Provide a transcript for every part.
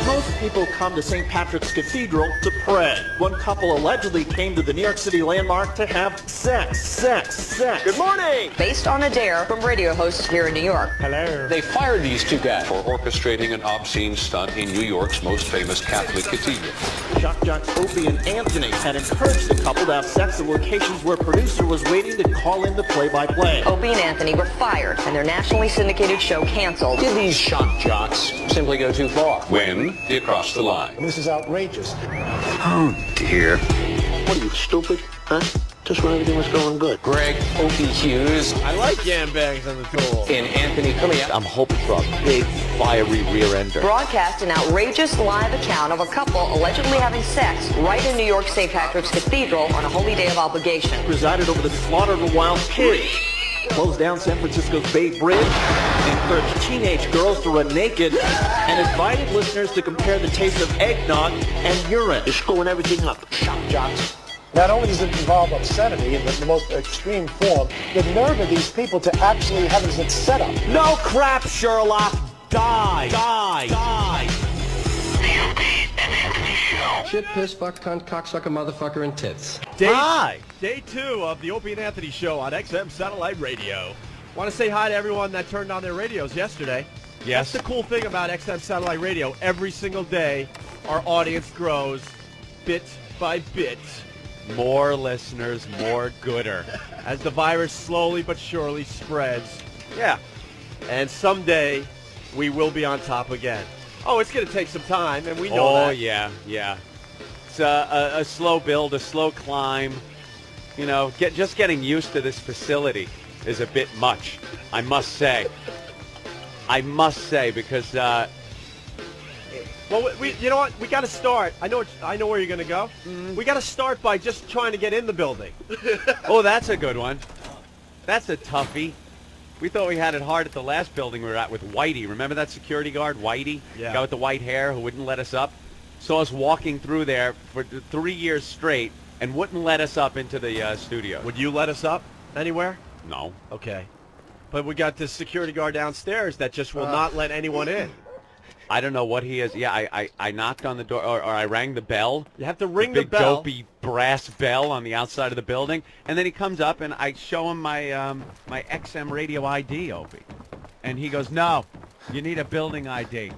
Most people come to St. Patrick's Cathedral to pray. One couple allegedly came to the New York City landmark to have sex. Good morning! Based on a dare from radio hosts here in New York. Hello. They fired these two guys for orchestrating an obscene stunt in New York's most famous Catholic cathedral. Shock jocks Opie and Anthony had encouraged the couple to have sex at locations where a producer was waiting to call in the play-by-play. Opie and Anthony were fired and their nationally syndicated show canceled. Did these shock jocks simply go too far? When they crossed the line? This is outrageous. Oh, dear. What are you, stupid? Huh? Just when everything was going good. Greg Opie Hughes. I like yam bags on the tool. And Anthony coming out. I'm hoping for a big, fiery rear ender. Broadcast an outrageous live account of a couple allegedly having sex right in New York St. Patrick's Cathedral on a holy day of obligation. Presided over the slaughter of a wild pig. Closed down San Francisco's Bay Bridge, encouraged teenage girls to run naked, and invited listeners to compare the taste of eggnog and urine. You're screwing everything up. Shock jocks. Not only does it involve obscenity in the most extreme form, the nerve of these people to actually have it as a setup. No crap, Sherlock! Die! Shit, piss, fuck, cunt, cocksucker, motherfucker, and tits. Day 2 of the Opie and Anthony Show on XM Satellite Radio. Want to say hi to everyone that turned on their radios yesterday. Yes. That's the cool thing about XM Satellite Radio. Every single day, our audience grows bit by bit. More listeners, more gooder. As the virus slowly but surely spreads. Yeah. And someday, we will be on top again. Oh, it's going to take some time, and we know that. Oh, yeah. It's a slow build, a slow climb. You know, just getting used to this facility is a bit much, I must say. Because... Well, you know what? We got to start. I know where you're going to go. We got to start by just trying to get in the building. Oh, that's a good one. That's a toughie. We thought we had it hard at the last building we were at with Whitey. Remember that security guard, Whitey? Yeah. Guy with the white hair who wouldn't let us up? Saw us walking through there for 3 years straight and wouldn't let us up into the studio. Would you let us up anywhere? No. Okay. But we got this security guard downstairs that just will not let anyone in. I don't know what he is. Yeah, I knocked on the door, or I rang the bell. You have to ring the big bell. Dopey brass bell on the outside of the building, and then he comes up and I show him my my XM radio ID, Opie, and he goes, "No, you need a building ID.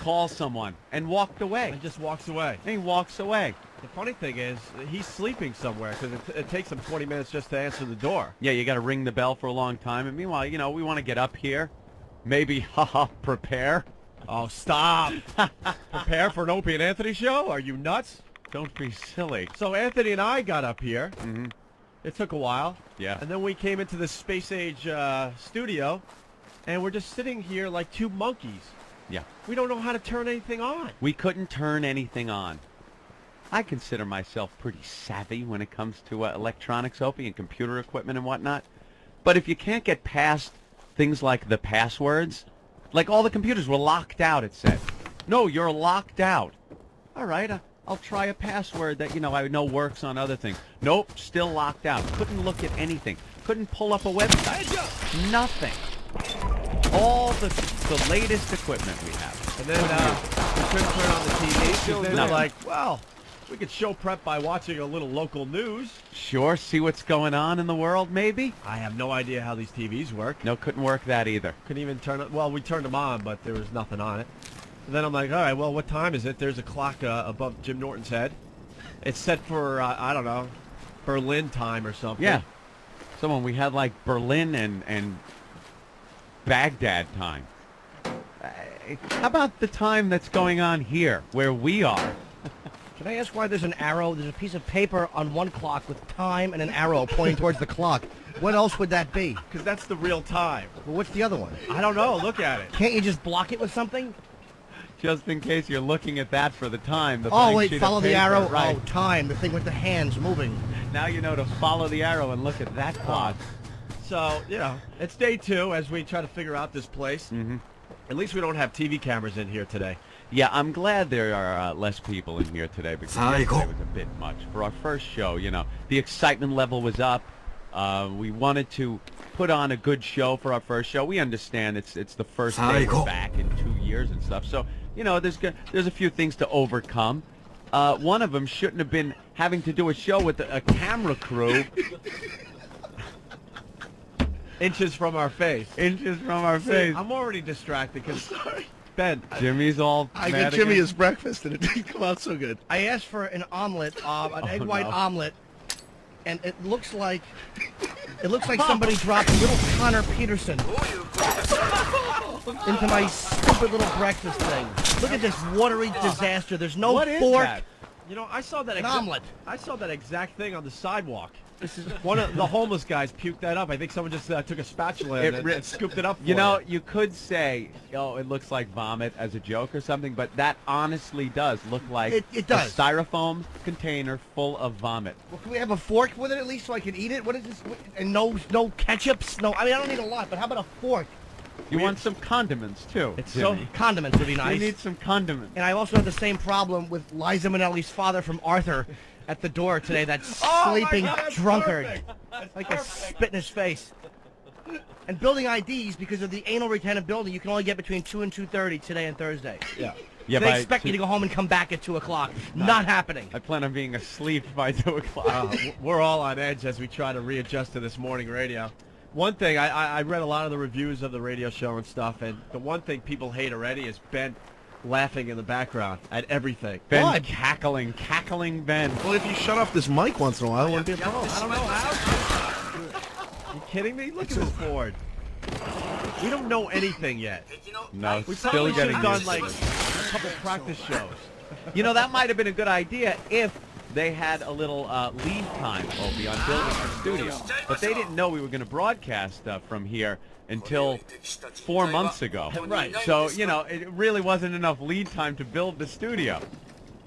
Call someone," and walked away. He just walks away. And he walks away. The funny thing is, he's sleeping somewhere because it takes him 20 minutes just to answer the door. Yeah, you got to ring the bell for a long time, and meanwhile, you know, we want to get up here, maybe, prepare. Oh, stop. Prepare for an Opie and Anthony show? Are you nuts? Don't be silly. So Anthony and I got up here. Mm-hmm. It took a while. Yeah. And then we came into this space age studio, and we're just sitting here like two monkeys. Yeah. We don't know how to turn anything on. We couldn't turn anything on. I consider myself pretty savvy when it comes to electronics, Opie, and computer equipment and whatnot. But if you can't get past things like the passwords... Like all the computers were locked out, it said. No, you're locked out. All right, I'll try a password that, you know, I know works on other things. Nope, still locked out. Couldn't look at anything. Couldn't pull up a website. Nothing. All the latest equipment we have. And then we couldn't turn on the TV. And then No. we're like, well, we could show prep by watching a little local news. Sure, see what's going on in the world, maybe? I have no idea how these TVs work. No, couldn't work that either. Couldn't even turn it. Well, we turned them on, but there was nothing on it. And then I'm like, all right, well, what time is it? There's a clock above Jim Norton's head. It's set for, I don't know, Berlin time or something. Yeah. Someone, we had like Berlin and Baghdad time. How about the time that's going on here, where we are? Can I ask why there's an arrow? There's a piece of paper on one clock with time and an arrow pointing towards the clock. What else would that be? Because that's the real time. Well, what's the other one? I don't know. Look at it. Can't you just block it with something? Just in case you're looking at that for the time. The Oh, blank wait, sheet of follow the paper, arrow? Right. Oh, time, the thing with the hands moving. Now you know to follow the arrow and look at that clock. So, you know, it's day 2 as we try to figure out this place. Mm-hmm. At least we don't have TV cameras in here today. Yeah, I'm glad there are less people in here today because yesterday was a bit much. For our first show, you know, the excitement level was up. We wanted to put on a good show for our first show. We understand it's the first day we're back in 2 years and stuff. So, you know, there's a few things to overcome. One of them shouldn't have been having to do a show with a camera crew. Inches from our face. Inches from our face. I'm already distracted because Ben. Jimmy's all I mad got Jimmy again. his breakfast and it didn't come out so good. I asked for an omelet, an egg white omelet, and it looks like somebody dropped little Connor Peterson into my stupid little breakfast thing. Look at this watery disaster. There's no What is fork. that? You know, I saw that An omelet. I saw that exact thing on the sidewalk. This is one of the homeless guys puked that up. I think someone just took a spatula and scooped it up for You know, you could say, oh, it looks like vomit as a joke or something, but that honestly does look like It does. a styrofoam container full of vomit. Well, can we have a fork with it at least so I can eat it? What is this? And no ketchups? No, I mean, I don't need a lot, but how about a fork? You want some condiments, too, It's Jimmy. Condiments would be nice. You need some condiments. And I also have the same problem with Liza Minnelli's father from Arthur at the door today, that Oh, my sleeping God, that's drunkard. perfect. That's Like perfect. a spit in his face. And building IDs, because of the anal retentive building, you can only get between 2 and 2:30 today and Thursday. Yeah. Yeah, They by expect you to go home and come back at 2 o'clock. Not happening. I plan on being asleep by 2 o'clock. We're all on edge as we try to readjust to this morning radio. One thing, I read a lot of the reviews of the radio show and stuff, and the one thing people hate already is Ben laughing in the background at everything. Ben cackling Ben. Well, if you shut off this mic once in a while, it wouldn't be a problem. I don't know how. You kidding me? Look at this board. We don't know anything yet. No, We still probably should getting have done used to like it. a couple practice shows. You know, that might have been a good idea if they had a little lead time, Opie, on building our studio. But they didn't know we were going to broadcast from here until 4 months ago. Right. So, you know, it really wasn't enough lead time to build the studio.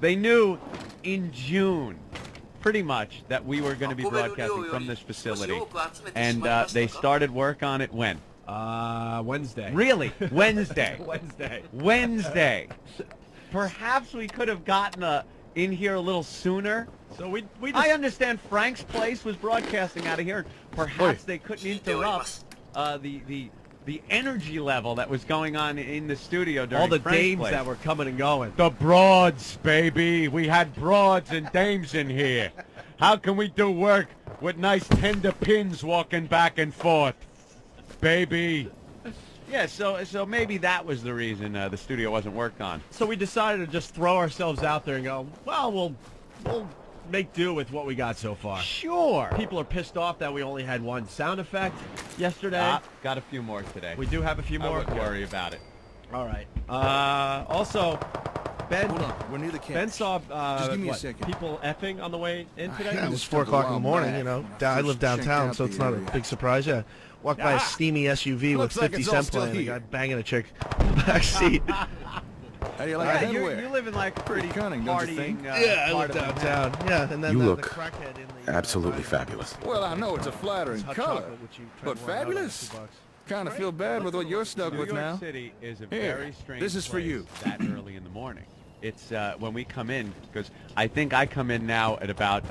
They knew in June, pretty much, that we were going to be broadcasting from this facility. And they started work on it when? Wednesday. Really? Wednesday. Wednesday. Wednesday. Perhaps we could have gotten in here a little sooner. So we just, I understand Frank's Place was broadcasting out of here. Perhaps they couldn't interrupt the energy level that was going on in the studio during all the Frank's dames Place. that were coming and going. The broads, baby. We had broads and dames in here. How can we do work with nice tender pins walking back and forth, baby? Yeah, so maybe that was the reason the studio wasn't worked on. So we decided to just throw ourselves out there and go, well, we'll make do with what we got so far. Sure. People are pissed off that we only had one sound effect yesterday. Got a few more today. We do have a few I more. wouldn't worry about it. All right. Also, Ben. Hold on, we're near the catch. Ben saw Just give me a second. people effing on the way in today. Yeah, it was 4 o'clock in the morning, you know. I live downtown, so it's not a big surprise. Yeah. Walked by a steamy SUV with Looks like 50 it's all Cent still playing. A here. guy banging a chick in the back seat. How do you like that you wear? live in like pretty Cunning, don't you think? partying Yeah, I part live of Manhattan. downtown. Yeah, and then You the look crackhead in the absolutely fabulous. Well, I know it's a flattering hot color, chocolate, which you tried but to warn me about fabulous. $2. Kind of feel bad with what you're stuck New with York now. City is a Here, very strange this is for place you. that early in the morning. It's when we come in, because I think I come in now at about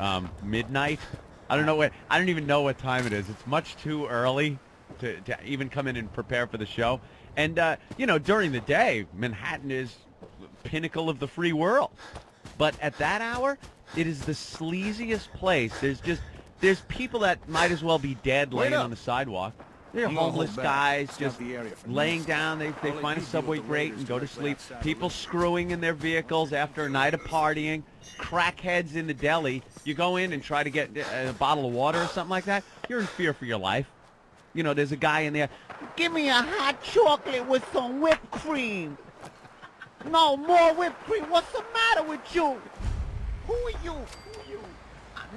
midnight. I don't know I don't even know what time it is. It's much too early to even come in and prepare for the show. And you know, during the day, Manhattan is the pinnacle of the free world. But at that hour, it is the sleaziest place. There's people that might as well be dead laying on the sidewalk. They're I'm gonna hold homeless back. guys Scout just the area for laying now. down. They I'll let find a you deal subway with the grate waiters and go to directly sleep. outside. People screwing in their vehicles after a night of partying. Crackheads in the deli. You go in and try to get a bottle of water or something like that. You're in fear for your life. You know, there's a guy in there. Give me a hot chocolate with some whipped cream. No, more whipped cream. What's the matter with you? Who are you?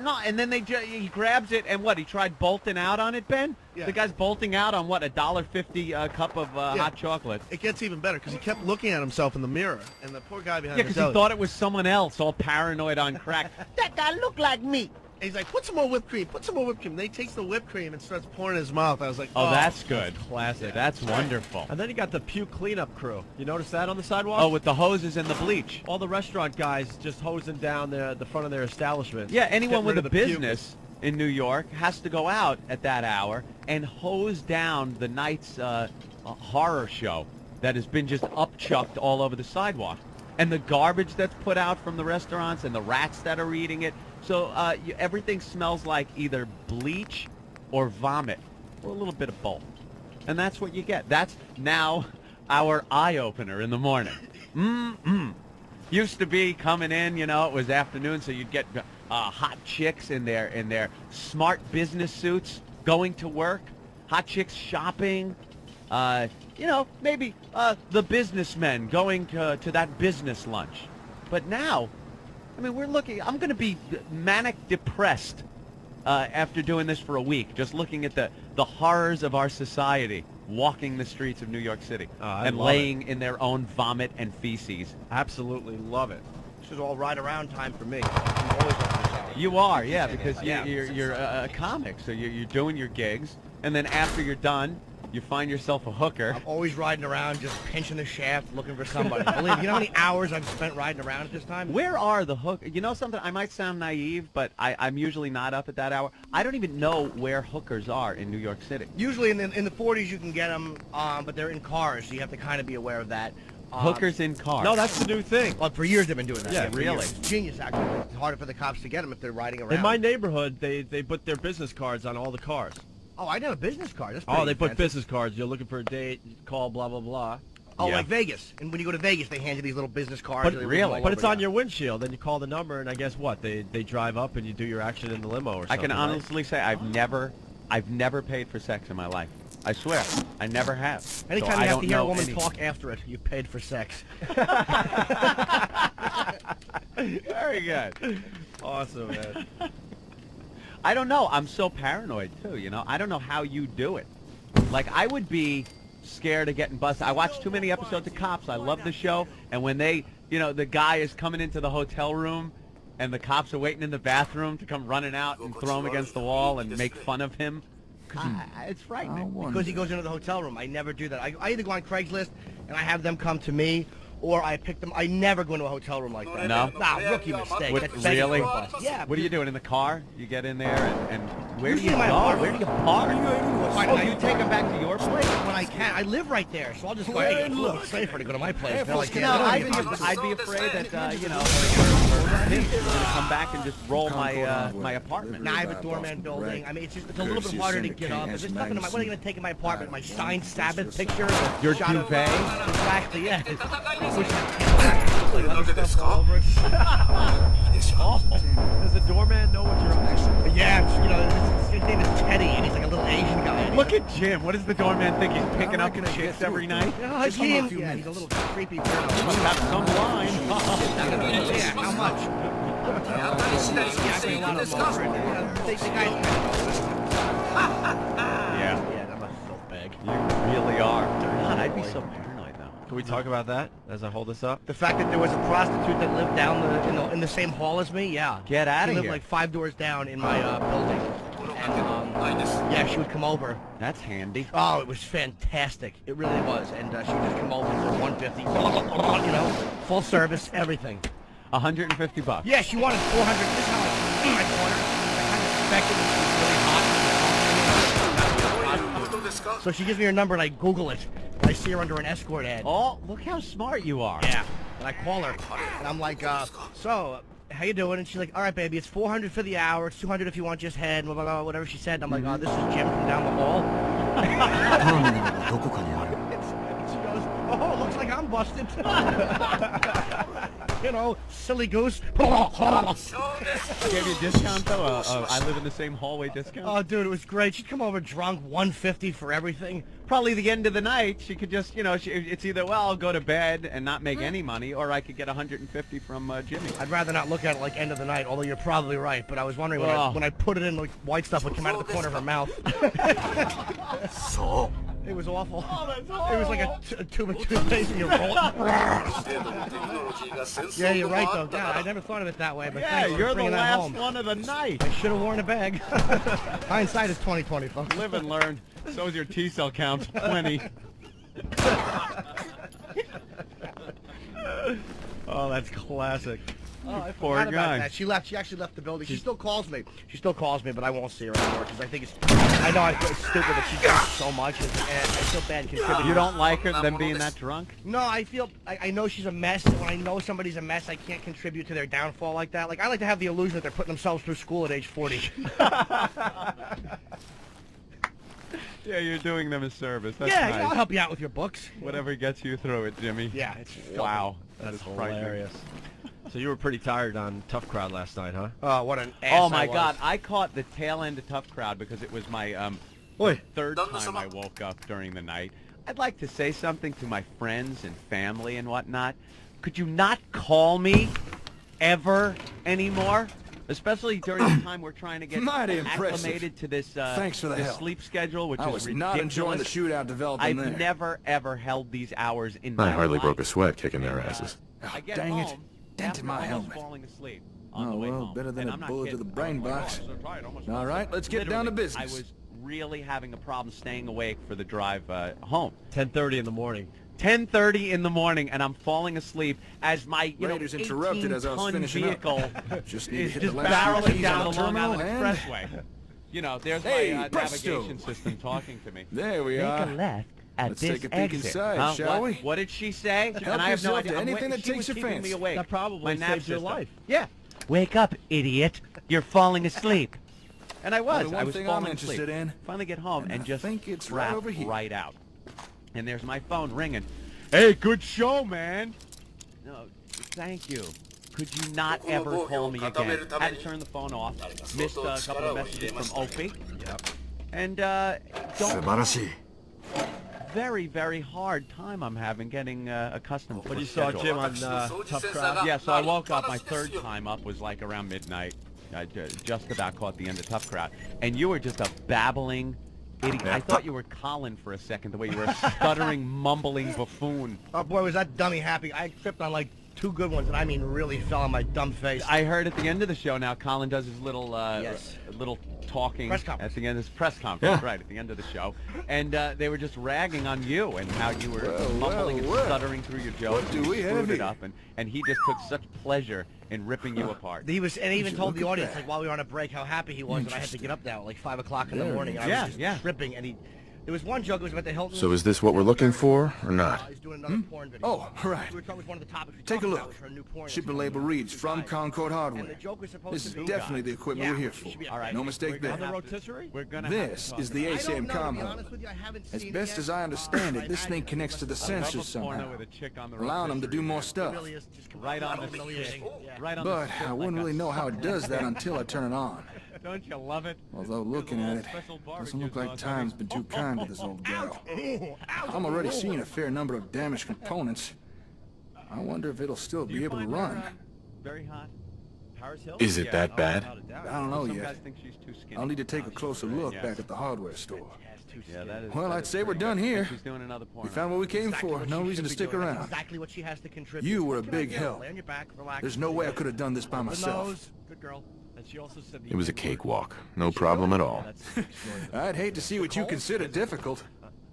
No, and then he grabs it, and what? He tried bolting out on it, Ben? Yeah. The guy's bolting out on what? $1.50 cup of hot chocolate. It gets even better because he kept looking at himself in the mirror, and the poor guy behind Yeah, the because deli. he thought it was someone else, all paranoid on crack. That guy looked like me. And he's like, put some more whipped cream, put some more whipped cream. Then he takes the whipped cream and starts pouring in his mouth. I was like, Oh, that's good. Classic. That's wonderful. And then you got the puke cleanup crew. You notice that on the sidewalk? Oh, with the hoses and the bleach. All the restaurant guys just hosing down the front of their establishment. Yeah, anyone with a Getting rid of the puke. business in New York has to go out at that hour and hose down the night's horror show. that has been just upchucked all over the sidewalk. And the garbage that's put out from the restaurants and the rats that are eating it. So everything smells like either bleach or vomit or a little bit of both. And that's what you get. That's now our eye-opener in the morning. Used to be coming in, you know, it was afternoon, so you'd get hot chicks in their smart business suits going to work, hot chicks shopping, you know, maybe the businessmen going to that business lunch. But now, I mean, I'm going to be manic depressed after doing this for a week, just looking at the horrors of our society walking the streets of New York City and laying in their own vomit and feces. Absolutely love it. This is all ride around time for me. I'm always on this hour. You are, yeah, because you're a comic, so you're doing your gigs, and then after you're done, you find yourself a hooker. I'm always riding around, just pinching the shaft, looking for somebody. Believe you know how many hours I've spent riding around at this time? Where are the hookers? You know something? I might sound naive, but I'm usually not up at that hour. I don't even know where hookers are in New York City. Usually in the 40s you can get them, but they're in cars, so you have to kind of be aware of that. Hookers in cars. No, that's the new thing. Well, for years they've been doing that. Yeah, really. It's genius, actually. It's harder for the cops to get them if they're riding around. In my neighborhood, they put their business cards on all the cars. Oh, I know a business card. That's Oh, they put fancy. business cards. You're looking for a date, call, blah, blah, blah. Oh, Yeah. like Vegas. And when you go to Vegas, they hand you these little business cards. But, really? But it's on your windshield. Then you call the number, and I guess what? They drive up, and you do your action in the limo or something. I can right? honestly say I've never paid for sex in my life. I swear, I never have. Anytime So you I have don't to hear a know woman any- talk after it, you paid for sex. Very good. Awesome, man. I don't know. I'm so paranoid, too, you know. I don't know how you do it. Like, I would be scared of getting busted. I watch too many episodes of Cops. I love the show. And when they, you know, the guy is coming into the hotel room and the cops are waiting in the bathroom to come running out and throw him against the wall and make fun of him, it's frightening. Because he goes into the hotel room. I never do that. I either go on Craigslist and I have them come to me, or I pick them. I never go into a hotel room like that. No? Nah, rookie mistake. What, That's begging really? for a bus. Yeah. What are you doing in the car? You get in there and where do you Usually my go? apartment. Where do you park? Oh, you take them back to your place? When I can. I live right there, so I'll just go, hey, it's a little safer to go to my place. They're like, No, I'd be afraid that, you know, they're going to come back and just roll my apartment. Now I have a doorman building. I mean, it's a little bit harder to get up. There's nothing in my, what are you going to take in my apartment? My signed Sabbath picture? Your shot of- duvet? Exactly, yeah. Other stuff all over it. It's awful. Does the doorman know what you're up to? Yeah, you know, his name is Teddy, and he's like a little Asian guy. Look at Jim. What does the doorman think? He's picking up chicks every night? Yeah, Jim. Yeah, he's a little creepy weirdo. Must have some line. Yeah, how much? Yeah, I bring a lot of them over. And, the guys Yeah. Yeah, I'm a filthbag. You really are. God, I'd be so paranoid, though. Can we talk about that as I hold this up? The fact that there was a prostitute that lived down in the same hall as me, yeah. Get out She of lived here. like 5 doors down in my building. And, yeah, she would come over. That's handy. Oh, it was fantastic. It really was. And she would just come over for $150, you know, full service, everything. $150. Yeah, she wanted 400. This is how I caught her. I kind of expected that she was really hot. So she gives me her number and I Google it. I see her under an escort ad. Oh, look how smart you are. Yeah. And I call her and I'm like, so, how you doing? And she's like, all right, baby, it's $400 for the hour. It's $200 if you want just head, blah, blah, blah, whatever she said. And I'm like, oh, this is Jim from down the hall. And she goes, oh, looks like I'm busted. You know, silly goose. Gave you a discount, though? I live in the same hallway discount? Oh, dude, it was great. She'd come over drunk, $150 for everything. Probably the end of the night, she could just, you know, it's either, well, I'll go to bed and not make any money, or I could get $150 from Jimmy. I'd rather not look at it like end of the night, although you're probably right. But I was wondering when I put it in, like white stuff would come out of the corner of her mouth. So. It was awful. Oh, that's horrible. It was like a tube of toothpaste and you roll it. Yeah, you're right, though. God, I never thought of it that way. But Yeah, thanks for you're the bringing that last home. one of the night. I should have worn a bag. Hindsight is 20/20, folks. Live and learn. So is your T-cell count, 20. Oh, that's classic. Oh, I Poor forgot about guy. that. She left. She actually left the building. She still calls me. But I won't see her anymore because I think it's. I know it's stupid that she does so much, and I feel bad contributing. You don't like her them being that drunk? No, I feel. I know she's a mess, and when I know somebody's a mess, I can't contribute to their downfall like that. Like I like to have the illusion that they're putting themselves through school at age 40. Yeah, you're doing them a service. That's Yeah, nice. I'll help you out with your books. Whatever gets you through it, Jimmy. Yeah, it's wow. That's That is frightening. hilarious. So you were pretty tired on Tough Crowd last night, huh? Oh, what an ass Oh my I was. God! I caught the tail end of Tough Crowd because it was my third time I woke up during the night. I'd like to say something to my friends and family and whatnot. Could you not call me ever anymore? Especially during the time we're trying to get Mighty impressive. acclimated to this Thanks for the help. sleep schedule, which I is was ridiculous. not enjoying the shootout developing I've there. never ever held these hours in my I hardly life. broke a sweat kicking their asses. I get dang it. home Dented after my almost helmet. falling asleep on Oh, the way well, home. better than And a I'm not bullet to kidding. the brain I was like, box. oh, I'm so tired, almost All fell right, asleep. let's get down to Literally, business. I was really having a problem staying awake for the drive home. 10:30 in the morning. 10:30 in the morning, and I'm falling asleep as my Raiders interrupted as I was 18-ton finishing up. vehicle Just need to is hit just the last barreling keys down on the the Long Island terminal and- Expressway. You know, there's Hey, my presto. navigation system talking to me. There we are. left at Let's this take a peek exit. inside, Huh? shall What? we? What did she say? Help and I have no yourself idea. to I'm anything that she takes was your keeping fancy. me awake. That probably My nap saved your system. life. Yeah. Wake up, idiot. You're falling asleep. And I was. Only I one was thing falling I'm interested asleep. in, Finally get home and and I just think it's right drop over here. right out. And there's my phone ringing. Hey, good show, man. No, thank you. Could you not ever call me again? Had to turn the phone off. Missed a couple of messages from Opie. Yep. And don't. Very, very hard time I'm having getting accustomed to But the you saw schedule. Jim on Tough Crowd? Yeah, so I woke up. My third time up was like around midnight. I just about caught the end of Tough Crowd. And you were just a babbling idiot. I thought you were Colin for a second, the way you were a stuttering, mumbling buffoon. Oh boy, was that dummy happy! I tripped on like 2 good ones, and I mean really fell on my dumb face. I heard at the end of the show now, Colin does his little Yes. little talking Press conference. at the end of his press conference, Yeah. right, at the end of the show. And they were just ragging on you and how you were mumbling and well. stuttering through your jokes. What do and we have screwed it here? up, and he just took such pleasure in ripping you apart. He was, and he even you told look the at audience, that? like while we were on a break, how happy he was that I had to get up now at like 5 o'clock in the Very morning. And I Yeah, was just yeah. tripping, and there was one joke. It was about the Hilton. So is this what we're looking for, or not? He's doing another porn video. Oh, right. We were talking with one of the topics. We Take a talked look. about was her new porn Shipment that's label coming out. reads, from Guys. Concord And Hardware. the joke was supposed This is to be definitely the equipment we're here she for. should be All right. No mistake On the there. rotisserie? We're gonna This have to is talk the about I don't ASAM know, to comm be hub. honest with you, I haven't As seen best it as yet. I understand it, this I thing think connects to the I love a sensors porno somehow, with a chick on the allowing them to do more It stuff. really is just right on the humiliating. shit. Yeah. Right on But the shit I wouldn't like a really know how it does that saucer. until I turn it on. Don't you love it? Although looking at it, doesn't look like time's been too kind to this old gal. I'm already seeing a fair number of damaged components. I wonder if it'll still be able to run. Very hot. Paris Hills? Is it that bad? I don't know Some yet. guys think she's too skinny. I'll need to take a closer look Yes. back at the hardware store. Yeah, that is. Well, that I'd is say we're pretty done good. here. She's doing another porno. We found what we came Exactly for. what No she reason to should be stick doing. That's around. exactly what she has to contribute. You were a What can I big do? help. Lay on your back, relax. There's no way I could have done this by The myself. nose. Good girl. And she also said It was a cakewalk. No problem at all. I'd hate to see what you consider difficult.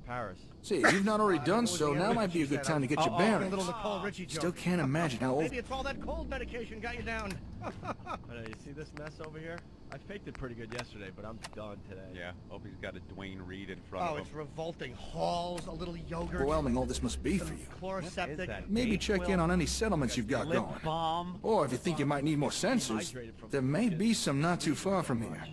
Paris. See, if you've not already done so, now might be a good time to get your bearings. Little Nicole Richie joke. Still can't imagine how old... Maybe it's all that cold medication got you down. You see this mess over here? I faked it pretty good yesterday, but I'm done today. Yeah, hope he's got a Dwayne Reed in front Oh, of it's him. revolting. Halls, a little yogurt. overwhelming all this must be for some you. chloroseptic. that? Maybe check in on any settlements you've got Lip going. balm. Or if you think you might need more sensors, there may be some not too far from here.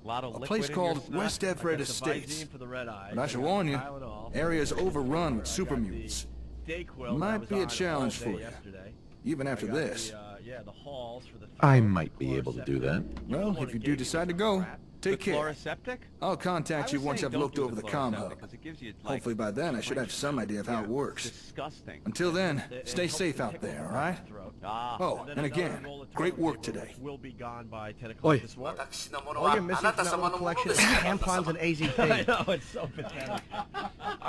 Lot of A liquid place in called your snot. West I Everett got the Estates. Vadim for the red eyes. But I should got the warn you, Tylenol. area's overrun with I super got the mutants. Dayquil that Might was be a on challenge all for day you. yesterday. Even after I got this. The, the halls for the I might be able to do that. Well, if you do decide to go, take The care. chloroseptic? I'll contact you once I've looked over the comm hub. Because it gives you, like, Hopefully by then I should have some idea of how it works. disgusting. Until then, stay safe out there, all right? Ah. Oh, then and another again, roll of great toilet work paper, today. which will be gone by 10 o'clock Oi. this morning. All you're missing from that one collection is tampons and I AZT. know, it's so pathetic.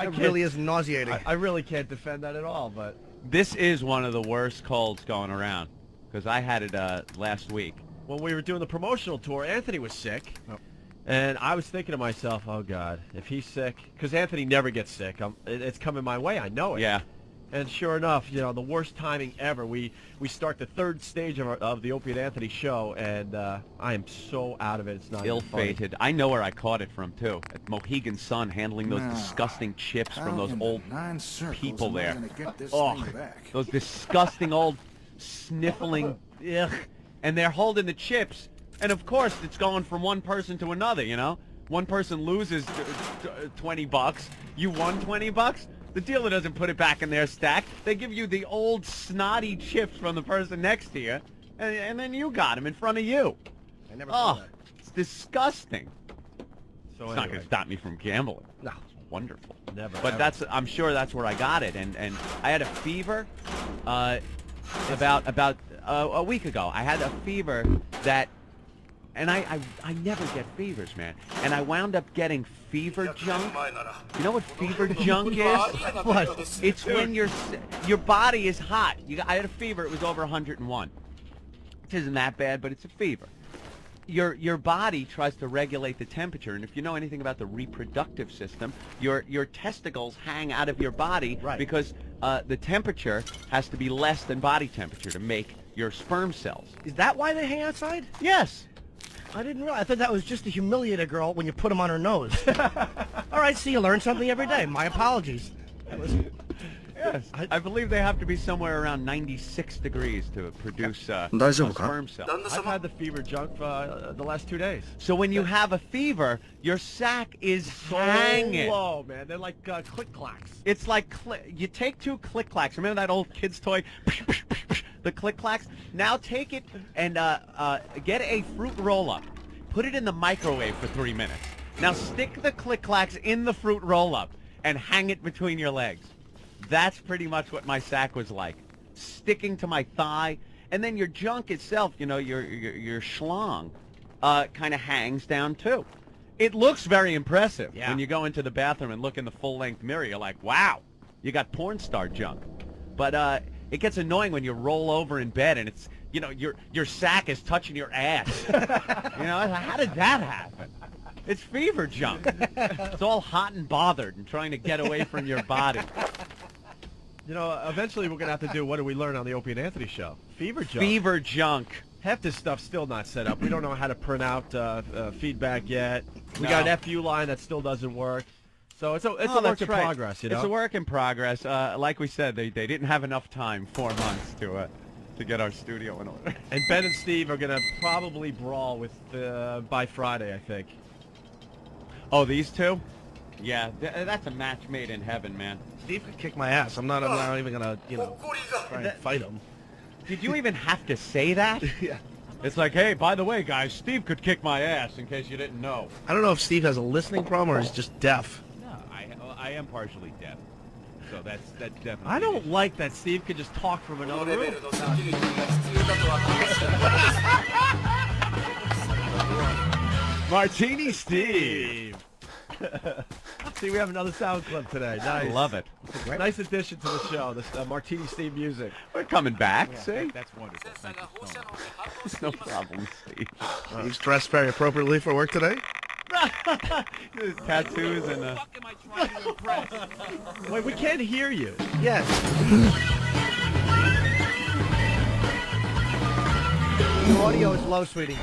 It really is nauseating. I really can't defend that at all, but... This is one of the worst colds going around. Because I had it last week. When we were doing the promotional tour, Anthony was sick. And I was thinking to myself, oh, God, if he's sick... Because Anthony never gets sick. It's coming my way. I know it. Yeah. And sure enough, you know, the worst timing ever. We start the third stage of the Opie and Anthony show, and I am so out of it. It's not ill-fated. I know where I caught it from too. At Mohegan Sun, handling those disgusting chips from those old people there. Oh, those disgusting old sniffling. Ugh. And they're holding the chips, and of course it's going from one person to another. You know, one person loses $20. You won $20. The dealer doesn't put it back in their stack. They give you the old snotty chips from the person next to you, and then you got them in front of you. I never saw that. It's disgusting. So it's not going to stop me from gambling. No. It's wonderful. Never. But ever. I'm sure that's where I got it, and I had a fever about a week ago. I had a fever that, and I never get fevers, man. And I wound up getting fever junk. You know what fever junk is? What? It's when your body is hot. I had a fever. It was over 101. Which isn't that bad, but it's a fever. Your body tries to regulate the temperature, and if you know anything about the reproductive system, your testicles hang out of your body because the temperature has to be less than body temperature to make your sperm cells. Is that why they hang outside? Yes. I didn't realize. I thought that was just to humiliate a girl when you put them on her nose. All right, see, you learn something every day. My apologies. Yes. I believe they have to be somewhere around 96 degrees to produce a sperm cell. I've had the fever junk for the last 2 days. So when you have a fever, your sack is hanging. Low, man. They're like click-clacks. It's like you take 2 click-clacks. Remember that old kid's toy? The click-clacks? Now take it and get a fruit roll-up. Put it in the microwave for 3 minutes. Now stick the click-clacks in the fruit roll-up and hang it between your legs. That's pretty much what my sack was like. Sticking to my thigh. And then your junk itself, you know, your schlong, kind of hangs down too. It looks very impressive. Yeah. When you go into the bathroom and look in the full-length mirror, you're like, wow, you got porn star junk. But it gets annoying when you roll over in bed and it's, you know, your sack is touching your ass. You know, how did that happen? It's fever junk. It's all hot and bothered and trying to get away from your body. You know, eventually we're going to have to do What Did We Learn on the Opie and Anthony show? Fever junk. Fever junk. Half this stuff's still not set up. We don't know how to print out feedback yet. We got an FU line that still doesn't work. So it's a work in progress, you know? It's a work in progress. Like we said, they didn't have enough time, 4 months, to get our studio in order. And Ben and Steve are going to probably brawl with by Friday, I think. Oh, these two? Yeah, that's a match made in heaven, man. Steve could kick my ass. I'm not even gonna, you know, try and fight him. Did you even have to say that? Yeah. It's like, hey, by the way, guys, Steve could kick my ass, in case you didn't know. I don't know if Steve has a listening problem or he's just deaf. No, I am partially deaf. So that's definitely. I don't like that Steve could just talk from another room. Martini Steve. See, we have another sound clip today. Nice. I love it. Nice addition to the show, this Martini Steve music. We're coming back, Yeah, see? that's wonderful. Thank you so much. No problem, Steve. He's dressed very appropriately for work today. His tattoos and What the fuck am I trying to impress? Wait, we can't hear you. Yes. The audio is low, sweetie.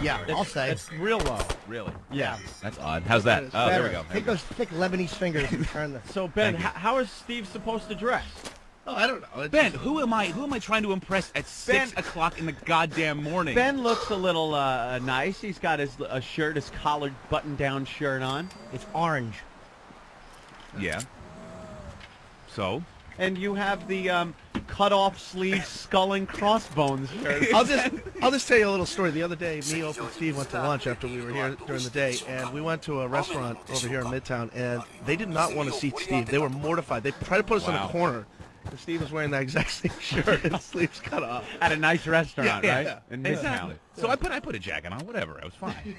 Yeah, I'll say. It's real low. Really? Yeah. That's odd. How's that? Oh, there we go. Take those thick Lebanese fingers and turn the... So, Ben, how is Steve supposed to dress? Oh, I don't know. Ben, who am I trying to impress at 6 o'clock in the goddamn morning? Ben looks a little nice. He's got his collared button-down shirt on. It's orange. Yeah. So? And you have the cut-off sleeve skull and crossbones shirt. I'll just tell you a little story. The other day, me, Opie, and Steve went to lunch after we were here during the day, and we went to a restaurant over here in Midtown, and they did not want to seat Steve. They were mortified. They tried to put us in a corner. And Steve was wearing that exact same shirt and sleeves cut off. At a nice restaurant, right? Yeah. In Midtown. Exactly. So I put a jacket on. Whatever. I was fine.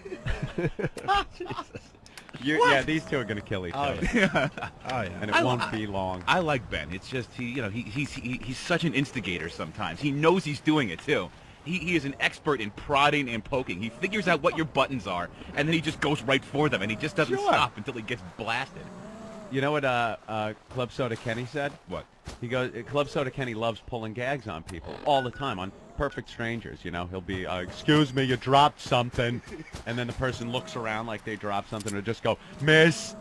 Yeah, these two are going to kill each other. Yeah. Oh, yeah. And it won't be long. I like Ben. It's just he's such an instigator sometimes. He knows he's doing it too. He is an expert in prodding and poking. He figures out what your buttons are, and then he just goes right for them, and he just doesn't stop until he gets blasted. You know what Club Soda Kenny said? What? He goes, Club Soda Kenny loves pulling gags on people all the time, on perfect strangers, you know. He'll be, excuse me, you dropped something. And then the person looks around like they dropped something, or just go, miss,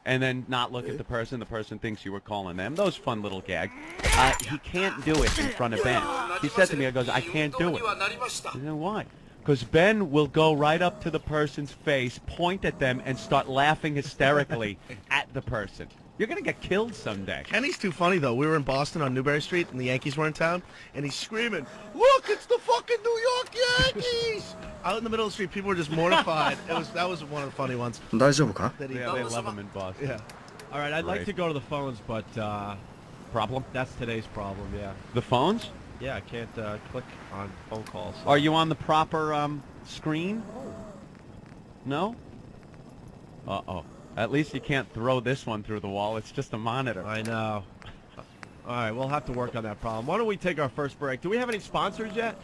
and then not look at the person. The person thinks you were calling them. Those fun little gags. He can't do it in front of Ben. He said to me, he goes, I can't do it. I know why? Because Ben will go right up to the person's face, point at them, and start laughing hysterically at the person. You're going to get killed someday. Kenny's too funny, though. We were in Boston on Newbury Street, and the Yankees were in town, and he's screaming, look, it's the fucking New York Yankees! Out in the middle of the street, people were just mortified. That was one of the funny ones. Yeah, they love him in Boston. Yeah. All right, I'd like to go to the phones, but... Problem? That's today's problem, yeah. The phones? Yeah, I can't click on phone calls. So. Are you on the proper screen? No? Uh-oh. At least you can't throw this one through the wall. It's just a monitor. I know. All right, we'll have to work on that problem. Why don't we take our first break? Do we have any sponsors yet?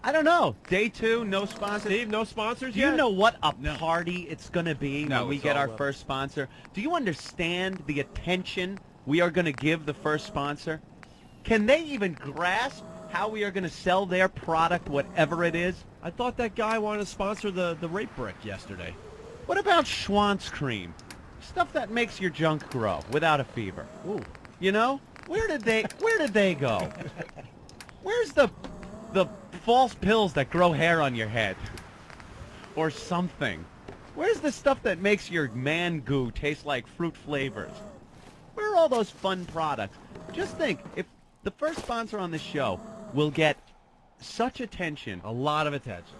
I don't know. Day 2, no sponsors. Steve, no sponsors Do yet? you know what a party it's going to be when we get our first sponsor? Do you understand the attention we are going to give the first sponsor? Can they even grasp how we are going to sell their product, whatever it is? I thought that guy wanted to sponsor the rape brick yesterday. What about Schwantz cream? Stuff that makes your junk grow without a fever. Ooh. You know? Where did they go? Where's the false pills that grow hair on your head? Or something? Where's the stuff that makes your man goo taste like fruit flavors? Where are all those fun products? Just think, if the first sponsor on the show will get such attention. A lot of attention.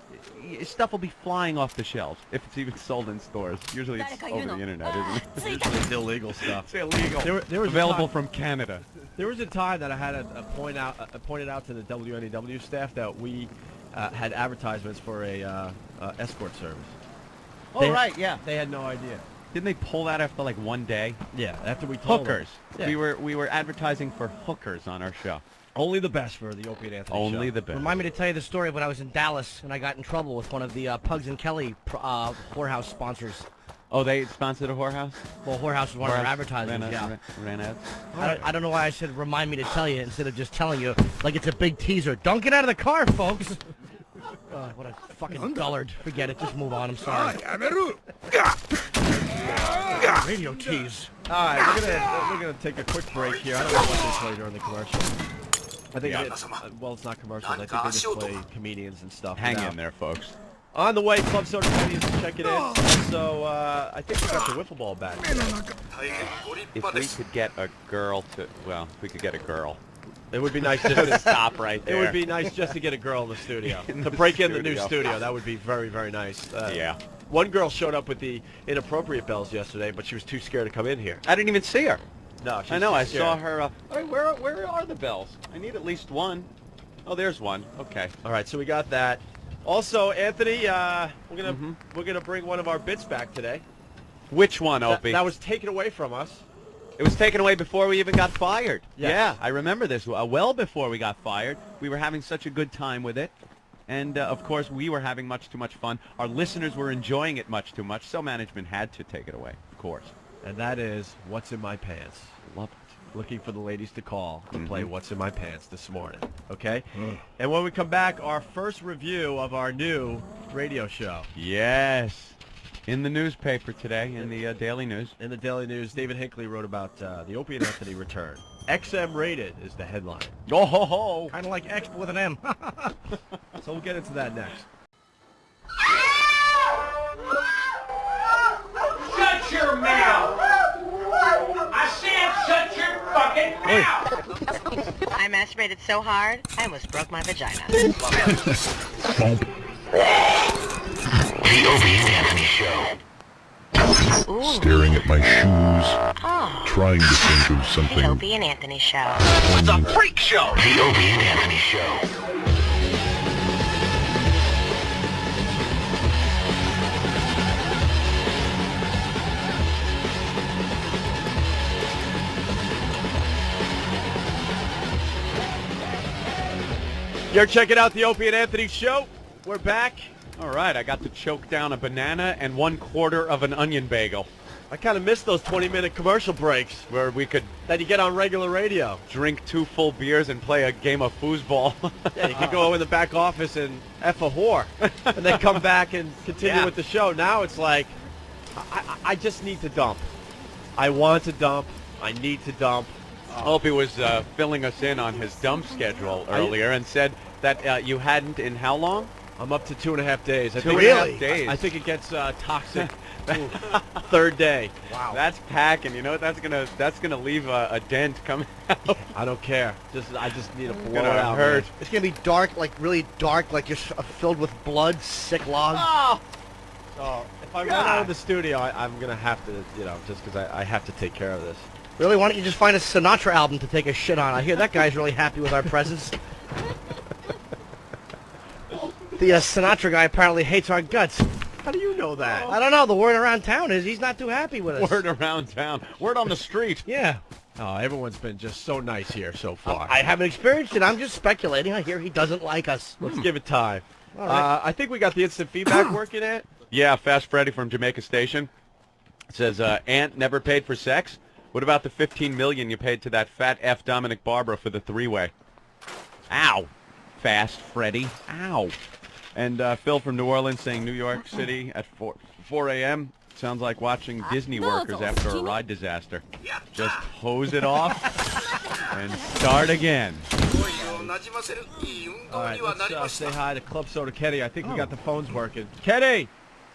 Stuff will be flying off the shelves, if it's even sold in stores. Usually it's over the internet, isn't it? Usually it's illegal stuff. It's illegal. There was available from Canada. There was a time that I had pointed out to the WNEW staff that we had advertisements for a escort service. Oh, right, yeah. They had no idea. Didn't they pull that after like one day? Yeah, after we told hookers. them. Yeah. We were advertising for hookers on our show. Only the best for the Opie Anthony show. Only the best. Remind me to tell you the story of when I was in Dallas and I got in trouble with one of the Pugs and Kelly whorehouse sponsors. Oh, they sponsored a whorehouse? Well, whorehouse was one of their advertisements, yeah. Ran ads? I don't know why I said remind me to tell you instead of just telling you like it's a big teaser. Don't get out of the car, folks. What a fucking dullard. Forget it. Just move on. I'm sorry. Radio tease. All right, we're gonna take a quick break here. I don't know what they play during the commercial. I think it's not commercials. I think they just play comedians and stuff. Hang in there, folks. On the way, Club Soda Kenny, check it in. So I think we got the wiffle ball back. If we could get a girl to, well, if we could get a girl. It would be nice just to stop right there. It would be nice just to get a girl in the studio. To break in the new studio. That would be very, very nice. Yeah. One girl showed up with the inappropriate bells yesterday, but she was too scared to come in here. I didn't even see her. No, I know. I saw her. All right, where are the bells? I need at least one. Oh, there's one. Okay. All right, so we got that. Also, Anthony, we're gonna bring one of our bits back today. Which one, Opie? That was taken away from us. It was taken away before we even got fired. Yes. Yeah, I remember this. Well before we got fired, we were having such a good time with it. And, of course, we were having much too much fun. Our listeners were enjoying it much too much, so management had to take it away, of course. And that is What's in My Pants. Love it. Looking for the ladies to call to play What's in My Pants this morning, okay? And when we come back, our first review of our new radio show. Yes. In the newspaper today, in the Daily News. In the Daily News, David Hinckley wrote about the Opie Anthony return. XM rated is the headline. Oh, ho, ho. Kind of like X, but with an M. So we'll get into that next. Shut your mouth! I said shut your fucking mouth! I masturbated so hard, I almost broke my vagina. The Opie Anthony Show. Ooh. Staring at my shoes, trying to think of something. The Opie and Anthony Show. The Freak Show. The Opie and Anthony Show. You're checking out the Opie and Anthony Show. We're back. All right, I got to choke down a banana and 1/4 of an onion bagel. I kind of miss those 20-minute commercial breaks where we could that you get on regular radio. Drink 2 full beers and play a game of foosball. Yeah, you could go in the back office and F a whore, and then come back and continue with the show. Now it's like, I just need to dump. I want to dump. I need to dump. Opie was filling us in on his dump schedule earlier and said that you hadn't in how long? I'm up to 2.5 days. Really? Days. I think it gets toxic. Third day. Wow. That's packing. You know what? That's gonna leave a dent coming out. I don't care. I just need to blow it gonna out. hurt. Man. It's gonna be dark, like really dark, like just filled with blood, sick log. Oh. So if I run out of the studio, I'm gonna have to, just because I have to take care of this. Really? Why don't you just find a Sinatra album to take a shit on? I hear that guy's really happy with our presence. The Sinatra guy apparently hates our guts. How do you know that? I don't know. The word around town is he's not too happy with us. Word around town. Word on the street. Yeah. Oh, everyone's been just so nice here so far. I haven't experienced it. I'm just speculating. I hear he doesn't like us. Let's give it time. All right. I think we got the instant feedback working it. Yeah, Fast Freddy from Jamaica Station says, Aunt never paid for sex? What about the $15 million you paid to that fat F Dominic Barbara for the 3-way? Ow. Fast Freddy. Ow. And Phil from New Orleans saying New York City at 4 a.m. Sounds like watching Disney workers after a ride disaster. Just hose it off and start again. All right, let's say hi to Club Soda Kenny. I think we got the phones working. Kenny!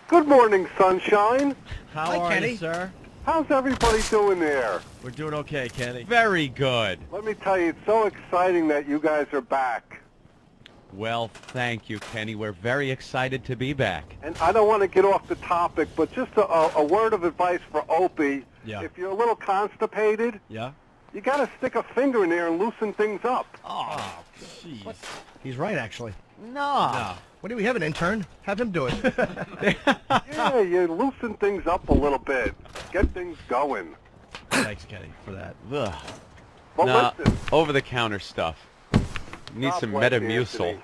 Good morning, sunshine. How are Kenny. you, sir? How's everybody doing there? We're doing okay, Kenny. Very good. Let me tell you, it's so exciting that you guys are back. Well, thank you, Kenny. We're very excited to be back. And I don't want to get off the topic, but just a word of advice for Opie. Yeah. If you're a little constipated, Yeah? you got to stick a finger in there and loosen things up. Oh, jeez. He's right, actually. No. What do we have, an intern? Have him do it. Yeah, you loosen things up a little bit. Get things going. Thanks, Kenny, for that. Ugh. But Nah, listen, over-the-counter stuff. Need God some bless Metamucil. Anthony.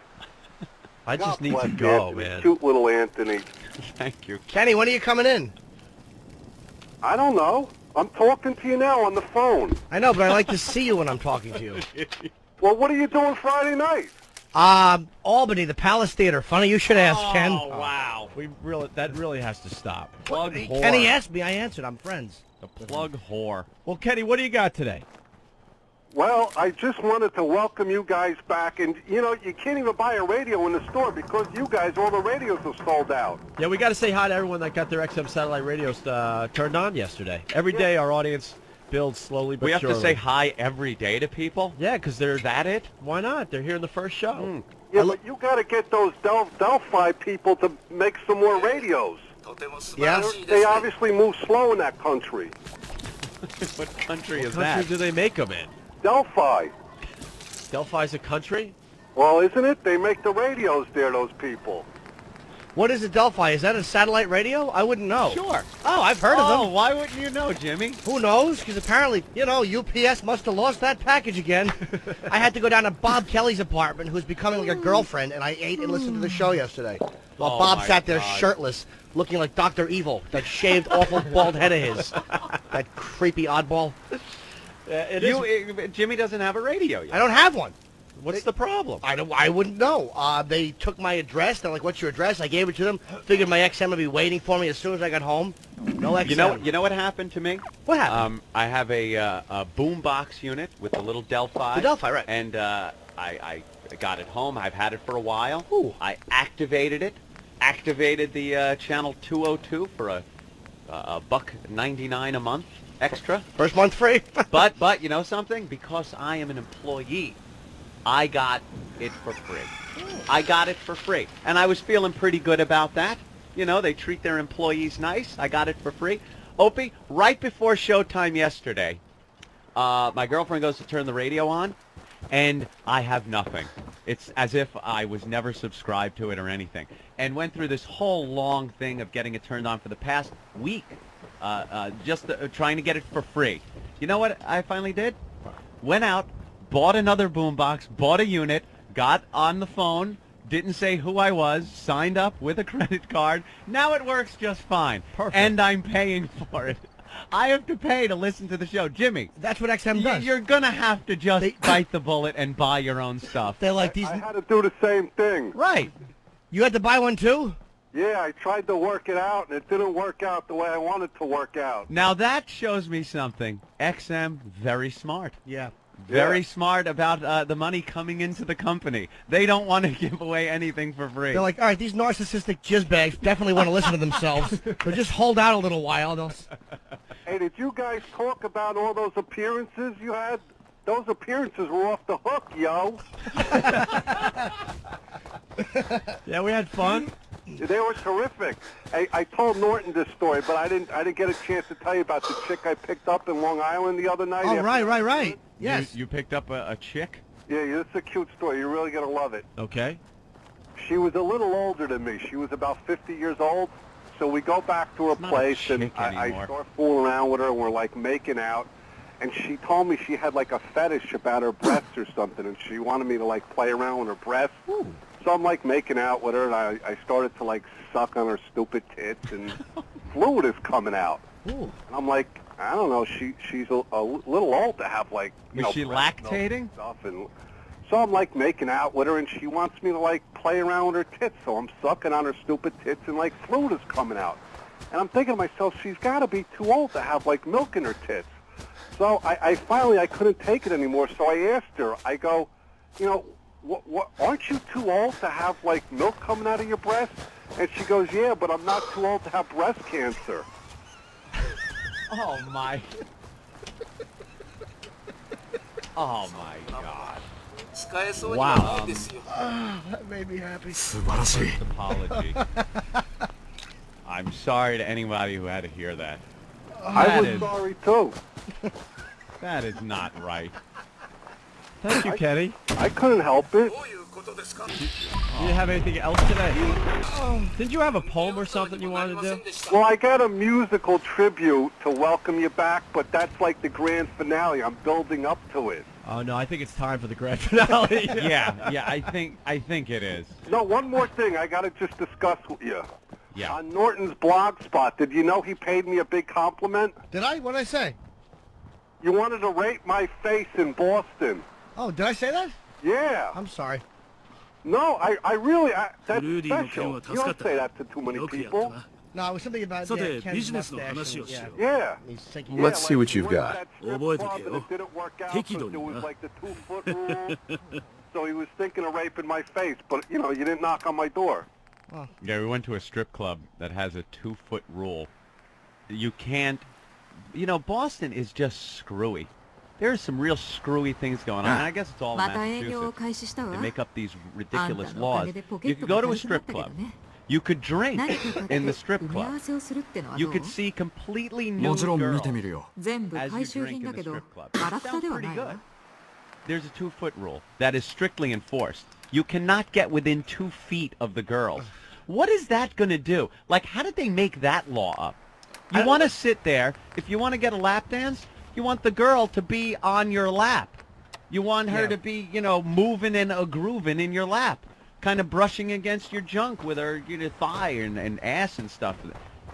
I just God need to bless go, Anthony, man. Cute little Anthony. Thank you. Kenny, when are you coming in? I don't know. I'm talking to you now on the phone. I know, but I like to see you when I'm talking to you. Well, what are you doing Friday night? Albany, the Palace Theater. Funny you should ask, Ken. Oh, wow. That really has to stop. Plug whore. Kenny asked me. I answered. I'm friends. The plug whore. Well, Kenny, what do you got today? Well, I just wanted to welcome you guys back, and you can't even buy a radio in the store because you guys, all the radios are sold out. Yeah, we got to say hi to everyone that got their XM satellite radios turned on yesterday. Every day our audience builds slowly but We have surely. to say hi every day to people? Yeah, because they're... Is that it? Why not? They're here in the first show. Yeah, but you got to get those Delphi people to make some more radios. Yeah? They obviously move slow in that country. What country is What that? country do they make them in? Delphi. Delphi's a country? Well, isn't it? They make the radios there, those people. What is a Delphi? Is that a satellite radio? I wouldn't know. Sure. Oh, I've heard of Oh, them. why wouldn't you know, Jimmy? Who knows? Because apparently, UPS must have lost that package again. I had to go down to Bob Kelly's apartment, who's becoming like a girlfriend, and I ate and listened to the show yesterday. While Oh, Bob my sat there God. shirtless, looking like Dr. Evil, that shaved, awful, bald head of his. That creepy oddball. Jimmy doesn't have a radio yet. I don't have one. What's the problem? I wouldn't know. They took my address. They're like, "What's your address?" I gave it to them. Figured my XM would be waiting for me as soon as I got home. No XM. You know what happened to me? What happened? I have a boombox unit with a little Delphi. The Delphi, right. And I got it home. I've had it for a while. Ooh. I activated it. Activated the channel 202 for a $1.99 a month extra. First month free. But you know something? Because I am an employee, I got it for free. I got it for free. And I was feeling pretty good about that. They treat their employees nice. I got it for free. Opie, right before showtime yesterday, my girlfriend goes to turn the radio on, and I have nothing. It's as if I was never subscribed to it or anything. And went through this whole long thing of getting it turned on for the past week, just trying to get it for free. You know what I finally did? Went out, bought another boombox, bought a unit, got on the phone, didn't say who I was, signed up with a credit card. Now it works just fine. Perfect. And I'm paying for it. I have to pay to listen to the show. Jimmy. That's what XM does. You're going to have to just bite the bullet and buy your own stuff. They're like these. I had to do the same thing. Right. You had to buy one too? Yeah, I tried to work it out, and it didn't work out the way I wanted to work out. Now that shows me something. XM, very smart. Yeah. Very smart about the money coming into the company. They don't want to give away anything for free. They're like, all right, these narcissistic jizzbags definitely want to listen to themselves. So just hold out a little while. Hey, did you guys talk about all those appearances you had? Those appearances were off the hook, yo. Yeah, we had fun. They were terrific. I told Norton this story, but I didn't get a chance to tell you about the chick I picked up in Long Island the other night. Oh, right. Yes. You picked up a chick? Yeah, it's a cute story. You're really going to love it. Okay. She was a little older than me. She was about 50 years old. So we go back to her place, and I start fooling around with her, and we're, like, making out. And she told me she had, like, a fetish about her breasts or something, and she wanted me to, like, play around with her breasts. Ooh. So I'm, like, making out with her, and I started to, like, suck on her stupid tits, and fluid is coming out. Ooh. And I'm like, I don't know, she's a little old to have, like, you know, is she lactating? Stuff, and so I'm, like, making out with her, and she wants me to, like, play around with her tits. So I'm sucking on her stupid tits, and, like, fluid is coming out. And I'm thinking to myself, she's got to be too old to have, like, milk in her tits. So I finally couldn't take it anymore, so I asked her, I go, you know, what, aren't you too old to have, like, milk coming out of your breast? And she goes, yeah, but I'm not too old to have breast cancer. Oh, my. Oh, my God. Wow. That made me happy. First apology. I'm sorry to anybody who had to hear that. I was sorry, too. That is not right. Thank you, Kenny. I couldn't help it. You didn't have anything else today? Didn't you have a poem or something you wanted to do? Well, I got a musical tribute to welcome you back, but that's like the grand finale. I'm building up to it. Oh, no, I think it's time for the grand finale. yeah, I think it is. No, one more thing I got to just discuss with you. Yeah. On Norton's blog spot, did you know he paid me a big compliment? Did I? What did I say? You wanted to rate my face in Boston. Oh, did I say that? Yeah. I'm sorry. No, I really, that's special. You don't say that to too many people. No, it was something about Ken's mustache. Yeah. Let's see what you've got. It didn't work out because it was like the 2-foot rule. So he was thinking of raping my face, but, you know, you didn't knock on my door. Oh. Yeah, we went to a strip club that has a 2-foot rule. You can't, you know, Boston is just screwy. There's some real screwy things going on. And I guess it's all in Massachusetts. They make up these ridiculous laws. You could go to a strip club. You could drink in the strip club. You could see completely nude girls as you drink in the strip club. It sounds pretty good. There's a 2-foot rule that is strictly enforced. You cannot get within 2 feet of the girls. What is that going to do? Like, how did they make that law up? You want to sit there. If you want to get a lap dance, you want the girl to be on your lap. You want her to be, you know, moving and grooving in your lap, kind of brushing against your junk with her thigh and ass and stuff.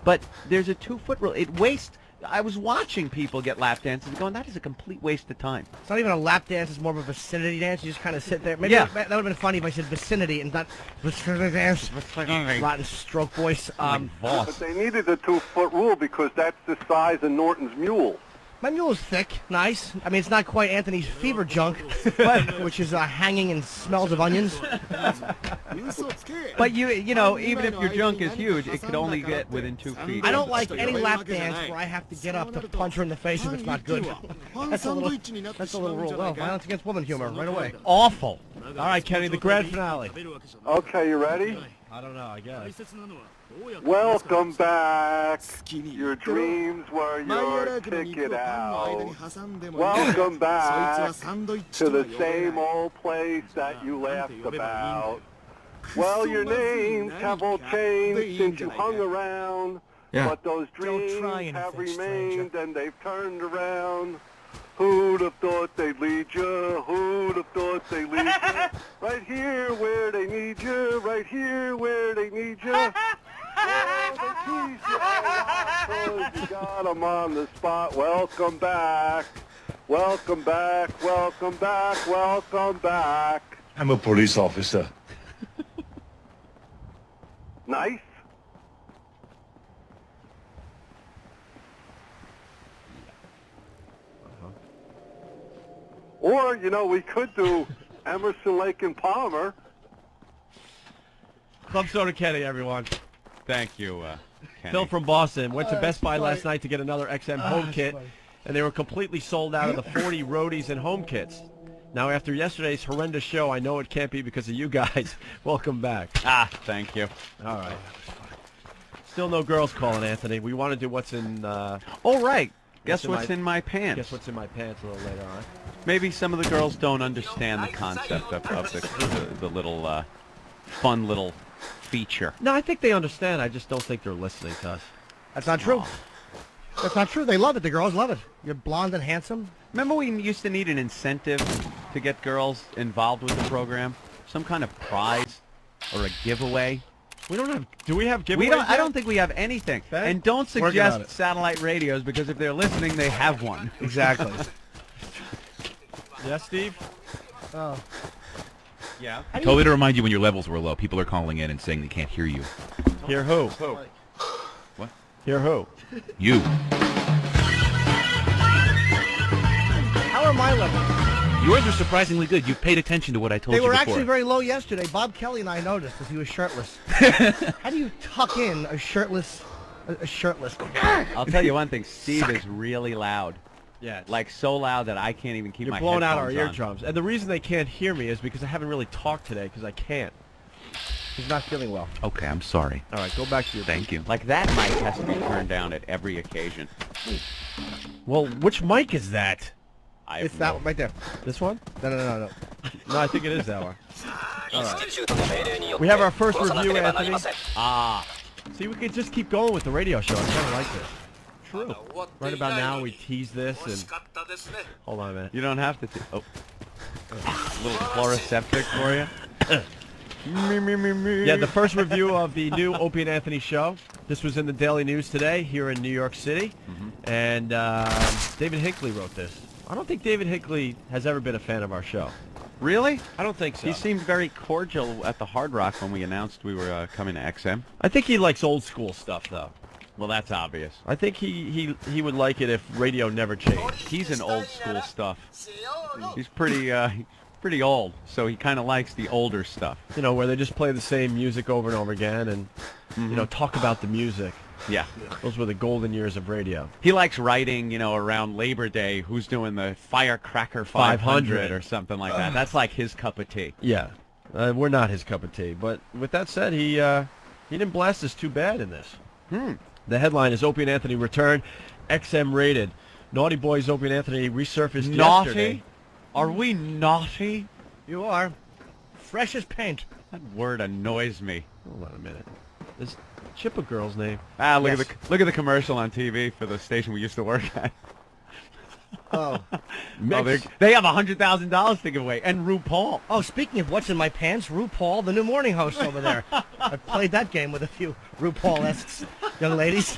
But there's a 2-foot rule. It wastes. I was watching people get lap dances going, that is a complete waste of time. It's not even a lap dance, it's more of a vicinity dance. You just kind of sit there. Maybe that would have been funny if I said vicinity and not vicinity dance. Rotten stroke voice. But they needed the 2-foot rule because that's the size of Norton's mule. My mule is thick, nice. I mean, it's not quite Anthony's fever junk, which is hanging and smells of onions. But you know, even if your junk is huge, it could only get within 2 feet. I don't like any lap dance where I have to get up to punch her in the face if it's not good. That's a little rule. Well, violence against women humor, right away. Awful. All right, Kenny, the grand finale. Okay, you ready? I don't know, I guess. Welcome back. Your dreams were your ticket out. Welcome back to the same old place that you laughed about. Well, your names have all changed since you hung around, but those dreams have remained and they've turned around. Who'd have thought they'd lead you? Who'd have thought they'd lead you? Right here where they need you, right here where they need you. Oh, You got him on the spot. Welcome back. Welcome back. Welcome back. Welcome back. I'm a police officer. Nice. Or, you know, we could do Emerson, Lake, and Palmer. Club Soda Kenny, everyone. Thank you, Kenny. Phil from Boston went to Best Buy last night to get another XM home kit, and they were completely sold out of the 40 roadies and home kits. Now, after yesterday's horrendous show, I know it can't be because of you guys. Welcome back. Thank you. All right. Still no girls calling, Anthony. We want to do what's in... Oh, right. Guess what's in my pants. Guess what's in my pants a little later on. Maybe some of the girls don't understand the concept of the little fun little feature. No, I think they understand. I just don't think they're listening to us. That's not true. That's not true. They love it. The girls love it. You're blonde and handsome. Remember we used to need an incentive to get girls involved with the program? Some kind of prize or a giveaway? We don't have... Do we have giveaways? I don't think we have anything. Okay. And don't suggest satellite radios because if they're listening, they have one. Exactly. Yes, Steve? Oh. Yeah? I told you to remind you when your levels were low. People are calling in and saying they can't hear you. Hear who? What? Hear who? You. How are my levels? Yours are surprisingly good. You paid attention to what I told you They were before. actually very low yesterday. Bob Kelly and I noticed that he was shirtless. How do you tuck in a shirtless... I'll tell you one thing. Steve is really loud. Yeah. Like so loud that I can't even keep You're my blowing out our headphones on. eardrums. And the reason they can't hear me is because I haven't really talked today because I can't. He's not feeling well. Okay, I'm sorry. All right, go back to your... Thank you. Like that mic has to be turned down at every occasion. Well, which mic is that? It's that one right there. This one? No. No, I think it is that one. All right. We have our first review, Anthony. See, we could just keep going with the radio show. I kind of like this. True. Right about now, we tease this and... Hold on a minute. You don't have to... Oh. A little chloroseptic for you. Yeah, the first review of the new Opie and Anthony show. This was in the Daily News today here in New York City. And David Hinckley wrote this. I don't think David Hinckley has ever been a fan of our show. Really? I don't think so. He seemed very cordial at the Hard Rock when we announced we were coming to XM. I think he likes old school stuff, though. Well, that's obvious. I think he would like it if radio never changed. He's an old school stuff. He's pretty old, so he kind of likes the older stuff. You know, where they just play the same music over and over again and, you know, talk about the music. Yeah. Those were the golden years of radio. He likes writing, you know, around Labor Day, who's doing the Firecracker 500 or something like that. That's like his cup of tea. Yeah. We're not his cup of tea. But with that said, he didn't blast us too bad in this. The headline is Opie and Anthony return, XM rated. Naughty Boys Opie and Anthony resurfaced yesterday. Are we naughty? You are. Fresh as paint. That word annoys me. Hold on a minute. Is Chip a girl's name? Look at the commercial on TV for the station we used to work at. Oh. They have $100,000 to give away, and RuPaul. Oh, speaking of what's in my pants, RuPaul, the new morning host over there. I've played that game with a few RuPaul-esque young ladies.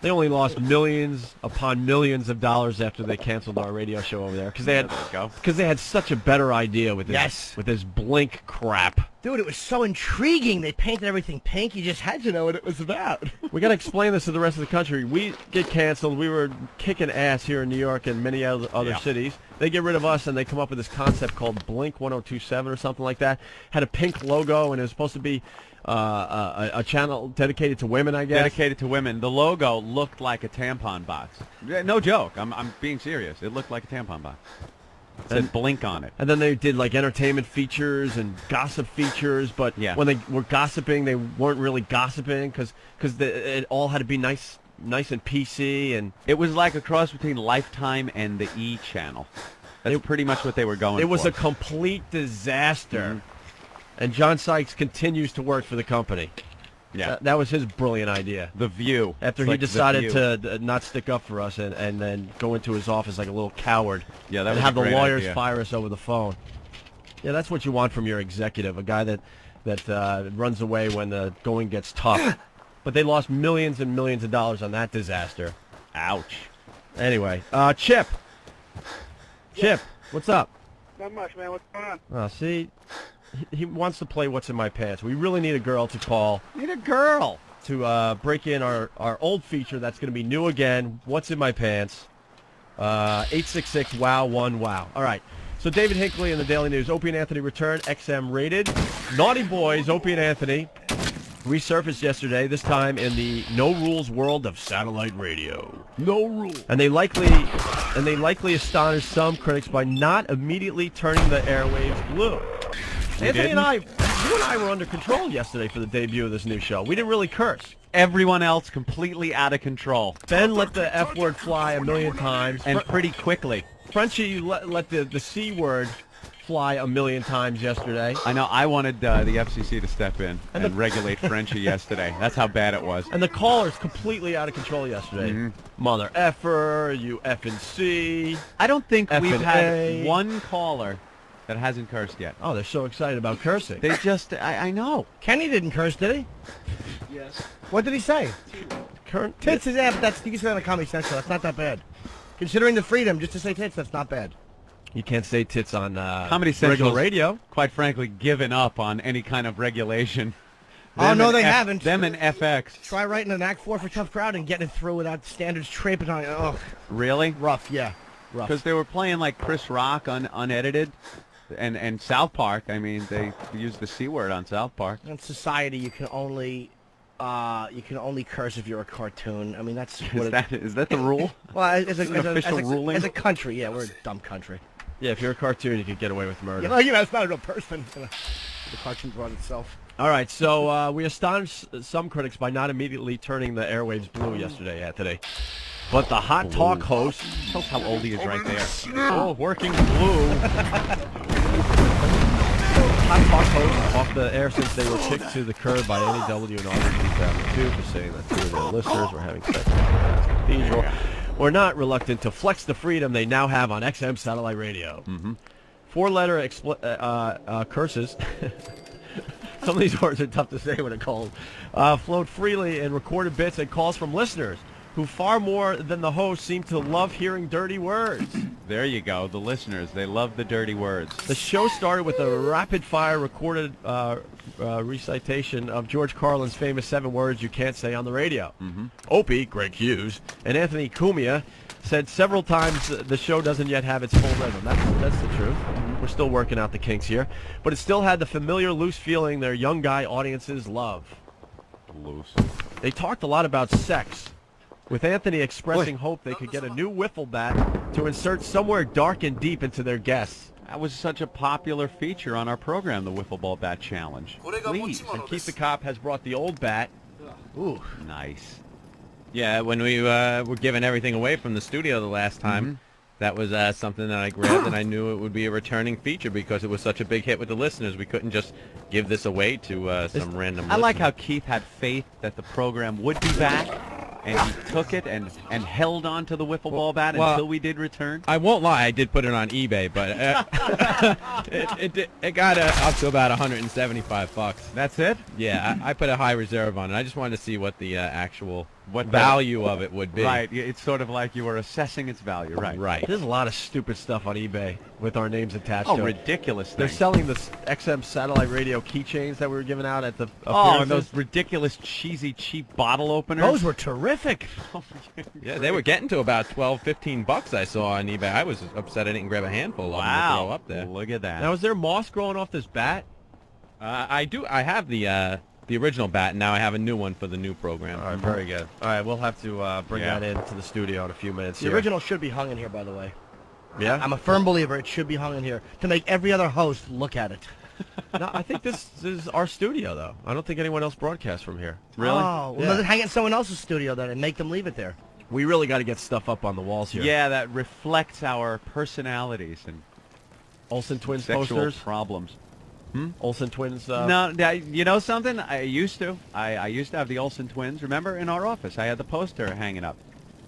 They only lost millions upon millions of dollars after they canceled our radio show over there because they had such a better idea with this Blink crap. Dude, it was so intriguing. They painted everything pink. You just had to know what it was about. We got to explain this to the rest of the country. We get canceled. We were kicking ass here in New York and many other cities. They get rid of us, and they come up with this concept called Blink 1027 or something like that. Had a pink logo, and it was supposed to be a channel dedicated to women, I guess. Dedicated to women. The logo looked like a tampon box. No joke. I'm being serious. It looked like a tampon box. It said Blink on it. And then they did like entertainment features and gossip features, but when they were gossiping, they weren't really gossiping because it all had to be nice and PC, and it was like a cross between Lifetime and the E channel. That's pretty much what they were going for. It was a complete disaster. And John Sykes continues to work for the company. Yeah. That was his brilliant idea. The View. After he decided to not stick up for us and then go into his office like a little coward. Yeah, that and was have a great the lawyers idea. fire us over the phone. Yeah, that's what you want from your executive, a guy that runs away when the going gets tough. But they lost millions and millions of dollars on that disaster. Ouch. Anyway, Chip. Chip, what's up? Not much, man. What's going on? Oh, see, he wants to play What's in My Pants. We really need a girl to call. Need a girl. To break in our old feature that's going to be new again. What's in My Pants? 866-WOW-1-WOW. All right. So David Hinckley in the Daily News. Opie and Anthony return. XM rated. Naughty Boys, Opie and Anthony, resurfaced yesterday, this time in the no rules world of satellite radio. No rules. And they likely astonished some critics by not immediately turning the airwaves blue. Anthony and you and I were under control yesterday for the debut of this new show. We didn't really curse. Everyone else completely out of control. Ben let the F word fly a million times. And pretty quickly. Frenchy let the C word fly a million times yesterday. I know. I wanted the FCC to step in and regulate Frenchy yesterday. That's how bad it was. And the callers completely out of control yesterday. Mother effer, you effing C. I don't think F we've and had A. one caller that hasn't cursed yet. Oh, they're so excited about cursing. They just, I know. Kenny didn't curse, did he? Yes. What did he say? Tits is, yeah, but that's, you can say that on Comedy Central. That's not that bad. Considering the freedom, just to say tits, that's not bad. You can't say tits on Comedy Central radio. Quite frankly, given up on any kind of regulation. Oh, no, they haven't. Them and FX. Try writing an Act 4 for Tough Crowd and getting it through without standards traipsing on you. Oh. Really? Rough, yeah. Rough. Because they were playing like Chris Rock unedited. And South Park, I mean, they used the C word on South Park. In society, you can only curse if you're a cartoon. I mean, that's what is that the rule? Well, as ruling? As a country, yeah, we're a dumb country. Yeah, if you're a cartoon, you could get away with murder. It's not a real person. The cartoon brought itself. All right, so we astonished some critics by not immediately turning the airwaves blue yesterday, Anthony. But the hot talk host, shows how old he is right there. Oh, working blue. Hot talk host off the air since they were kicked to the curb by NEW in August 2002 for saying that two of their listeners were having sex in the cathedral. We're not reluctant to flex the freedom they now have on XM satellite radio. Four-letter curses. Some of these words are tough to say when it's cold. Flowed freely in recorded bits and calls from listeners who far more than the host seem to love hearing dirty words. There you go. The listeners, they love the dirty words. The show started with a rapid-fire recorded recitation of George Carlin's famous 7 words you can't say on the radio. Opie, Greg Hughes, and Anthony Cumia said several times the show doesn't yet have its full rhythm. That's the truth. We're still working out the kinks here. But it still had the familiar loose feeling their young guy audiences love. Loose. They talked a lot about sex, with Anthony expressing hope they could get a new wiffle bat to insert somewhere dark and deep into their guests. That was such a popular feature on our program, the Wiffle Ball Bat Challenge. Please. And Keith the Cop has brought the old bat. Ooh, nice. Yeah, when we were giving everything away from the studio the last time, that was something that I grabbed, and I knew it would be a returning feature because it was such a big hit with the listeners. We couldn't just give this away to some random I like listener. how Keith had faith that the program would be back, and he took it and held on to the wiffle ball bat until we did return. I won't lie, I did put it on eBay, but it got up to about $175. That's it? Yeah, I put a high reserve on it. I just wanted to see what the actual value of it would be. Right, it's sort of like you were assessing its value, right? Right. There's a lot of stupid stuff on eBay with our names attached to it. Ridiculous They're things. selling the XM satellite radio keychains that we were giving out at the and those ridiculous, cheesy, cheap bottle openers. Those were terrific. Yeah, they were getting to about $12, $15 I saw on eBay. I was upset I didn't grab a handful of them to throw up there. Look at that. Now, is there moss growing off this bat? I do. I have the original bat, and now I have a new one for the new program. All right, very good. All right, we'll have to bring that into the studio in a few minutes. The original should be hung in here, by the way. Yeah? I'm a firm believer it should be hung in here to make every other host look at it. No, I think this is our studio, though. I don't think anyone else broadcasts from here. Really? Oh, well, then hang it in someone else's studio then and make them leave it there. We really got to get stuff up on the walls here. Yeah, that reflects our personalities and Olsen Twins sexual posters. problems. Olsen Twins. No, you know something? I used to have the Olsen Twins. Remember, in our office, I had the poster hanging up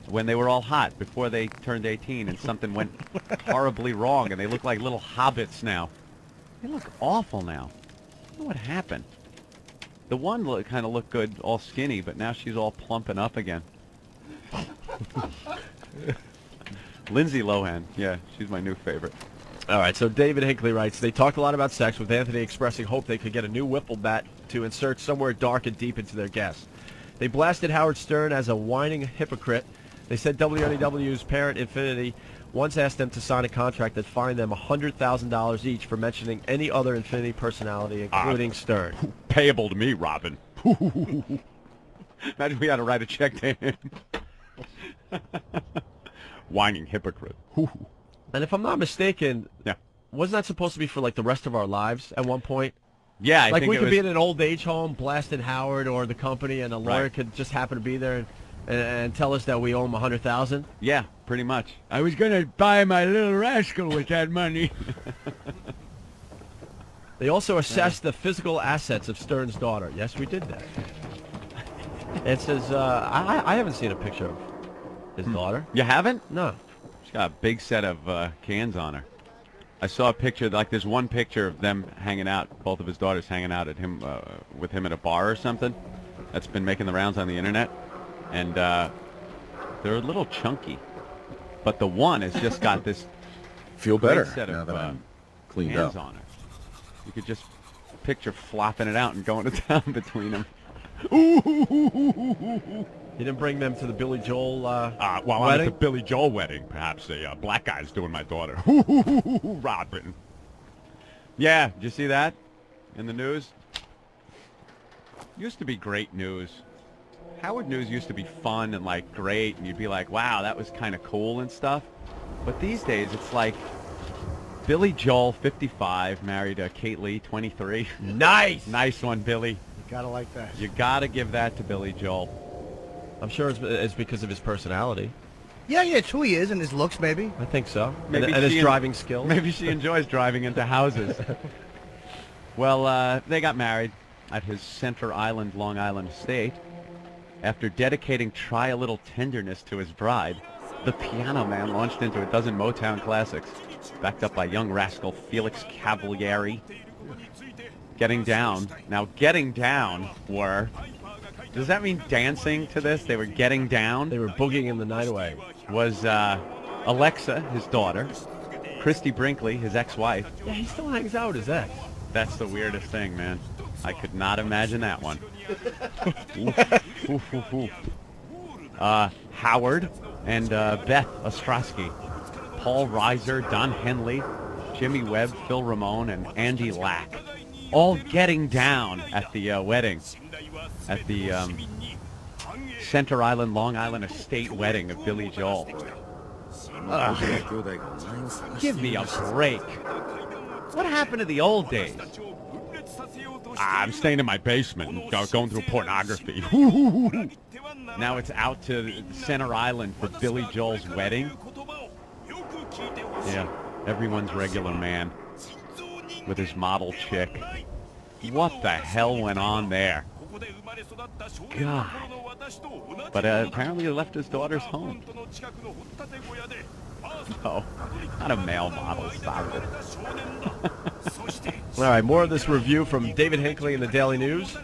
when they were all hot before they turned 18, and something went horribly wrong, and they look like little hobbits now. They look awful now. I don't know what happened. The one kind of looked good, all skinny, but now she's all plumping up again. Lindsay Lohan. Yeah, she's my new favorite. All right, so David Hinckley writes, they talked a lot about sex, with Anthony expressing hope they could get a new Whipple bat to insert somewhere dark and deep into their guests. They blasted Howard Stern as a whining hypocrite. They said WNEW's parent, Infinity, once asked them to sign a contract that fined them $100,000 each for mentioning any other Infinity personality, including Stern. Payable to me, Robin. Imagine we had to write a check to him. Whining hypocrite. And if I'm not mistaken, yeah, wasn't that supposed to be for like the rest of our lives at one point? Yeah, I like think we it could was... be in an old age home, blasted Howard or the company, and a lawyer could just happen to be there and tell us that we owe him $100,000. Yeah, pretty much. I was gonna buy my little rascal with that money. They also assessed the physical assets of Stern's daughter. Yes, we did that. It says I haven't seen a picture of his daughter. You haven't? No. She's got a big set of cans on her. I saw a picture, like there's one picture of them hanging out, both of his daughters hanging out at him with him at a bar or something. That's been making the rounds on the internet, and they're a little chunky. But the one has just got this feel better set of now that I'm cleaned hands up. on her. You could just picture flopping it out and going to town between them. You didn't bring them to the Billy Joel well, wedding? I'm at the Billy Joel wedding. Perhaps a black guy's doing my daughter. Robin. Yeah, did you see that in the news? Used to be great news. Howard News used to be fun and like great, and you'd be like, wow, that was kind of cool and stuff. But these days, it's like Billy Joel, 55, married Kate Lee, 23. Nice! Nice one, Billy. You gotta like that. You gotta give that to Billy Joel. I'm sure it's because of his personality. Yeah, it's who he is and his looks, maybe. I think so. Maybe and his driving skills. Maybe she enjoys driving into houses. Well, they got married at his Center Island, Long Island estate. After dedicating Try a Little Tenderness to his bride, the Piano Man launched into a dozen Motown classics, backed up by young rascal Felix Cavalieri. Getting Down. Now, Getting Down were... Does that mean dancing to this? They were getting down? They were boogieing in the night away. Was Alexa, his daughter, Christy Brinkley, his ex-wife. Yeah, he still hangs out with his ex. That's the weirdest thing, man. I could not imagine that one. Howard and Beth Ostrowski, Paul Reiser, Don Henley, Jimmy Webb, Phil Ramone, and Andy Lack. All getting down at the wedding. At the Center Island, Long Island estate wedding of Billy Joel. Give me a break. What happened to the old days? I'm staying in my basement, going through pornography. Now it's out to Center Island for Billy Joel's wedding. Yeah, everyone's regular man with his model chick. What the hell went on there? God. But apparently he left his daughters home. No, not a male model. Stop it. All right, more of this review from David Hinckley in the Daily News.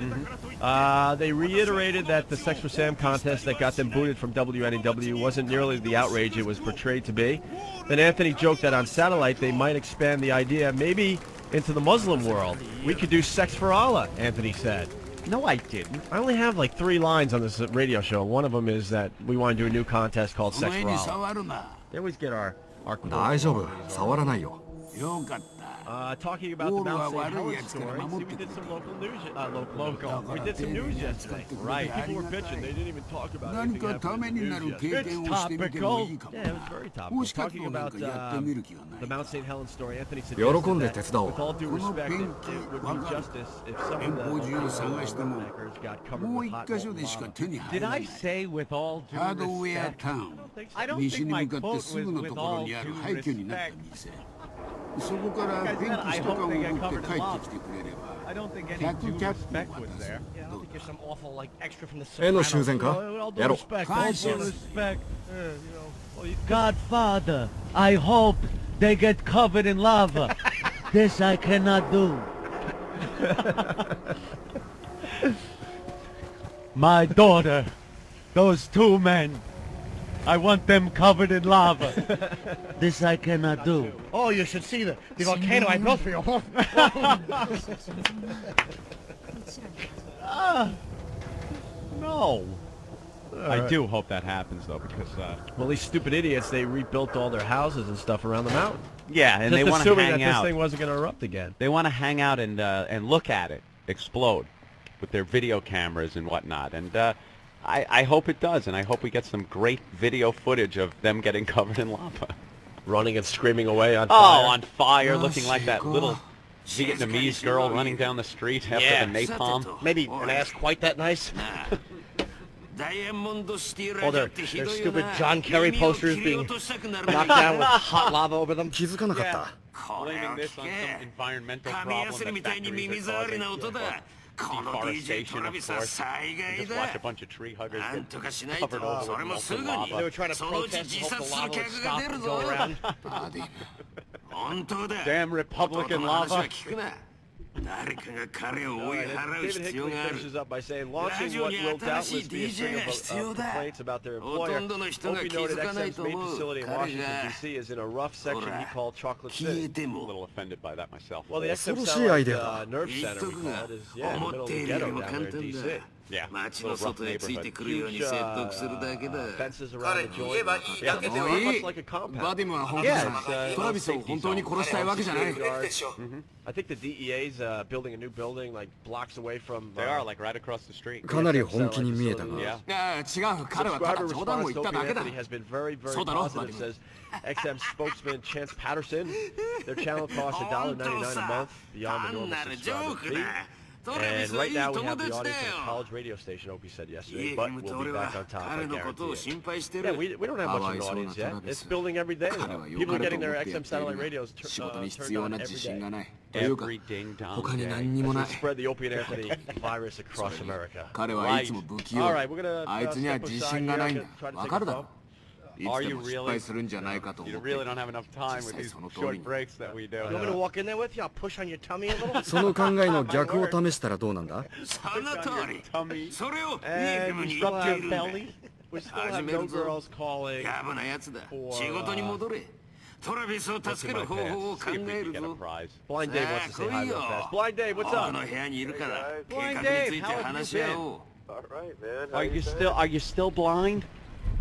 They reiterated that the Sex for Sam contest that got them booted from WNEW wasn't nearly the outrage it was portrayed to be. Then Anthony joked that on satellite they might expand the idea maybe into the Muslim world. We could do Sex for Allah, Anthony said. No, I didn't. I only have like 3 lines on this radio show. One of them is that we want to do a new contest called Sex for Allah. They always get our quotes. Talking about the Mount St. Helens story, see, we did some local news. We did some news yesterday. Right. People were bitching. They didn't even talk about anything happening in the news yesterday. It's topical. Yeah, it was very topical. Talking about the Mount St. Helens story, Anthony suggested that, with all due respect, it would be justice if some of the makers got covered with hot molten lava. Did I say with all due respect? I don't think my quote was with all due respect. I hope they get covered in lava. I don't think any due respect was there. Yeah, I don't think there's some awful, like, extra from the All due respect. All due respect. Godfather, I hope they get covered in lava. This I cannot do. My daughter, those two men, I want them covered in lava. This I cannot do. Oh, you should see the volcano I built for you. No. I do hope that happens, though, because... well, these stupid idiots, they rebuilt all their houses and stuff around the mountain. Yeah, and just they want to assuming hang that out. this thing wasn't going to erupt again. They want to hang out and look at it explode with their video cameras and whatnot. And I hope it does, and I hope we get some great video footage of them getting covered in lava. Running and screaming away on fire. Oh, on fire, Oh, looking like that little Vietnamese girl running down the street after the napalm. Maybe an ass quite that nice. Oh, their stupid John Kerry posters being knocked down with hot lava over them. Yeah. Blaming this on some environmental problem that factories are causing. Deforestation, of course. And just watch a bunch of tree huggers get covered over with molten lava. They were trying to protest and hope the lava would stop and go around. Damn Republican lava. David Hinckley finishes up by saying, launching what will doubtless be a string of complaints about their employer, Opie noted XM's main facility in Washington, D.C. is in a rough section he called Chocolate City. I'm a little offended by that myself. Well, the XM satellite nerve center, we call it, is in the middle of the ghetto down there in D.C. Yeah, little rough neighborhood. Huge fences around the joint. Yeah, it's much like a compound. I think the DEA's building a new building like blocks away from... They are, like right across the street. Yeah. Subscriber response to Opie Anthony has been very, very positive, says XM spokesman Chance Patterson. Their channel costs $1.99 a month beyond the normal subscriber fee. And right now we have the audience of a college radio station, Opie said yesterday, but we'll be back on top, I guarantee it. Yeah, we don't have much of an audience yet. It's building every day. People are getting their XM satellite radios turned on every day. Every ding dong day. As we spread the Opie and Anthony virus across America. Right. All right, we're going to step aside here and try to take a bump. Are you really? You really don't have enough time with these short breaks that we do. You want me to walk in there with you? I'll push on your tummy a little. その考えの逆を試したらどうなんだ Tummy. And disrupt your belly. We still have no girls calling for... Let's see if we can get a prize. Blind Dave wants to say hi real fast. Blind Dave, what's up? Blind Dave, how have you been? All right, man. Are you still blind?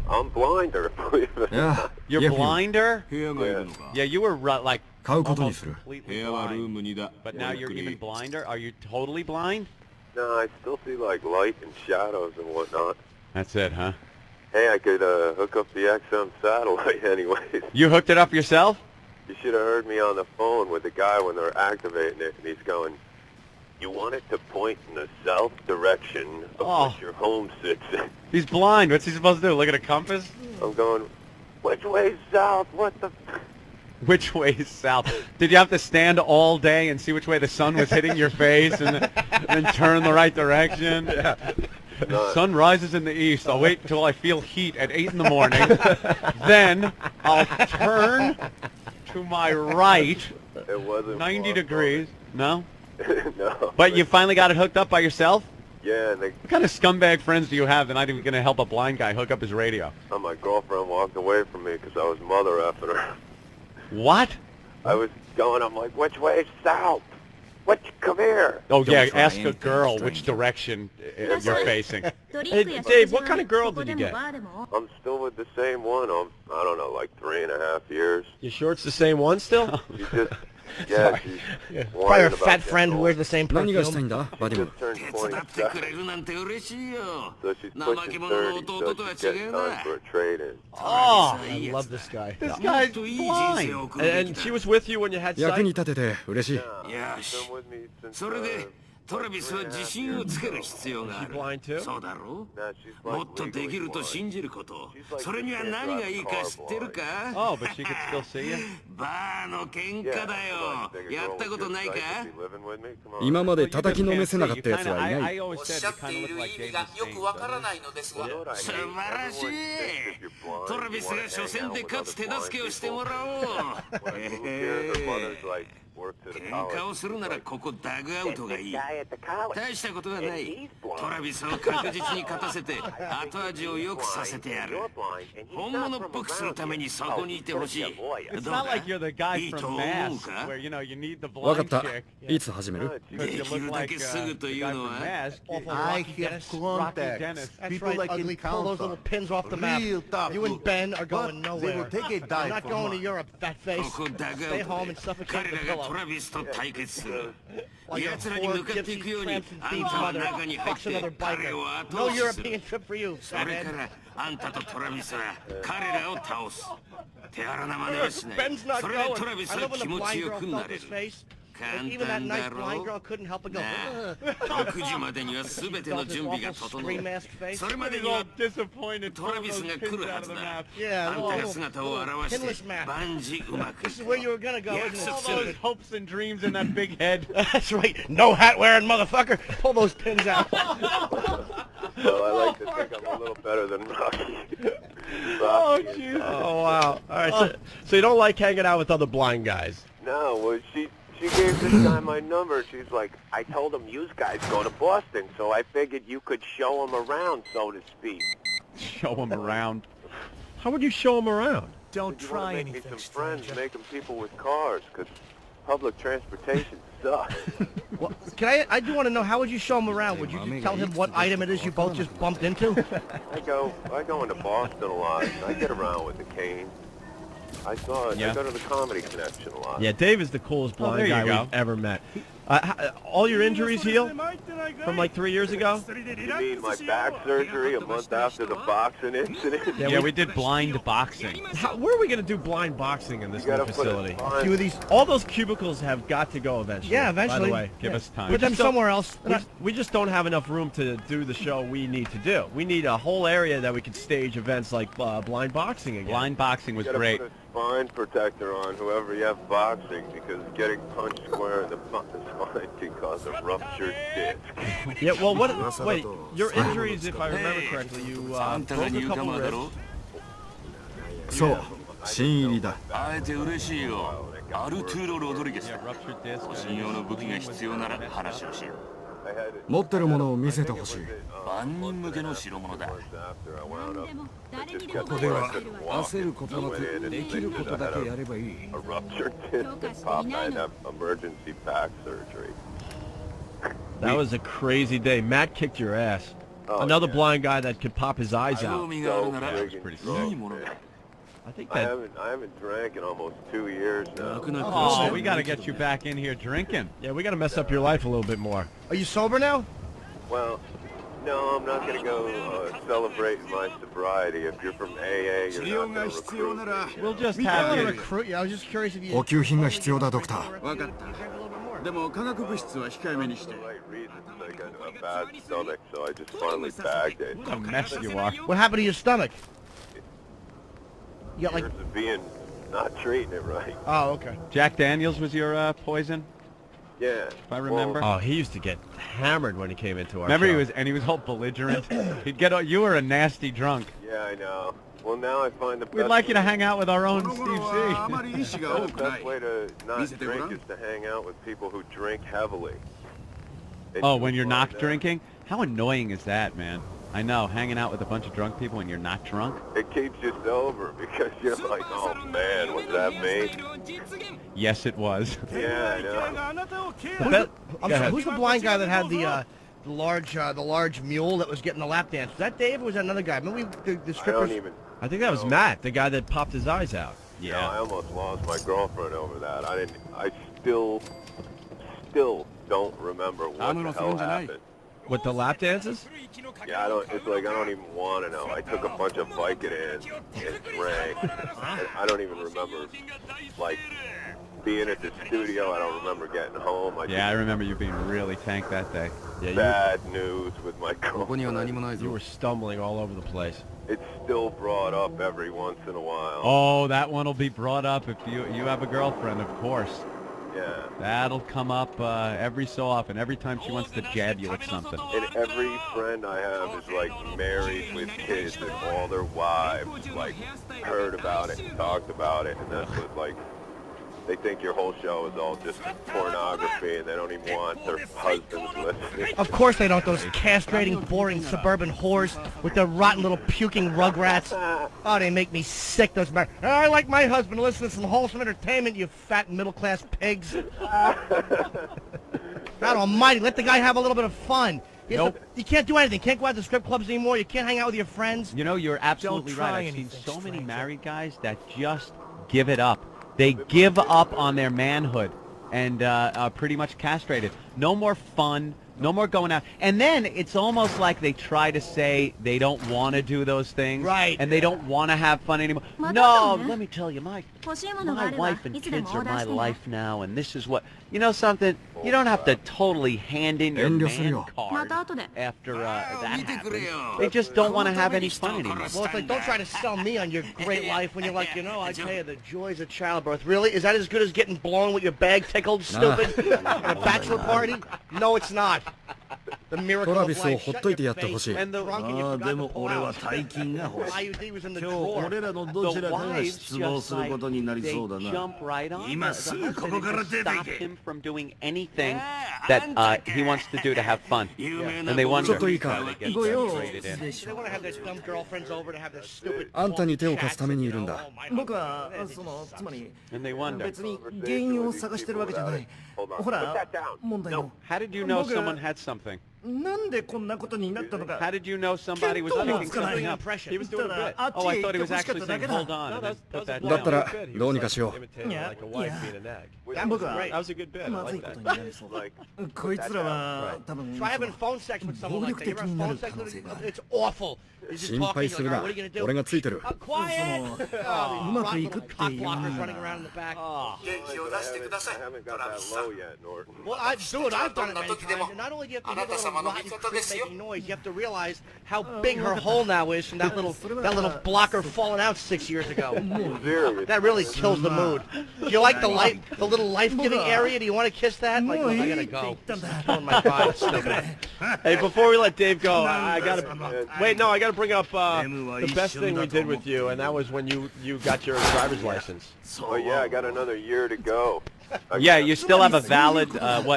I'm blinder, believe it or not. You're blinder? Yeah. Yeah, you were like 買うことにする completely blind. But now you're even blinder? Are you totally blind? No, I still see like light and shadows and whatnot. That's it, huh? Hey, I could hook up the XM satellite anyways. You hooked it up yourself? You should have heard me on the phone with the guy when they're activating it, and he's going, you want it to point in the south direction of which your home sits. He's blind. What's he supposed to do? Look at a compass? I'm going, which way's south? What the... Which way is south? Did you have to stand all day and see which way the sun was hitting your face and then turn the right direction? Yeah. Sun rises in the east. I'll wait until I feel heat at 8 in the morning. Then I'll turn to my right. It wasn't 90 degrees. No? No. But you finally got it hooked up by yourself? Yeah, and What kind of scumbag friends do you have that not even going to help a blind guy hook up his radio? my girlfriend walked away from me because I was mother effing her. What? I was going, I'm like, which way is south? Come here. Oh, yeah, ask a girl which direction you're facing. Hey, Dave, what kind of girl did you get? I'm still with the same one. I don't know, like 3.5 years. You sure it's the same one still? She just... Yeah, she's Probably her fat friend who wears the same 何が perfume. したいんだバディム just turned 27. So she's pushing 30, so she's getting time for a trade-in. Oh, I love this guy. This guy's blind. And she was with you when you had 役に sight? 立てて嬉しい She's been with me since, それでトラビスは自信をつける必要があ She る blind too? そうだろ nah, she's う like もっとできると legally 信じること like それには何がいいか知ってるか Oh, but she could still see you? バーの喧嘩だよやったことないか blind. Living with me? Come on. 今まで叩きのめせなかったやつはいない I always said you kind of look like David Stain. 素晴らしいトラビスが初戦で勝つ手助けをしてもらおう Her mother's like, 喧嘩をするならここダグアウトがいい。大したことがない。トラビスを確実に勝たせて後味を良くさせてやる。本物っぽくするためにそこにいてほしい。It's not like you're the guy from Mask, where you need the blind chick. いつ始める？できるだけすぐというのは。I have contacts. That's right, ugly. Pull those little pins off the map. You and Ben are going nowhere. They will take a dive. I'm not going to Europe, fat face. Stay home and suffocate the pillow. トラビスと対決する。 While your 奴らに poor 向かっていくように、 gypsy あ tramps ん and たは thieves 中に mother 入っ fucks て another 彼を biker. 後 No 押しする。 European trip for you, それ fathead. からあんたとトラビスは彼らを倒す。手荒な真似はしない。 Ben's not それでトラビ going. ス I は love when 気 the 持ち blind よ girl くな felt れ his る。 face. 簡 And even that 単だ nice ろ blind う。 girl couldn't help but go. 6時までには全ての準備が整う。それまでにはトラビスが来るはずだ。あんたが姿を現して万事うまくいく。 This is where you were gonna go, isn't it? All those hopes and dreams in that big head. That's right. No hat wearing motherfucker. Pull those pins out. Well, I like to think I'm a little better than Rocky. Oh, jeez. Oh, wow. All right, so you don't like hanging out with other blind guys? No, well, she gave this guy my number. She's like, I told him you guys go to Boston, so I figured you could show him around, so to speak. Show him around? How would you show him around? Don't try anything. Make me some friends, making people with cars, because public transportation sucks. Well, I do want to know, how would you show him around? Would you tell him what item it is you both just bumped into? I go into Boston a lot. I get around with the cane. I saw it. Yeah. I go to the Comedy Connection a lot. Yeah, Dave is the coolest blind there you guy go. we've ever met. All your injuries healed from like 3 years ago? You mean my back surgery a month after the boxing incident? Yeah, we did blind boxing. Where are we going to do blind boxing in this new facility? A few of these. All those cubicles have got to go eventually. Yeah, eventually. By the way, give us time. Put them somewhere else. We just don't have enough room to do the show we need to do. We need a whole area that we could stage events like blind boxing again. Blind boxing was You gotta great. put a spine protector on whoever you have boxing, because getting punched square in the spine can cause a ruptured disc. Yeah, well, wait, your injuries, if I remember correctly, you broke a couple ribs. そう、新入りだ。会えて嬉しいよ。アルトゥーロ・ロドリゲス。 Ruptured disc. 護身用の武器が必要なら話をしよう。持ってるものを見せてほしい。万人向けの代物だ。ここでは焦ることなくできることだけやればいい。 A ruptured disc and pop. I'd have emergency back surgery. That was a crazy day. Matt kicked your ass. Another blind guy that could pop his eyes out. I think I that. haven't drank in almost 2 years now. Oh, we got to get you back in here drinking. Yeah, we got to mess up your life a little bit more. Are you sober now? Well, no, I'm not going to go celebrating my sobriety. If you're from AA, you're not going to recruit me. We'll just We have don't you. recruit you. I was just curious if you. 補給品が必要だ、ドクター。わかった。でも化学物質は控えめにして。 Right reasons, I got a bad stomach, so I just finally bagged it. What a mess you are. What happened to your stomach? You got like. Years of being not treating it right. Oh, okay. Jack Daniels was your poison, Yeah. if I remember. Oh, he used to get hammered when he came into our Remember, show. he was all belligerent. He'd get. You were a nasty drunk. Yeah, I know. Well, now I find the We'd best like you to hang out with our own Steve C. the best way to not drink is to hang out with people who drink heavily. Oh, when you're not drinking? How annoying is that, man? I know, hanging out with a bunch of drunk people when you're not drunk. It keeps you sober because you're like, oh man, was that me? Yes, it was. Yeah, I know. Who's the blind guy that had the large mule that was getting the lap dance? Was that Dave or was that another guy? Remember the strippers? I think that was Matt, the guy that popped his eyes out. Yeah. No, I almost lost my girlfriend over that. I still don't remember what the hell happened. With the lap dances? Yeah, it's like I don't even want to know. I took a bunch of Vicodin and drank. And I don't even remember, like, being at the studio. I don't remember getting home. I remember you being really tanked that day. Yeah, bad news with my girlfriend. You were stumbling all over the place. It's still brought up every once in a while. Oh, that one will be brought up if you have a girlfriend, of course. Yeah. That'll come up every so often, every time she wants to jab you with something. And every friend I have is like married with kids, and all their wives like heard about it and talked about it, and that's what like They think your whole show is all just pornography, and they don't even want their husbands listening. Of course they don't, those castrating, boring suburban whores with their rotten little puking rugrats. Oh, they make me sick, those I like my husband to listen to some wholesome entertainment, you fat middle-class pigs. God almighty, let the guy have a little bit of fun. Nope. You can't do anything. Can't go out to strip clubs anymore. You can't hang out with your friends. You know, you're absolutely right. I've seen so many married guys that just give it up. They give up on their manhood and are pretty much castrated. No more fun. No more going out. And then it's almost like they try to say they don't want to do those things. Right. And they don't want to have fun anymore. No, let me tell you, my wife and kids are my life now, and this is what... You know something? You don't have to totally hand in your man card after that happens. They just don't want to have any fun anymore. Well, it's like, don't try to sell me on your great life when you're like, you know, I tell you, the joys of childbirth. Really? Is that as good as getting blown with your bag tickled, stupid? At a bachelor party? No, it's not. The miracle of life. Shut your face. And the drunk and you forgot to pull out. IUD was in the drawer. The wives just like, they jump right on. The husband stop him from doing anything that he wants to do to have fun. And they wonder how they get traded in. They want to have their dumb girlfriends over to have their stupid... あんたに手を貸すためにいるんだ。僕はつまり And they wonder. 別に原因を探してるわけじゃない。ほら、問題の。 How did you know someone had something? なんでこんなことになったのか。 How did you know somebody was picking something up? He was doing a bit. Oh, I thought he was actually saying, hold on. And then put that だったら down. どうにかしよう。 That was a good bit. I like that. こいつらは多分 Try having phone sex with someone like that. You ever have phone sex with them? It's awful. You're just 心配 talking, す you're る like, な what are you going to do? 俺がついてる Quiet! うまくいくっていう Cock blockers running around in the back. I haven't got that low yet, Norton. Well, I've done it many times. And not only do you have to hear the little rotten creep making noise, you have to realize how big her hole now is from that little blocker falling out 6 years ago. That really kills the mood. Do you like the little life-giving area? Do you want to kiss that? Like, look, I gotta go. It's killing my vibe. Stupid. Hey, before we let Dave go, I gotta bring up the best thing we did with you, and that was when you got your driver's license. Oh yeah, I got another year to go. Yeah, you still have a valid,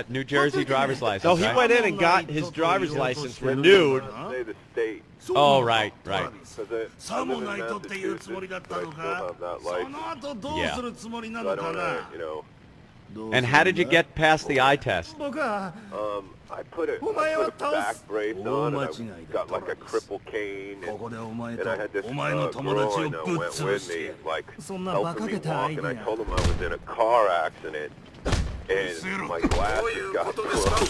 New Jersey driver's license, So he right? went in and got his driver's license renewed. Say the state. Oh, right. And how did you get past the eye test? I put a back brace on, and I got like a cripple cane, and I had this girl I know went with me, like helping me walk, and I told him I was in a car accident, and my glasses got broke.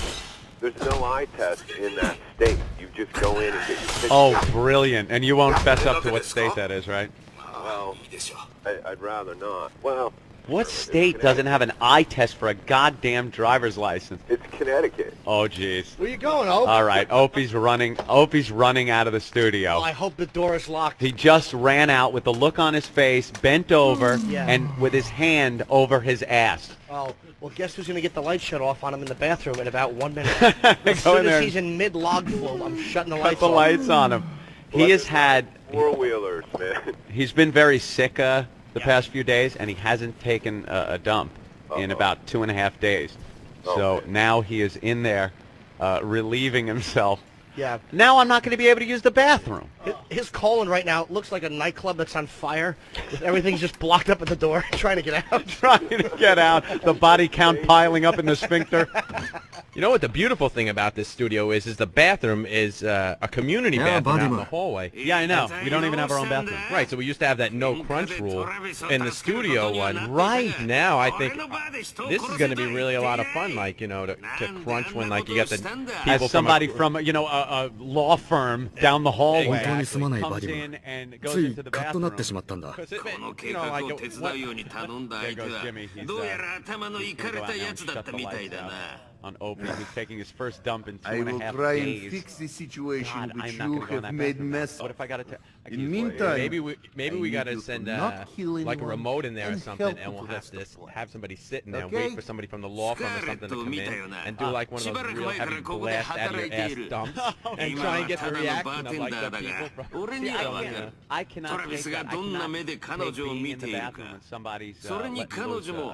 There's no eye test in that state. You just go in and get your picture. Oh, brilliant. And you won't fess up to what state that is, right? Well, I'd rather not. Well... What state doesn't have an eye test for a goddamn driver's license? It's Connecticut. Oh, jeez. Where you going, Ope? All right, Opie's running out of the studio. Oh, I hope the door is locked. He just ran out with the look on his face, bent over, and with his hand over his ass. Oh, well, guess who's going to get the light shut off on him in the bathroom in about 1 minute? As soon as he's in mid-log flow, I'm shutting the lights off. Cut the lights on him. He has had... Four-wheelers, man. He's been very sick the past few days, and he hasn't taken a dump in about 2.5 days. So now he is in there relieving himself. Yeah. Now I'm not going to be able to use the bathroom. His colon right now looks like a nightclub that's on fire. Everything's just blocked up at the door, trying to get out. Trying to get out. The body count piling up in the sphincter. You know what the beautiful thing about this studio is the bathroom is a community bathroom out in the hallway. Yeah, I know. We don't even have our own bathroom. Right, so we used to have that no crunch rule in the studio one. Right now, I think this is going to be really a lot of fun, like, to crunch when, like, you get the people as somebody from a law firm down the hallway comes in and goes into the bathroom. There goes Jimmy. He's going to go out now and shut the lights out. on Opie, who's taking his first dump in 2.5 days. I will try and fix the situation which you have made mess. What if I got to? In the meantime, maybe we got to send like a remote in there or something, and we'll have somebody sitting there and wait for somebody from the law firm or something to come in and do like one of those real heavy blast out of your ass dumps and try and get the reaction of like the people from. I cannot take that. I cannot take being in the bathroom when somebody's letting loose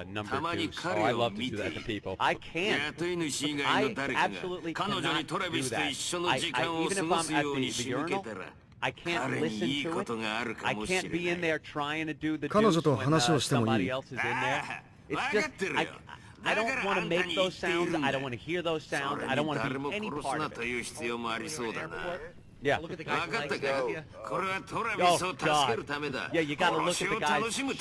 number two. Oh, I love to do that to people. I can't. I absolutely cannot do that. Even if I'm at the urinal, I can't listen to it. I can't be in there trying to do the deuce when somebody else is in there. It's just, I don't want to make those sounds. I don't want to hear those sounds. I don't want to be any part of it. Yeah. Look at the guy. Yeah, you gotta look at the guy's shoes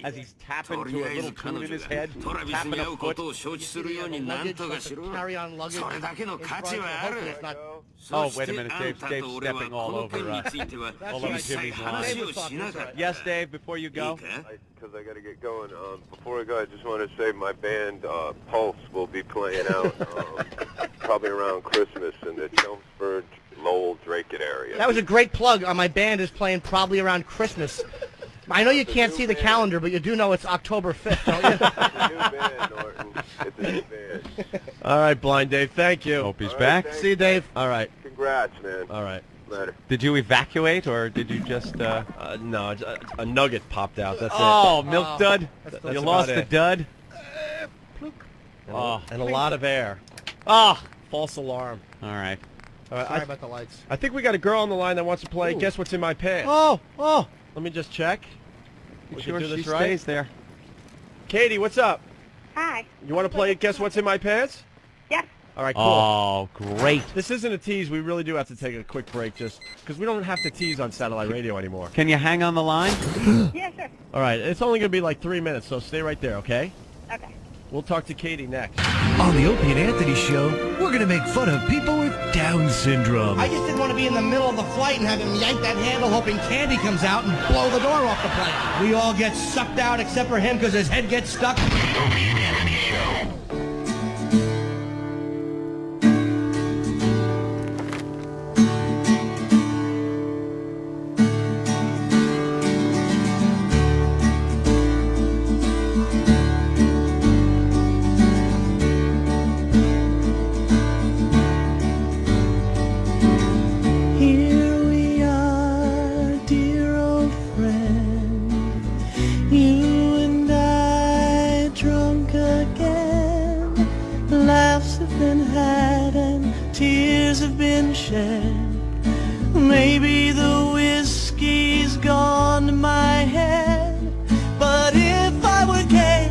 as he's tapping to a little tune in his head, tapping a foot. Carry-on luggage. Oh, wait a minute, Dave's stepping all over Jimmy's line. Yes, Dave, before you go. Because I got to get going. Before I go, I just want to say my band, Pulse, will be playing out probably around Christmas in the Chelmsford, Lowell, Drake area. That was a great plug. My band is playing probably around Christmas. I know you can't see the calendar, but you do know it's October 5th, don't you? It's a new band, Norton. It's a new band. All right, Blind Dave, thank you. Hope he's back. See you, Dave. All right. Congrats, man. All right. Later. Did you evacuate, or did you just... No, a nugget popped out. That's it. Oh, milk dud? That's you lost the dud? And a lot of air. Ah, false alarm. All right. Sorry about the lights. I think we got a girl on the line that wants to play Guess What's in My Pants. Oh. Let me just check. You We sure can do this she right? stays there? Katie, what's up? Hi. You want to play Guess What's in My Pants? Yes. All right, cool. Oh, great. This isn't a tease. We really do have to take a quick break just because we don't have to tease on satellite radio anymore. Can you hang on the line? Yeah, sure. All right, it's only going to be like 3 minutes, so stay right there, okay? Okay. We'll talk to Katie next. On the Opie and Anthony show, we're going to make fun of people with Down syndrome. I just didn't want to be in the middle of the flight and have him yank that handle hoping candy comes out and blow the door off the plane. We all get sucked out except for him because his head gets stuck. The Opie and Anthony show. Maybe the whiskey's gone to my head, but if I were gay,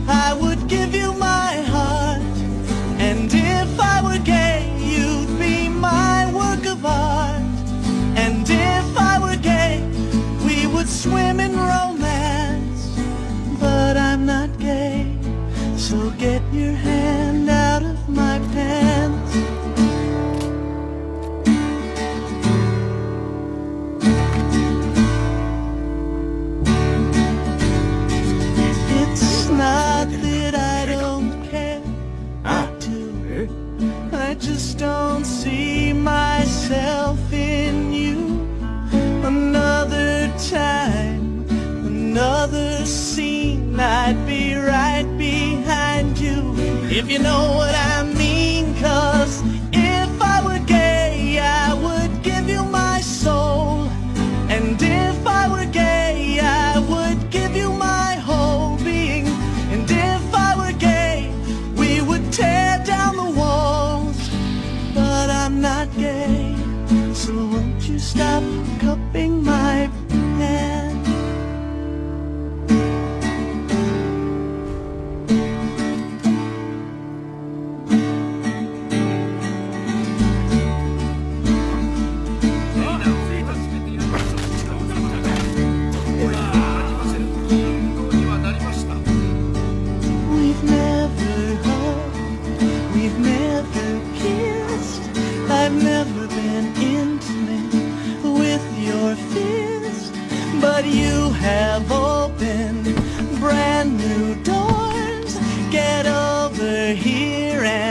I would give you my heart. And if I were gay, you'd be my work of art. And if I were gay, we would swim in romance. But I'm not gay, so get your hand out of my pants. Not that I don't care, I do. I just don't see myself in you. Another time, another scene, I'd be right behind you. If you know what I mean, 'cause if I were gay, I would give you my soul. And if I were gay, I would give you my whole being. And if I were gay, we would tear down the walls. But I'm not gay, so won't you stop cupping my hand? I've never been intimate with your fist, but you have opened brand new doors. Get over here and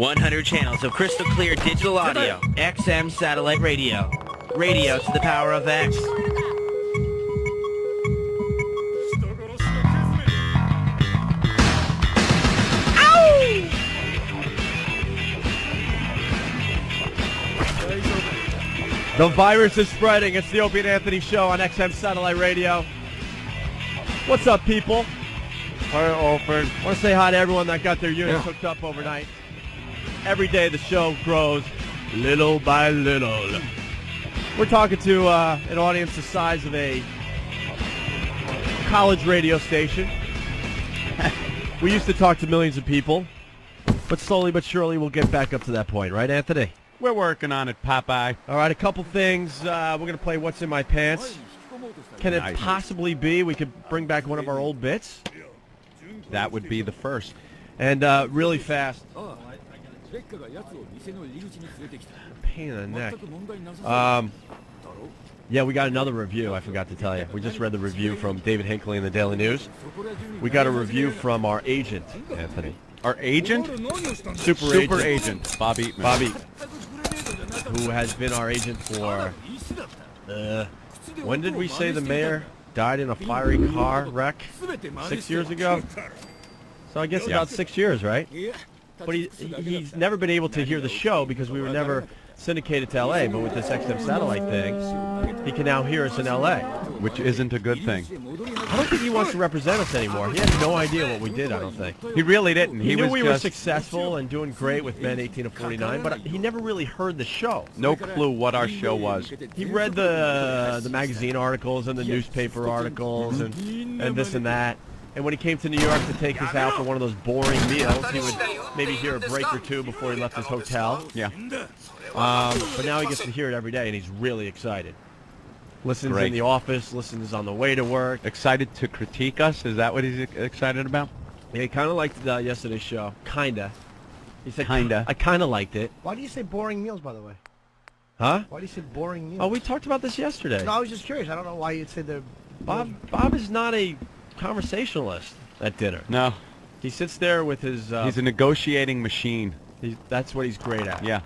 100 channels of crystal clear digital audio. XM satellite radio. Radio to the power of X. The virus is spreading. It's the Opie and Anthony Show on XM Satellite Radio. What's up, people? Hi, Open. I want to say hi to everyone that got their units hooked up overnight. Every day the show grows little by little. We're talking to an audience the size of a college radio station. We used to talk to millions of people, but slowly but surely we'll get back up to that point, right, Anthony? We're working on it, Popeye. All right, a couple things. We're going to play What's in My Pants. Can it possibly be we could bring back one of our old bits? That would be the first. And really fast. Pain in the neck. Yeah, we got another review, I forgot to tell you. We just read the review from David Hinckley in the Daily News. We got a review from our agent, Anthony. Our agent? Super agent. Bob Eatman. Bob Eatman. Who has been our agent for... when did we say the mayor died in a fiery car wreck? 6 years ago? So I guess about 6 years, right? But he's never been able to hear the show because we were never syndicated to L.A., but with this XM satellite thing, he can now hear us in L.A. Which isn't a good thing. I don't think he wants to represent us anymore. He had no idea what we did, I don't think. He really didn't. He knew we were successful and doing great with Men 18 to 49, but he never really heard the show. No clue what our show was. He read the magazine articles and the newspaper articles and this and that. And when he came to New York to take us out for one of those boring meals, he would maybe hear a break or two before he left his hotel. Yeah. But now he gets to hear it every day, and he's really excited. Listens in the office, listens on the way to work. Excited to critique us? Is that what he's excited about? Yeah, he kind of liked yesterday's show. Kinda. He said, kinda. I kind of liked it. Why do you say boring meals, by the way? Huh? Why do you say boring meals? Oh, we talked about this yesterday. No, I was just curious. I don't know why you'd say they're... Bob is not a conversationalist at dinner. No. He sits there with his... he's a negotiating machine. That's what he's great at. Yeah.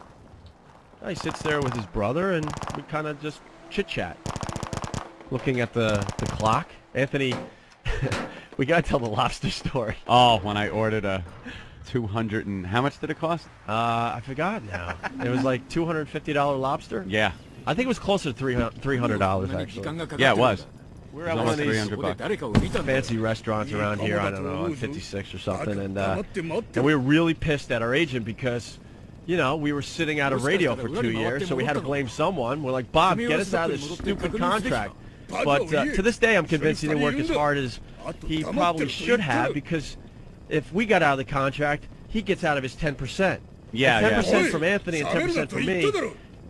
He sits there with his brother, and we kind of just chit-chat. Looking at the clock. Anthony, we got to tell the lobster story. Oh, when I ordered a 200 and... How much did it cost? I forgot now. It was like $250 lobster? Yeah. I think it was closer to $300, actually. Yeah, it was. We're at one of these fancy restaurants around here, I don't know, on 56 or something, and we were really pissed at our agent because, you know, we were sitting out of radio for 2 years, so we had to blame someone. We're like, Bob, get us out of this stupid contract. But to this day, I'm convinced he didn't work as hard as he probably should have, because if we got out of the contract, he gets out of his 10%. Yeah, 10% from Anthony and 10% from me.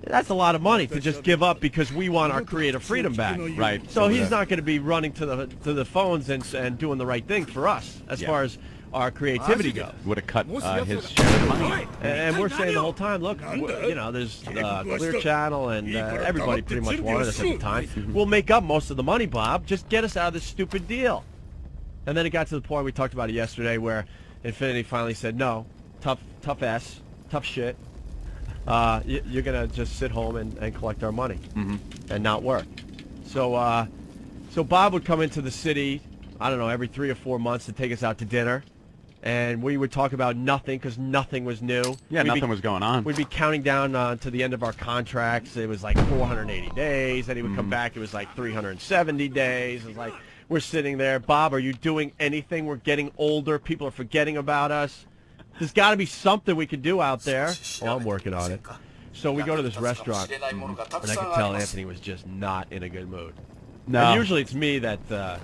That's a lot of money to just give up because we want our creative freedom back. Right. So he's not going to be running to the phones and doing the right thing for us as far as our creativity goes. Would have cut his share of money. And we're saying the whole time, look, you know, there's Clear Channel and everybody pretty much wanted us at the time. We'll make up most of the money, Bob. Just get us out of this stupid deal. And then it got to the point, we talked about it yesterday, where Infinity finally said, no, tough shit. You're going to just sit home and collect our money and not work. So Bob would come into the city, I don't know, every 3 or 4 months to take us out to dinner. And we would talk about nothing because nothing was new. Yeah, nothing was going on. We'd be counting down to the end of our contracts. It was like 480 days. Then he would come back. It was like 370 days. It was like, we're sitting there. Bob, are you doing anything? We're getting older. People are forgetting about us. There's got to be something we could do out there. Well, I'm working on it. So we go to this restaurant, and I could tell Anthony was just not in a good mood. No. And usually it's me that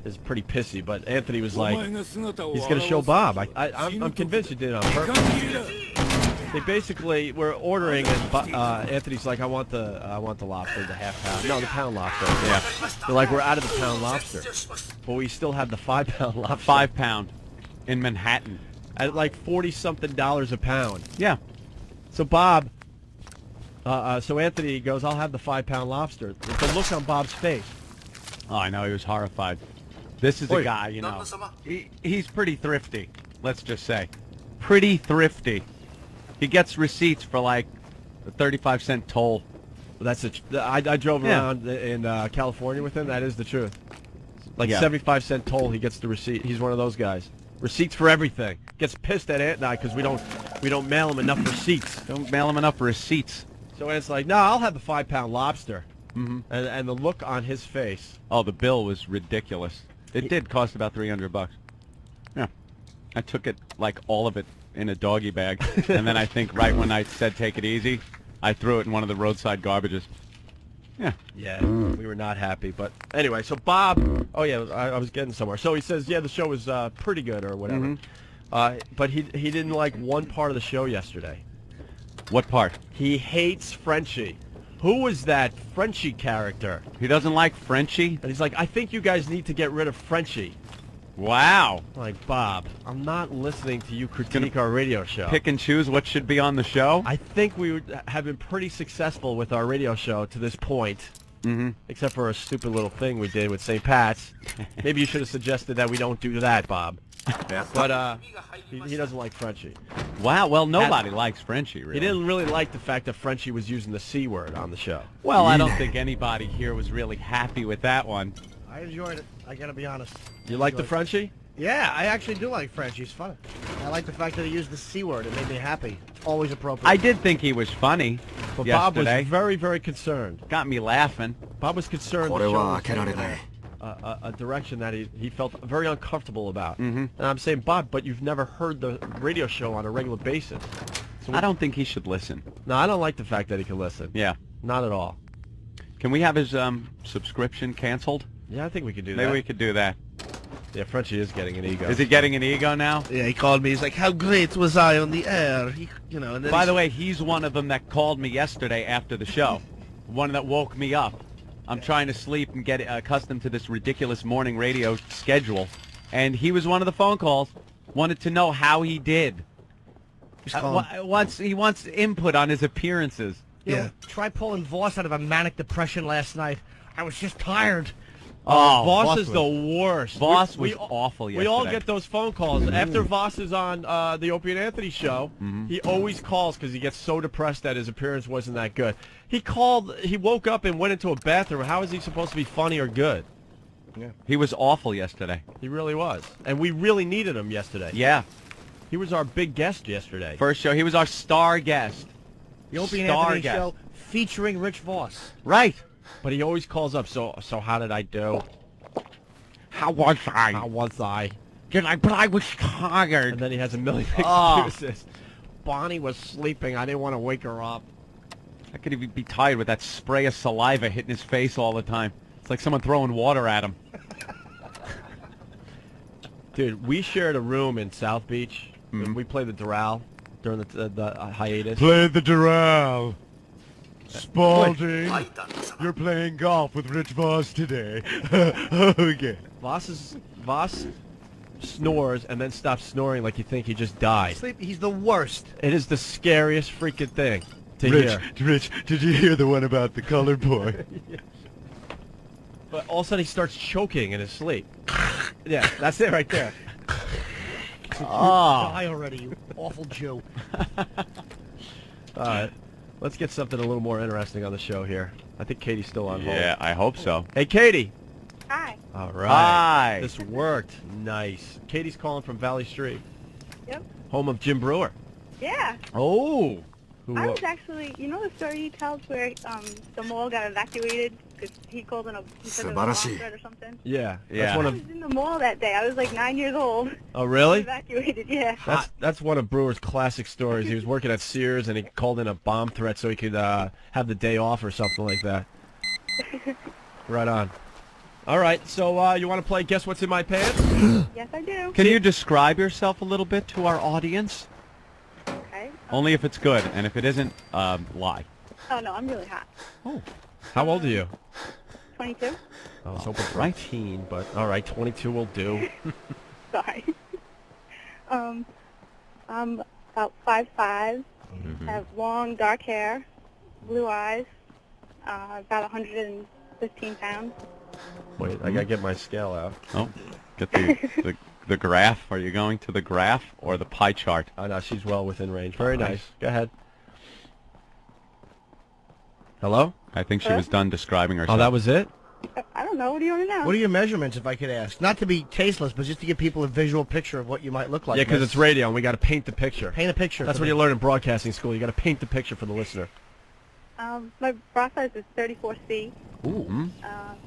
is pretty pissy, but Anthony was like, he's going to show Bob. I'm convinced he did it on purpose. They basically were ordering, and Anthony's like, I want the lobster, the half pound. No, the pound lobster. Yeah. They're like, we're out of the pound lobster, but we still have the 5 pound lobster. 5 pound in Manhattan. At like $40-something a pound. Yeah. So Bob, so Anthony goes, I'll have the 5 pound lobster. The look on Bob's face. Oh, I know, he was horrified. This is a guy, you know, he's pretty thrifty, let's just say. Pretty thrifty. He gets receipts for like a 35-cent toll. That's I drove around in California with him. That is the truth. Like 75-cent toll, he gets the receipt. He's one of those guys. Receipts for everything. Gets pissed at Ant and I because we don't mail him enough receipts. Don't mail him enough receipts. So it's like, no, I'll have the 5-pound lobster. Mm-hmm. And the look on his face. Oh, the bill was ridiculous. It did cost about $300. Yeah, I took it like all of it in a doggy bag, and then I think right when I said take it easy, I threw it in one of the roadside garbages. Yeah. Yeah, we were not happy, but anyway, so Bob, oh yeah, I was getting somewhere. So he says, yeah, the show was pretty good or whatever. Mm-hmm. But he didn't like one part of the show yesterday. What part? He hates Frenchy. Who was that Frenchy character? He doesn't like Frenchy? And he's like, I think you guys need to get rid of Frenchy. Wow. Like, Bob, I'm not listening to you critique our radio show. Pick and choose what should be on the show? I think we have been pretty successful with our radio show to this point. Mm-hmm. Except for a stupid little thing we did with St. Pat's. Maybe you should have suggested that we don't do that, Bob. But he doesn't like Frenchy. Wow, well, nobody likes Frenchy, really. He didn't really like the fact that Frenchy was using the C word on the show. Well, I don't think anybody here was really happy with that one. I enjoyed it. I gotta be honest. You like the Frenchy? Yeah, I actually do like Frenchy. He's funny. I like the fact that he used the C word. It made me happy. It's always appropriate. I did think he was funny. But yesterday. Bob was very, very concerned. Got me laughing. Bob was concerned the show was in a direction that he felt very uncomfortable about. Mm-hmm. And I'm saying, Bob, but you've never heard the radio show on a regular basis. So I don't think he should listen. No, I don't like the fact that he can listen. Yeah. Not at all. Can we have his subscription canceled? Yeah, I think we could do that. Maybe we could do that. Yeah, Frenchy is getting an ego. Is he getting an ego now? Yeah, he called me. He's like, "How great was I on the air?" And then by the way, he's one of them that called me yesterday after the show. One that woke me up. I'm trying to sleep and get accustomed to this ridiculous morning radio schedule, and he was one of the phone calls. Wanted to know how he did. He wants input on his appearances. Yeah. Try pulling Voss out of a manic depression last night. I was just tired. Oh, Voss is the worst. Voss was awful yesterday. We all get those phone calls. After Voss is on the Opie and Anthony show, he always calls because he gets so depressed that his appearance wasn't that good. He woke up and went into a bathroom. How is he supposed to be funny or good? Yeah. He was awful yesterday. He really was. And we really needed him yesterday. Yeah. He was our big guest yesterday. First show. He was our star guest. The Opie and Anthony show featuring Rich Voss. Right. But he always calls up, so how did I do? How was I? How was I? But I was tired. And then he has a million excuses. Bonnie was sleeping. I didn't want to wake her up. How could he be tired with that spray of saliva hitting his face all the time? It's like someone throwing water at him. Dude, we shared a room in South Beach. We played the Doral during the hiatus. Play the Doral. Spalding, you're playing golf with Rich Voss today. Okay. Voss snores and then stops snoring like you think he just died. He's the worst. It is the scariest freaking thing to hear. Rich, did you hear the one about the colored boy? Yeah. But all of a sudden he starts choking in his sleep. Yeah, that's it right there. Die already, you awful Jew. All right. Let's get something a little more interesting on the show here. I think Katie's still on hold. Yeah, I hope so. Hey, Katie. Hi. All right. Hi. This worked. Nice. Katie's calling from Valley Street. Yep. Home of Jim Brewer. Yeah. Oh. I was actually, you know the story he tells where the mall got evacuated because he called in he said there was a bomb threat or something? Yeah. Yeah. I was in the mall that day. I was like 9 years old. Oh, really? Evacuated, yeah. That's one of Brewer's classic stories. He was working at Sears and he called in a bomb threat so he could have the day off or something like that. Right on. All right, so you want to play Guess What's in My Pants? Yes, I do. Can you describe yourself a little bit to our audience? Okay. Only if it's good, and if it isn't, lie. Oh, no, I'm really hot. Oh. How old are you? 22. I was hoping for 19, but all right, 22 will do. Sorry. I'm about 5'5", have long, dark hair, blue eyes, about 115 pounds. Wait, I gotta get my scale out. Oh, get the the graph? Are you going to the graph or the pie chart? Oh, no, she's well within range. Very nice. Go ahead. Hello? I think she was done describing herself. Oh, that was it? I don't know. What do you want to know? What are your measurements, if I could ask? Not to be tasteless, but just to give people a visual picture of what you might look like. Yeah, because it's radio, and we got to paint the picture. Paint a picture. That's what you learn in broadcasting school. You got to paint the picture for the listener. My bra size is 34C. Ooh.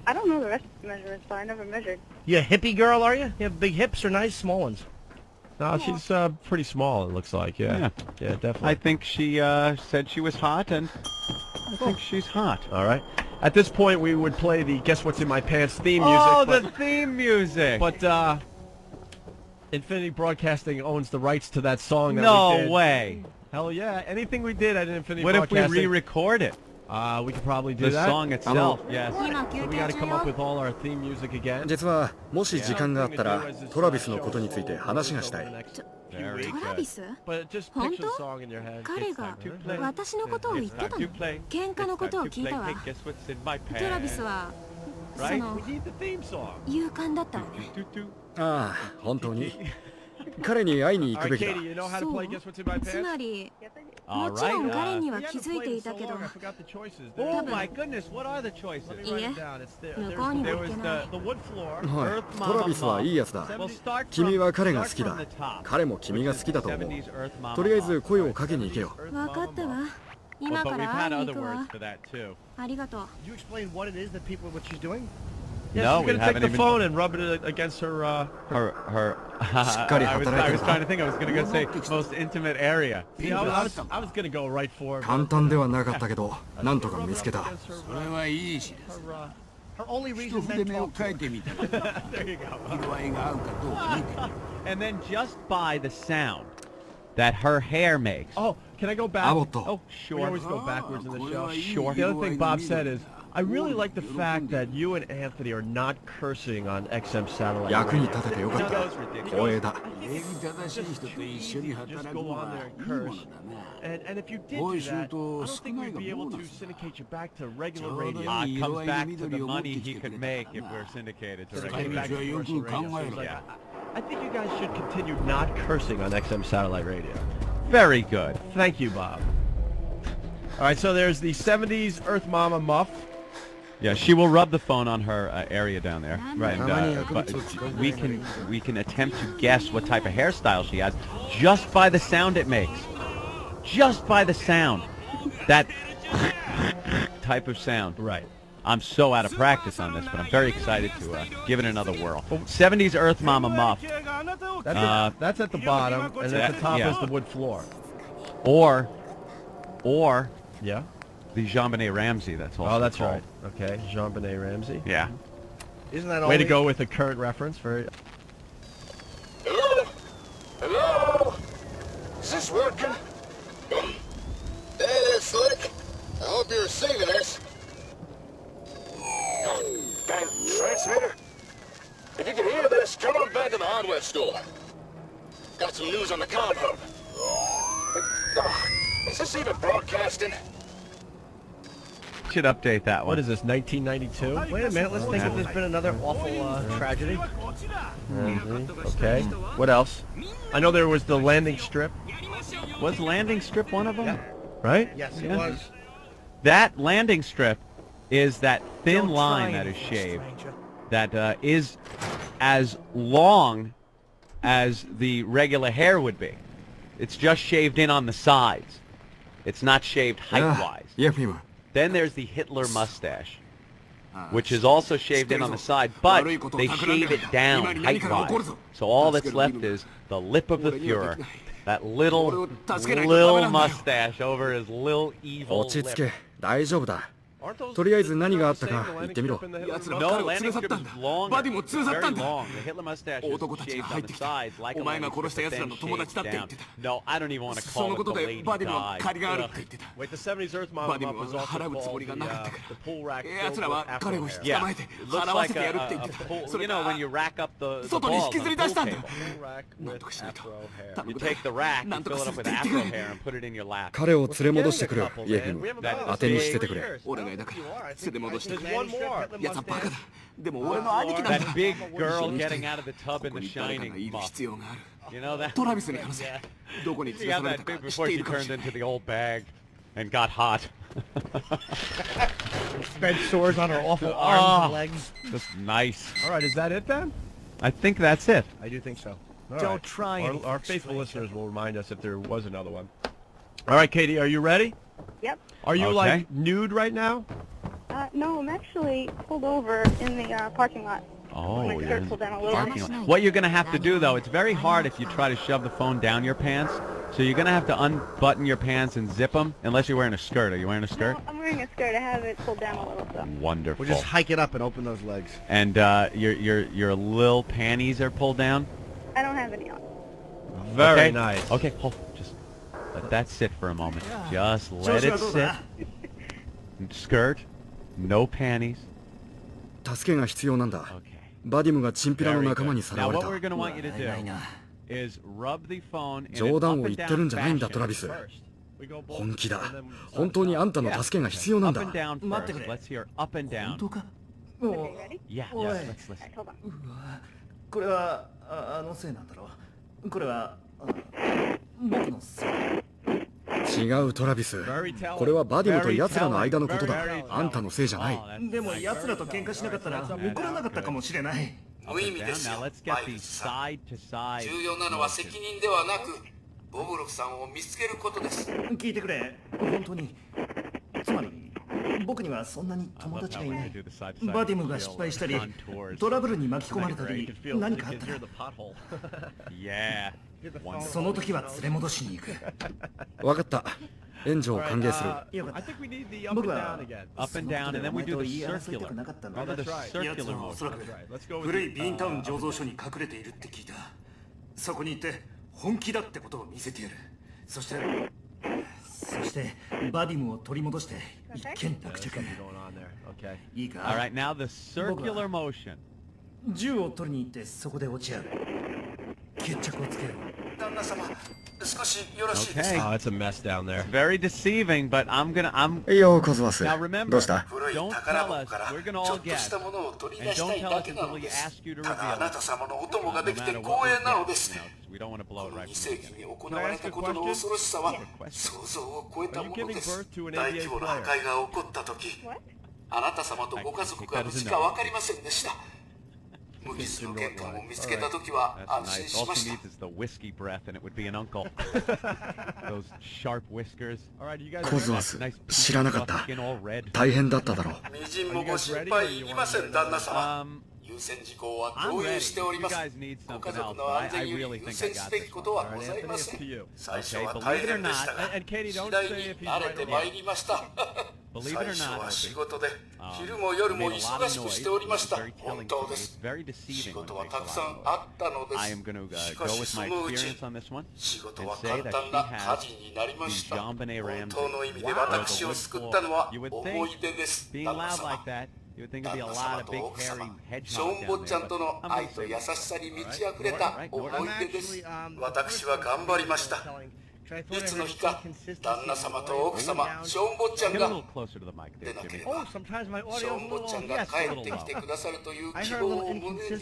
I don't know the rest of the measurements, so I never measured. You a hippie girl, are you? You have big hips or nice small ones? No, she's pretty small, it looks like. Yeah, definitely. I think she said she was hot, and I think she's hot. All right. At this point, we would play the Guess What's in My Pants theme music. Oh, the theme music! But Infinity Broadcasting owns the rights to that song that we did. No way! Hell yeah. Anything we did at Infinity What Broadcasting... if we re-record it? We could probably do the that. The song itself, yes. So we got to come up with all our theme music again. 実はもし時間があったらトラビスのことについて話がしたい。トラビス？本当？彼が私のことを言ってたの？喧嘩のことを聞いたわ。トラビスはその勇敢だったわね。ああ、本当に。彼に会いに行くべきだ。そう。つまりもちろん彼には気づいていたけど、多分いいえ、向こうには行けない。はい、トラビスはいいやつだ。君は彼が好きだ。彼も君が好きだと思う。とりあえず声をかけに行けよ。分かったわ。今から会いに行くわ。ありがとう。Yes, no, she's gonna take the phone and rub it against her. I was trying to think. I was gonna go say most intimate area. Yeah, I was gonna go right for. 簡単ではなかったけど、なんとか見つけた。それはいいしです。Her only reason筆目を変えてみた。There you go. 色合いが合うかどうか見て。And then just by the sound that her hair makes. Oh, can I go back? Oh, sure. We always go backwards in the show. Sure. The other thing Bob said is, I really like the fact that you and Anthony are not cursing on XM Satellite. 役に立ててよかった。光栄だ。Just go on there and curse. And if you did do that, I don't think we'd be able to syndicate you back to regular radio. It comes back to the money he could make if we're syndicated to regular radio. Yeah. I think you guys should continue not cursing on XM Satellite Radio. Very good. Thank you, Bob. All right, so there's the 70s Earth Mama muff. Yeah, she will rub the phone on her area down there. Right. And, but we can attempt to guess what type of hairstyle she has just by the sound it makes. Just by the sound. That type of sound. Right. I'm so out of practice on this, but I'm very excited to give it another whirl. 70s Earth Mama muff. That's at the bottom, and at the top is the wood floor. Or, yeah, the Jean-Benet Ramsey. That's also. Oh, that's called. right. Okay, Jean-Benet Ramsey. Yeah. Isn't that way to go with a current reference? Very. Hello? Hello? Is this working? Hey there, Slick. I hope you're receiving this. Dang transmitter. If you can hear this, come on back to the hardware store. Got some news on the comm hub. Is this even broadcasting? Should update that one. What is this, 1992? Wait a minute, let's think if there's been another awful tragedy. Okay, what else? I know there was the landing strip. Was landing strip one of them? Yeah. Right? Yes, it was. That landing strip is that thin line that is shaved, that is as long as the regular hair would be. It's just shaved in on the sides. It's not shaved height-wise. Then there's the Hitler mustache, which is also shaved in on the side, but they shave it down height-wise. So all that's left is the lip of the Fuhrer, that little mustache over his little evil lip. 大丈夫だ。とりあえず何があったか言ってみろ。 No, landing strip is long, very long. The Hitler mustache is shaved on the sides like a landing strip, then shaved down. No, I don't even want to call it the lady died. Wait, the 70s Earth Mama muff was also called the pool rack filled with afro hair. Yeah, it looks like a pool, you know, when you rack up the balls on a pool table. Rack with afro hair. You take the rack, you fill it up with afro hair, and put it in your lap. 彼を連れ戻してくる、イエフィム。当てにしててくれ。前だから連れ戻して There's one more. やつはバカだでも俺の兄貴なんだ That big girl getting out of the tub in the shining muff. You know that? トラビスに話せどこに She 連れ had 去られ that たか big 知っ before てい she るかも turned しれない into the old bag and got hot. Bed sores on her awful arms and legs. Just nice. All right, is that it then? I think that's it. I do think so. Don't try Our, anything our faithful listeners will remind us if there was another one. All right, Katie, are you ready? Yep. Are you Okay. like nude right now? No, I'm actually pulled over in the parking lot. Oh, My you're skirt in pulled down a the little. parking lot. What you're going to have to do, though, it's very hard if you try to shove the phone down your pants. So you're going to have to unbutton your pants and zip them, unless you're wearing a skirt. Are you wearing a skirt? No, I'm wearing a skirt. I have it pulled down a little, so. Wonderful. We'll just hike it up and open those legs. And your little panties are pulled down? I don't have any on. Very Okay. nice. Okay, hold. Just let that sit for a moment. Just let it sit. Skirt, no panties. 助けが必要なんだ。バディムがチンピラの Very 仲間 good. にさら Now われ what た。 we're going to want you to do is rub the phone in an 冗談 up を and 言ってるん down じゃないんだ、 fashion. トラビス。 We go both 本気だ and then。本当にあんたの助けが必要なん Up だ and。down 待って first. くれ。 Let's hear up and down. 本当か Okay, ready? Yeah, おい yes, let's listen. Alright, hold on. これはあのせいなんだろうこれは僕のせい違う、トラビス。これはバディムと奴らの間のことだ。あんたのせいじゃない。でも奴らと喧嘩しなかったら怒らなかったかもしれない。 無意味ですよ Now let's get these side to side. 重要なのは責任ではなくボブロフさんを見つけることです。聞いてくれ本当につまり僕にはそんなに友達がいない。バディムが失敗したりトラブルに巻き込まれたり何かあったら Yeah. その時は連れ戻しに行く。わかった。援助を歓迎する。 I think we need the up 僕 and は down again. Up and down, and then we do the 言い争いた circular. くなかったんだ。 Remember the 奴 circular はおそらく Let's go with 古いビーンタウン醸造所に隠れているって聞いた。そこに行って本気だってことを見せてやる。そしてバディムを取り戻して一件落着。 going on there. Okay. いいか All right, now the circular motion. 銃を取りに行ってそこで落ち合う。決着をつける。旦那様、少しよろしいですか。 Oh, it's a mess down there. Very deceiving, but I'm いいよ、コズワス。 Now remember, どうした don't tell us. We're gonna all guess. And don't tell us until we ask you to ただあ reveal な it. た様のお供が No できて matter 光 what we 栄なの guess, です you。know, 'cause we don't want to blow it right 2 from 世 the 紀 beginning. に行われたことの恐ろしさは想像を超えたものです。大規模な破壊が起こった時、あなた様とご家族が無事か分かりませんでした。無傷の玄関を見つけた時は That's 安心 nice. し All ま she した。 needs is the whiskey breath, and it would be an uncle. Those sharp whiskers. All right, you guys コズワス、知らなかった。大変だっただろう。みじんもご心配いりません、旦那様。優先事項は共有しております。ご家族の安全より優先すべきことはございません。最初は大変でしたが、次第に慣れてまいりました。最初は仕事で昼も夜も忙しくしておりました。本当です。仕事はたくさんあったのです。しかしそのうち仕事は簡単な家事になりました。本当の意味で私を救ったのは思い出です。旦那様。 You would think it'd be a 旦那 lot 様 of と big 奥 hairy 様、シ hedgehogs ョーン坊 down ちゃん there. と But の I'm 愛 gonna と say 優しさに満ち溢れた思い出です。私は頑張りました。いつの日か旦那様と奥様、ショーン坊ちゃん get a が little closer to the mic で there, なけ Jimmy. れば、ショーン坊ちゃんが帰ってきてくださるという希望を胸に。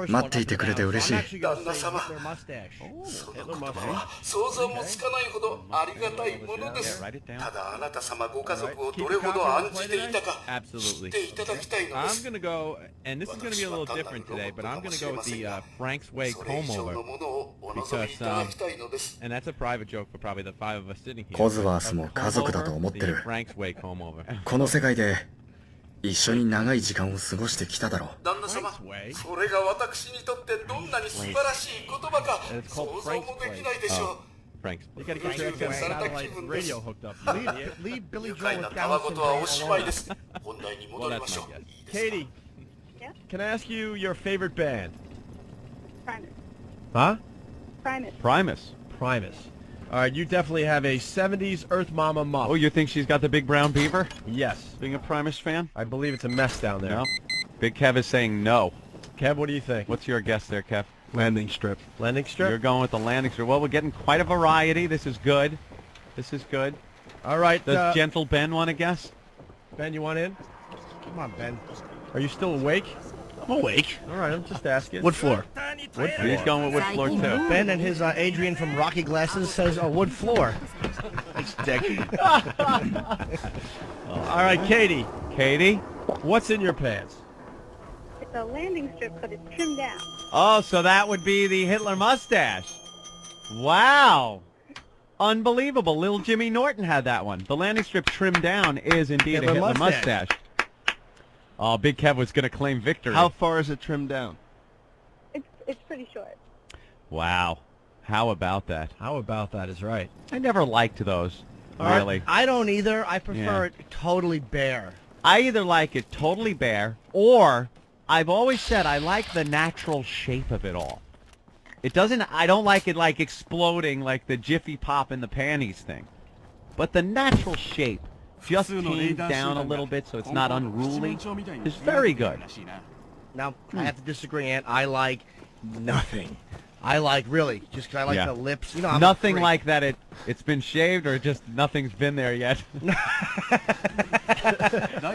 待っていてくれて嬉しい。旦那様、その言葉は想像もつかないほどありがたいものです。ただあなた様ご家族をどれほど案じていたか知っていただきたいので I'm す。 gonna go, and this is gonna be a little different today, but I'm gonna go with the Frank's Way それ以 comb 上 over のものをお望みいただきたいのです。 and that's a private joke for probably the 5 of us sitting here. コズワースも家族だと思ってる。 The Frank's Way comb over. この世界で一緒に長い時間を過ごしてきただろう。旦那様、それが私にとってどんなに素晴らしい言葉か想像もできないでしょう。 Frank's. You gotta get your XM satellite radio hooked up. Leave Billy 愉 Joel 快な with たわ Down ごとはお syndrome しまい alone. です。本題に Well, 戻り that's ましょ my う。 guess. いいですか Katie, can I ask you your favorite band? Primus. Huh? Primus. Primus. Primus. All right, you definitely have a 70s Earth Mama muff. Oh, you think she's got the big brown beaver? Yes. Being a Primus fan? I believe it's a mess down there. No. Big Kev is saying no. Kev, what do you think? What's your guess there, Kev? Landing strip. Landing strip? You're going with the landing strip. Well, we're getting quite a variety. This is good. This is good. All right. Does Gentle Ben want to guess? Ben, you want in? Come on, Ben. Are you still awake? I'm awake. All right, I'm just asking. Wood floor. Wood floor. He's going with wood floor, too. Ben and his Adrian from Rocky Glasses says wood floor. Thanks, Dick. All right, Katie. Katie? What's in your pants? It's a landing strip, but it's trimmed down. Oh, so that would be the Hitler mustache. Wow. Unbelievable. Little Jimmy Norton had that one. The landing strip trimmed down is indeed a Hitler mustache. Oh, Big Kev was going to claim victory. How far is it trimmed down? It's pretty short. Wow. How about that? How about that is right. I never liked those, really. I don't either. I prefer it totally bare. I either like it totally bare, or I've always said I like the natural shape of it all. It doesn't, I don't like it like exploding like the Jiffy Pop in the panties thing. But the natural shape, just tamed down a little bit so it's not unruly, is very good. Now, I have to disagree, Aunt. I like nothing. I like, really, just because I like the lips. You know, I'm nothing like that it's been shaved or just nothing's been there yet.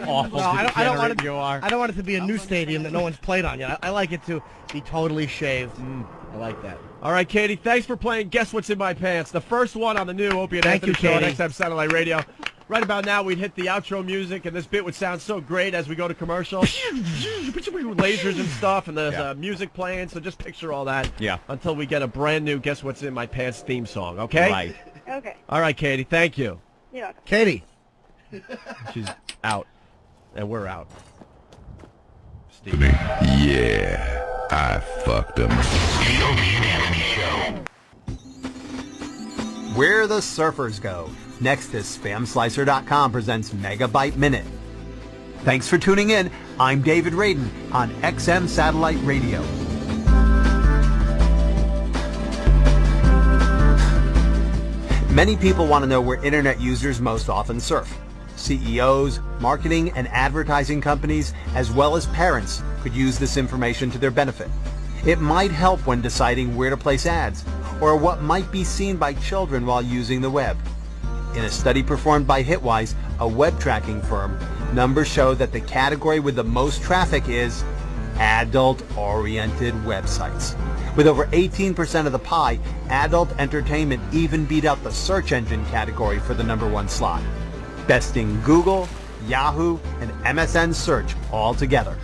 Awful I don't want it, you are. I don't want it to be a new stadium that no one's played on yet. I like it to be totally shaved. I like that. All right, Katie, thanks for playing Guess What's in My Pants, the first one on the new Opie Anthony show on XM Satellite Radio. Right about now, we'd hit the outro music, and this bit would sound so great as we go to commercial. Lasers and stuff, and there's music playing, so just picture all that until we get a brand new Guess What's in My Pants theme song, okay? Right. Okay. All right, Katie, thank you. Yeah. Katie. She's out, and we're out. Steve. Yeah, I fucked him. The Opie Anthony Show. Where the surfers go. Next is SpamSlicer.com presents Megabyte Minute. Thanks for tuning in. I'm David Radin on XM Satellite Radio. Many people want to know where internet users most often surf. CEOs, marketing and advertising companies, as well as parents could use this information to their benefit. It might help when deciding where to place ads, or what might be seen by children while using the web. In a study performed by Hitwise, a web tracking firm, numbers show that the category with the most traffic is adult-oriented websites. With over 18% of the pie, adult entertainment even beat out the search engine category for the #1 slot, besting Google, Yahoo, and MSN search all together.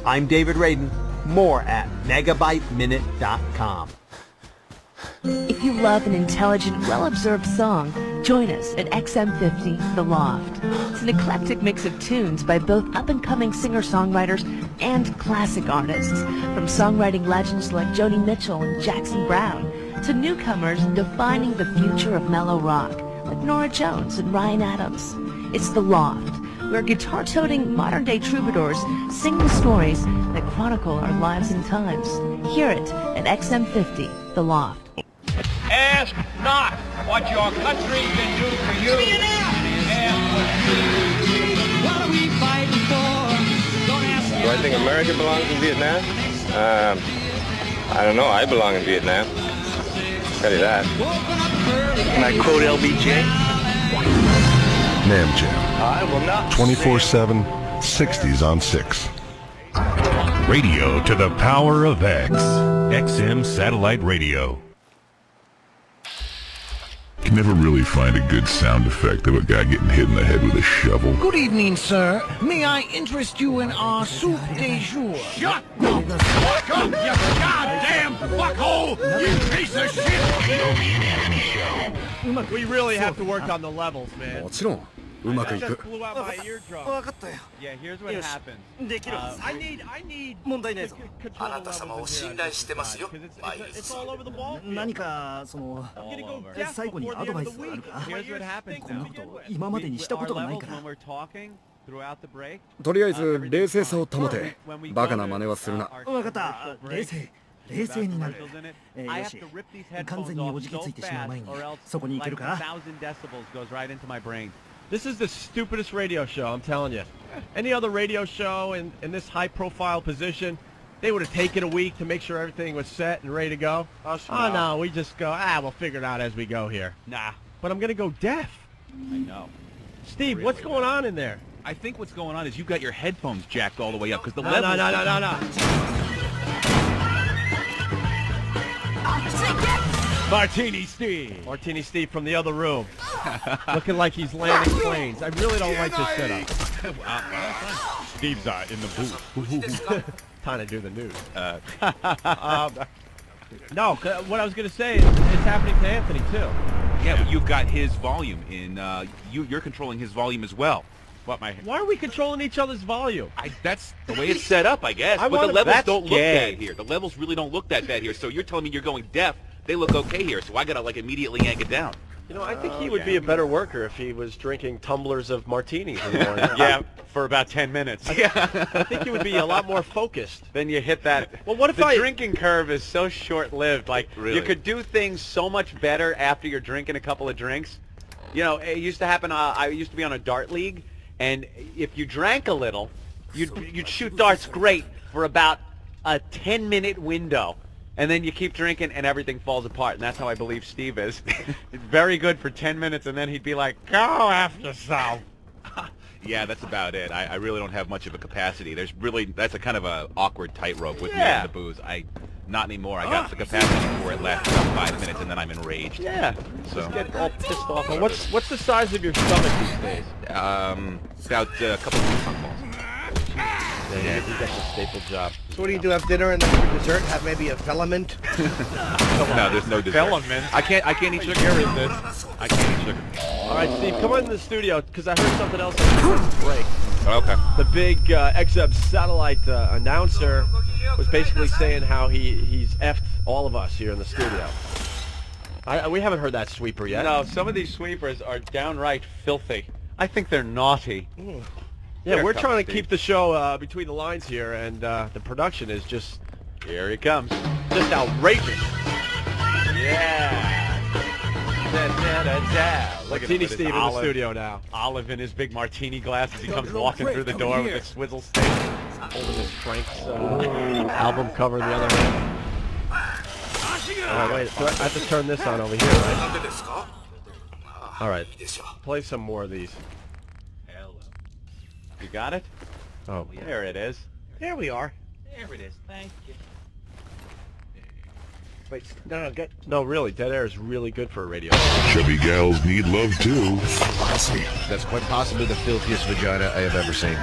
I'm David Radin. More at megabyteminute.com. If you love an intelligent, well-observed song, join us at XM50, The Loft. It's an eclectic mix of tunes by both up-and-coming singer-songwriters and classic artists, from songwriting legends like Joni Mitchell and Jackson Browne, to newcomers defining the future of mellow rock, like Norah Jones and Ryan Adams. It's The Loft, where guitar-toting modern-day troubadours sing the stories that chronicle our lives and times. Hear it at XM50, The Loft. Ask not what your country can do for you. What are we fighting for? Don't ask me. Do I think America belongs in Vietnam? I don't know. I belong in Vietnam. I'll tell you that. Can I quote LBJ? Nam Jam. I will not 24/7, 60s on 6. Radio to the power of X. XM Satellite Radio. Can never really find a good sound effect of a guy getting hit in the head with a shovel. Good evening, sir. May I interest you in our soup de jour? Shut the fuck up, you goddamn fuckhole! You piece of shit! The Opie Anthony Show. We really have to work on the levels, man. I just blew out my eardrum. Yeah, here's what happens. I need control the levels in here. It's all over the wall. I'm gonna go deaf before the end of the week. Here's what happens now. Our levels when we're talking throughout the break. とりあえず冷静さを保て。バカな真似はするな。わかった。冷静になる。よし。完全におじけついてしまう前にそこに行けるか。 This is the stupidest radio show, I'm telling you. Any other radio show in this high-profile position, they would have taken a week to make sure everything was set and ready to go. Oh, no, we just go, we'll figure it out as we go here. Nah. But I'm going to go deaf. I know. Steve, really what's going on in there? I think what's going on is you've got your headphones jacked all the way up because the No. Martini Steve. Martini Steve from the other room. Looking like he's landing planes. I really don't like this setup. Steve's in the booth. Time to do the news. No, what I was going to say is it's happening to Anthony, too. Yeah, but you've got his volume in. You're controlling his volume as well. Why are we controlling each other's volume? That's the way it's set up, I guess. But the levels don't look bad here. The levels really don't look that bad here. So you're telling me you're going deaf. They look okay here, so I gotta like immediately yank it down. You know, I think he would be a better worker if he was drinking tumblers of martinis in the morning. Yeah, for about 10 minutes. Yeah, I think he would be a lot more focused. Then you hit that. Well, what if the drinking curve is so short-lived? Like really? You could do things so much better after you're drinking a couple of drinks. You know, it used to happen. I used to be on a dart league, and if you drank a little, you'd shoot darts great for about a 10-minute window. And then you keep drinking, and everything falls apart. And that's how I believe Steve is. It's very good for 10 minutes, and then he'd be like, "Go after yourself." Yeah, that's about it. I really don't have much of a capacity. That's a kind of a awkward tightrope with me and the booze. Not anymore. I got the capacity for it last about 5 minutes, and then I'm enraged. Yeah. So just get all pissed off. Well, what's the size of your stomach these days? About a couple of ping-pong balls. Yeah, you got the staple job. So what do you do? Have dinner and then for dessert have maybe a filament? No, there's no dessert. Filament? I can't eat sugar. Here is this. I can't eat sugar. All right, Steve, come on in the studio because I heard something else on the break. Okay. The big XM satellite announcer was basically saying how he's effed all of us here in the studio. We haven't heard that sweeper yet. No, some of these sweepers are downright filthy. I think they're naughty. Yeah, we're trying to keep the show between the lines here, and the production is just... Here it comes. Just outrageous. Yeah. Martini Steve in the studio now. Olive in his big martini glass as he comes walking through the door with his swizzle stick. Holding his Frank's album cover in the other hand. All right, wait, I have to turn this on over here, right? All right, play some more of these. You got it? Oh, there it is. There we are. There it is. Thank you. Wait, no, really, dead air is really good for a radio. Chubby gals need love too. That's quite possibly the filthiest vagina I have ever seen.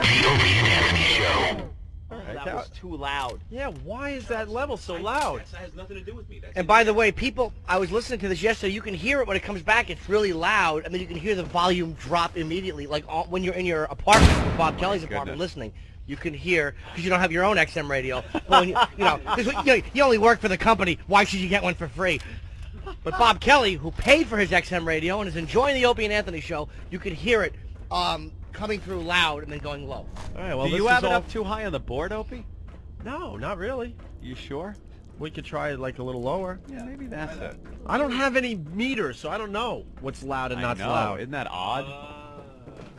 That was too loud. Yeah, why is that level so loud? That has nothing to do with me. And by the way, people, I was listening to this yesterday. You can hear it when it comes back. It's really loud, and then you can hear the volume drop immediately. Like when you're in your apartment, or Bob Kelly's apartment, listening, you can hear because you don't have your own XM radio. But when you only work for the company. Why should you get one for free? But Bob Kelly, who paid for his XM radio and is enjoying the Opie and Anthony show, you can hear it coming through loud and then going low. All right, well, do you have it up too high on the board, Opie? No, not really. You sure? We could try it like a little lower. Yeah, maybe that's it. I don't have any meters, so I don't know what's loud and not loud. Isn't that odd?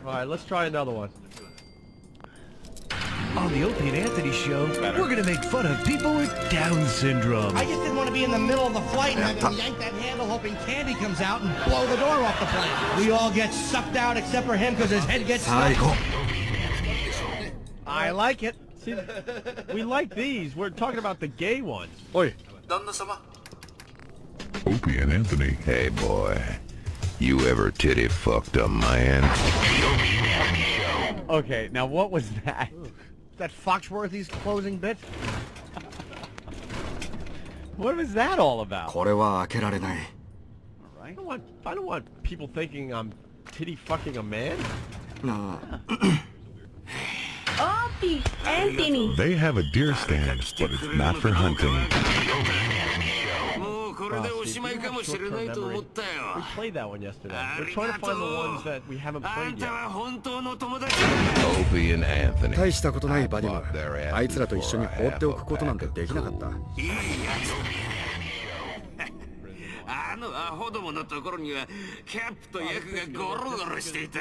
All right, let's try another one. On the Opie and Anthony show, we're going to make fun of people with Down syndrome. I just didn't want to be in the middle of the flight and have to yank that handle hoping candy comes out and blow the door off the plane. We all get sucked out except for him because his head gets stuck. I like it. See, we like these. We're talking about the gay ones. Oi. Opie and Anthony. Hey, boy. You ever titty fucked a man? Okay, now what was that? That Foxworthy's closing bit? What was that all about? I don't want people thinking I'm titty fucking a man. No. Opie Anthony. They have a deer stand, but it's not for hunting. We played that one yesterday. We're trying to find the ones that we haven't played yet. Opie and Anthony. 大したことないバディム。あいつらと一緒に放っておくことなんてできなかった。あのアホどものところにはキャップとヤクがゴロゴロしていた。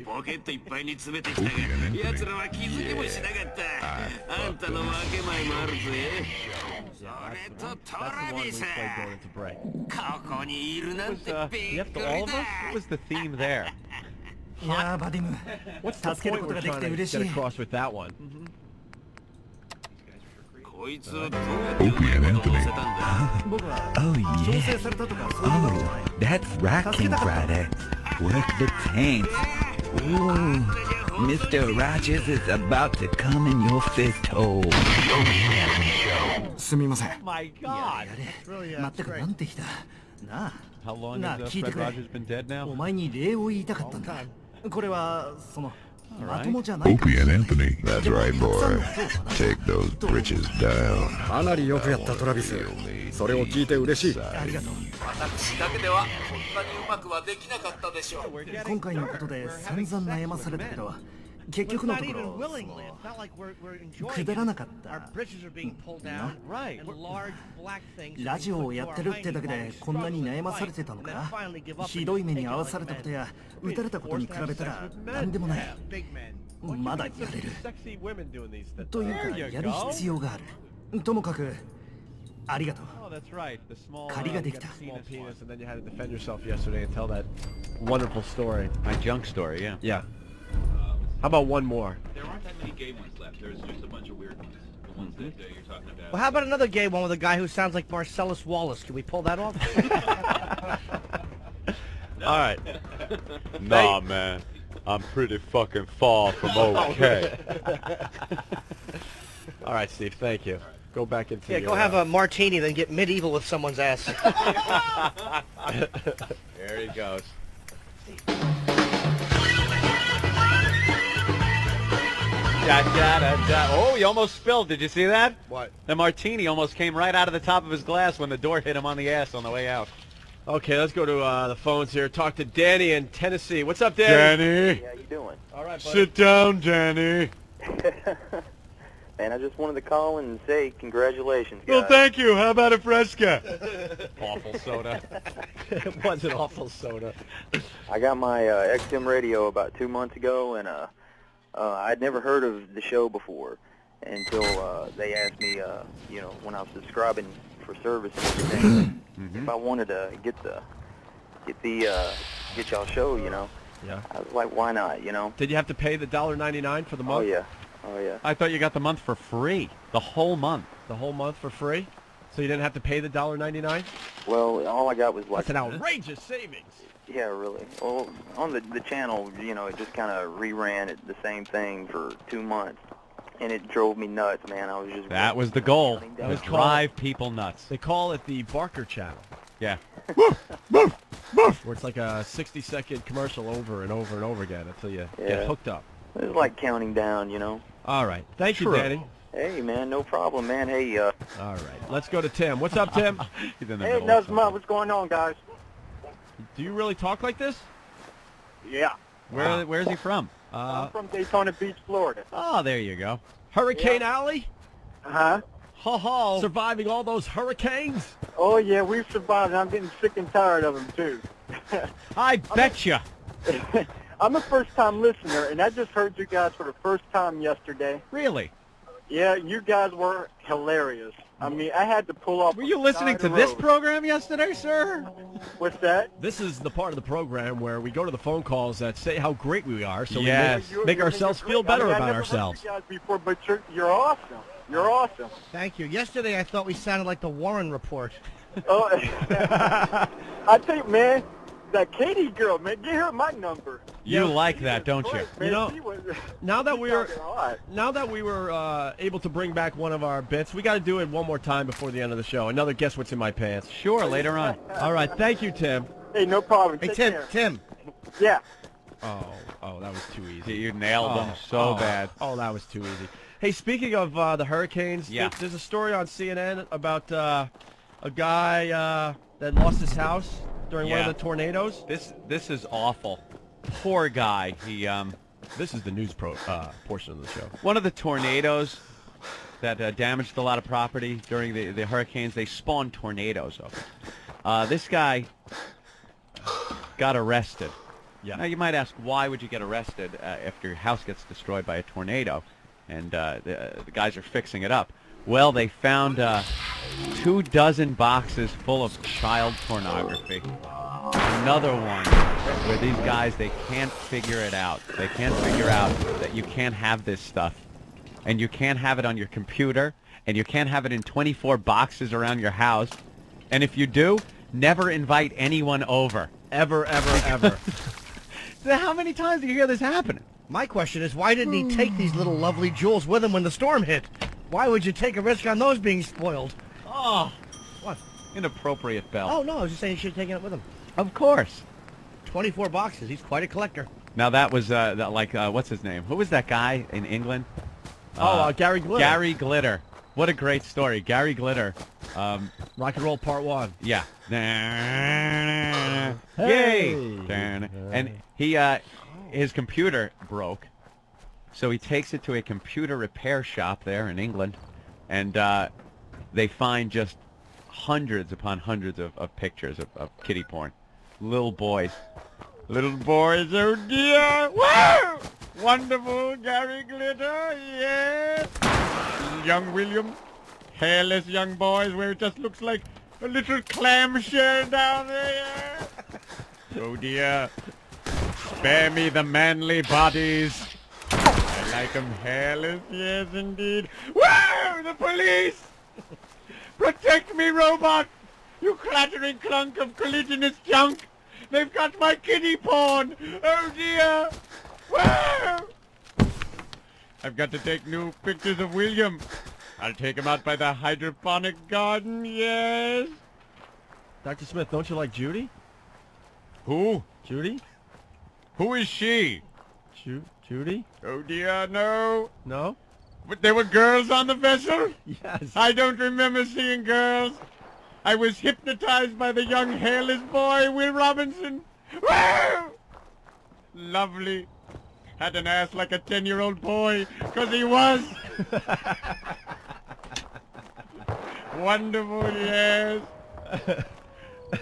ポケットいっぱいに詰めてきたが、奴らは気づきもしなかった。あんたの分け前もあるぜ。それとトラビス、ここにいるなんてびっくりだ。 What was the theme there? いやー、バディム、 What's the 助ける point こと we're ができ trying て to 嬉し get い。 across with that one? Opie and Anthony. Oh, yeah. Oh, that's Rockin' Friday. Work the tanks. Ooh, Mr. Rogers is about to come in your fist hole. すみません。 My God. まったくなんてきた。なあ。 How long なあ、 has 聞いて Fred くれ。 Rogers been dead now? お前に礼を言いたかったんだ。これは、その、まともじゃない。 Opie and Anthony. That's right, boy. Take those britches down. かなりよくやったトラビス。それを聞いて嬉しい。ありがとう。私だけではこんなにうまくはできなかったでしょう。今回のことで散々悩まされたけど、結局のところ、くだらなかった。ラジオをやってるってだけでこんなに悩まされてたのか。ひどい目に遭わされたことや撃たれたことに比べたら何でもない。まだやれる。というかやる必要がある。ともかくありがとう。借りができた。 Small penis, and then you had to defend yourself yesterday and tell that wonderful story. My junk story, yeah. Yeah. How about one more? There aren't that many gay ones left. There's just a bunch of weird ones. The ones that you're talking about. Well, how about another gay one with a guy who sounds like Marcellus Wallace? Can we pull that off? All right. Nah, man. I'm pretty fucking far from okay. All right, Steve. Thank you. Go back into Yeah, go have a martini, then get medieval with someone's ass. There he goes. Oh, he almost spilled. Did you see that? What? The martini almost came right out of the top of his glass when the door hit him on the ass on the way out. Okay, let's go to the phones here. Talk to Danny in Tennessee. What's up, Danny? Danny. How you doing? All right, buddy. Sit down, Danny. Man, I just wanted to call and say congratulations, guys. Well, thank you. How about a Fresca? Awful soda. It was an awful soda. I got my XM radio about 2 months ago, and I'd never heard of the show before until they asked me, you know, when I was subscribing for service and everything, if I wanted to get y'all show, you know. Yeah. I was like, why not, you know? Did you have to pay the $1.99 for the month? Oh yeah. Oh yeah. I thought you got the month for free. The whole month. The whole month for free? So you didn't have to pay the $1.99? Well, all I got was like... That's an outrageous savings. Yeah, really. Well, on the channel, you know, it just kind of reran it, the same thing for 2 months. And it drove me nuts, man. I was just... That was the goal. It Was drive people nuts. They call it the Barker channel. Yeah. Where it's like a 60-second commercial over and over and over again until you get hooked up. It was like counting down, you know. All right. Thank you, Danny. Hey, man, no problem, man. Hey, All right. Let's go to Tim. What's up, Tim? He's in the hey, middle of Nuzzma, something. what's going on, guys? Do you really talk like this? Yeah. Where's he from? I'm from Daytona Beach, Florida. Oh, there you go. Hurricane Alley? Uh-huh. Ho-ho. Surviving all those hurricanes? Oh, yeah, we've survived, and I'm getting sick and tired of them, too. I betcha. I'm a first-time listener, and I just heard you guys for the first time yesterday. Really? Yeah, you guys were hilarious. I mean, I had to pull off. Were you listening to this program yesterday, sir? What's that? This is the part of the program where we go to the phone calls that say how great we are, so Yes. we make ourselves feel better about ourselves. I've never heard you guys before, but you're awesome. You're awesome. Thank you. Yesterday I thought we sounded like the Warren Report. Oh, I tell you, man, that Katie girl, man, get her my number. You like that, don't you? Man, You know, now that we were able to bring back one of our bits, we got to do it one more time before the end of the show. Another Guess What's in My Pants. Sure, later on. All right, thank you, Tim. Hey, no problem. Hey, Take Tim. care. Tim. Yeah. Oh, that was too easy. You nailed them so bad. Oh, that was too easy. Hey, speaking of the hurricanes, there's a story on CNN about a guy that lost his house during one of the tornadoes. This is awful. Poor guy. He This is the news portion of the show. One of the tornadoes that damaged a lot of property during the hurricanes, they spawned tornadoes over. This guy got arrested. Yeah. Now, you might ask, why would you get arrested after your house gets destroyed by a tornado? And the guys are fixing it up. Well, they found 24 boxes full of child pornography. Another one where these guys, they can't figure it out. They can't figure out that you can't have this stuff. And you can't have it on your computer. And you can't have it in 24 boxes around your house. And if you do, never invite anyone over. Ever, ever, ever. How many times do you hear this happening? My question is, why didn't he take these little lovely jewels with him when the storm hit? Why would you take a risk on those being spoiled? Oh. What? Inappropriate, Bell. Oh, no, I was just saying he should have taken it with him. Of course. 24 boxes. He's quite a collector. Now, that was, what's his name? Who was that guy in England? Gary Glitter. Gary Glitter. What a great story. Gary Glitter. Rock and Roll Part 1. Yeah. Hey! Yay! And he, his computer broke, so he takes it to a computer repair shop there in England, and they find just hundreds upon hundreds of pictures of kiddie porn. Little boys. Little boys, oh dear! Woo! Wonderful Gary Glitter, yeah! Young William, hairless young boys where it just looks like a little clamshell down there. Oh dear. Spare me the manly bodies. I like 'em hairless, yes indeed. Whoa! The police! Protect me, robot! You clattering clunk of collisionous junk! They've got my kiddie porn! Oh dear! Whoa! I've got to take new pictures of William. I'll take him out by the hydroponic garden, yes. Dr. Smith, don't you like Judy? Who? Judy? Who is she? Judy? Oh dear, no. No? But there were girls on the vessel? Yes. I don't remember seeing girls. I was hypnotized by the young hairless boy, Will Robinson. Woo! Lovely. Had an ass like a 10-year-old boy, 'cause he was. Wonderful, yes.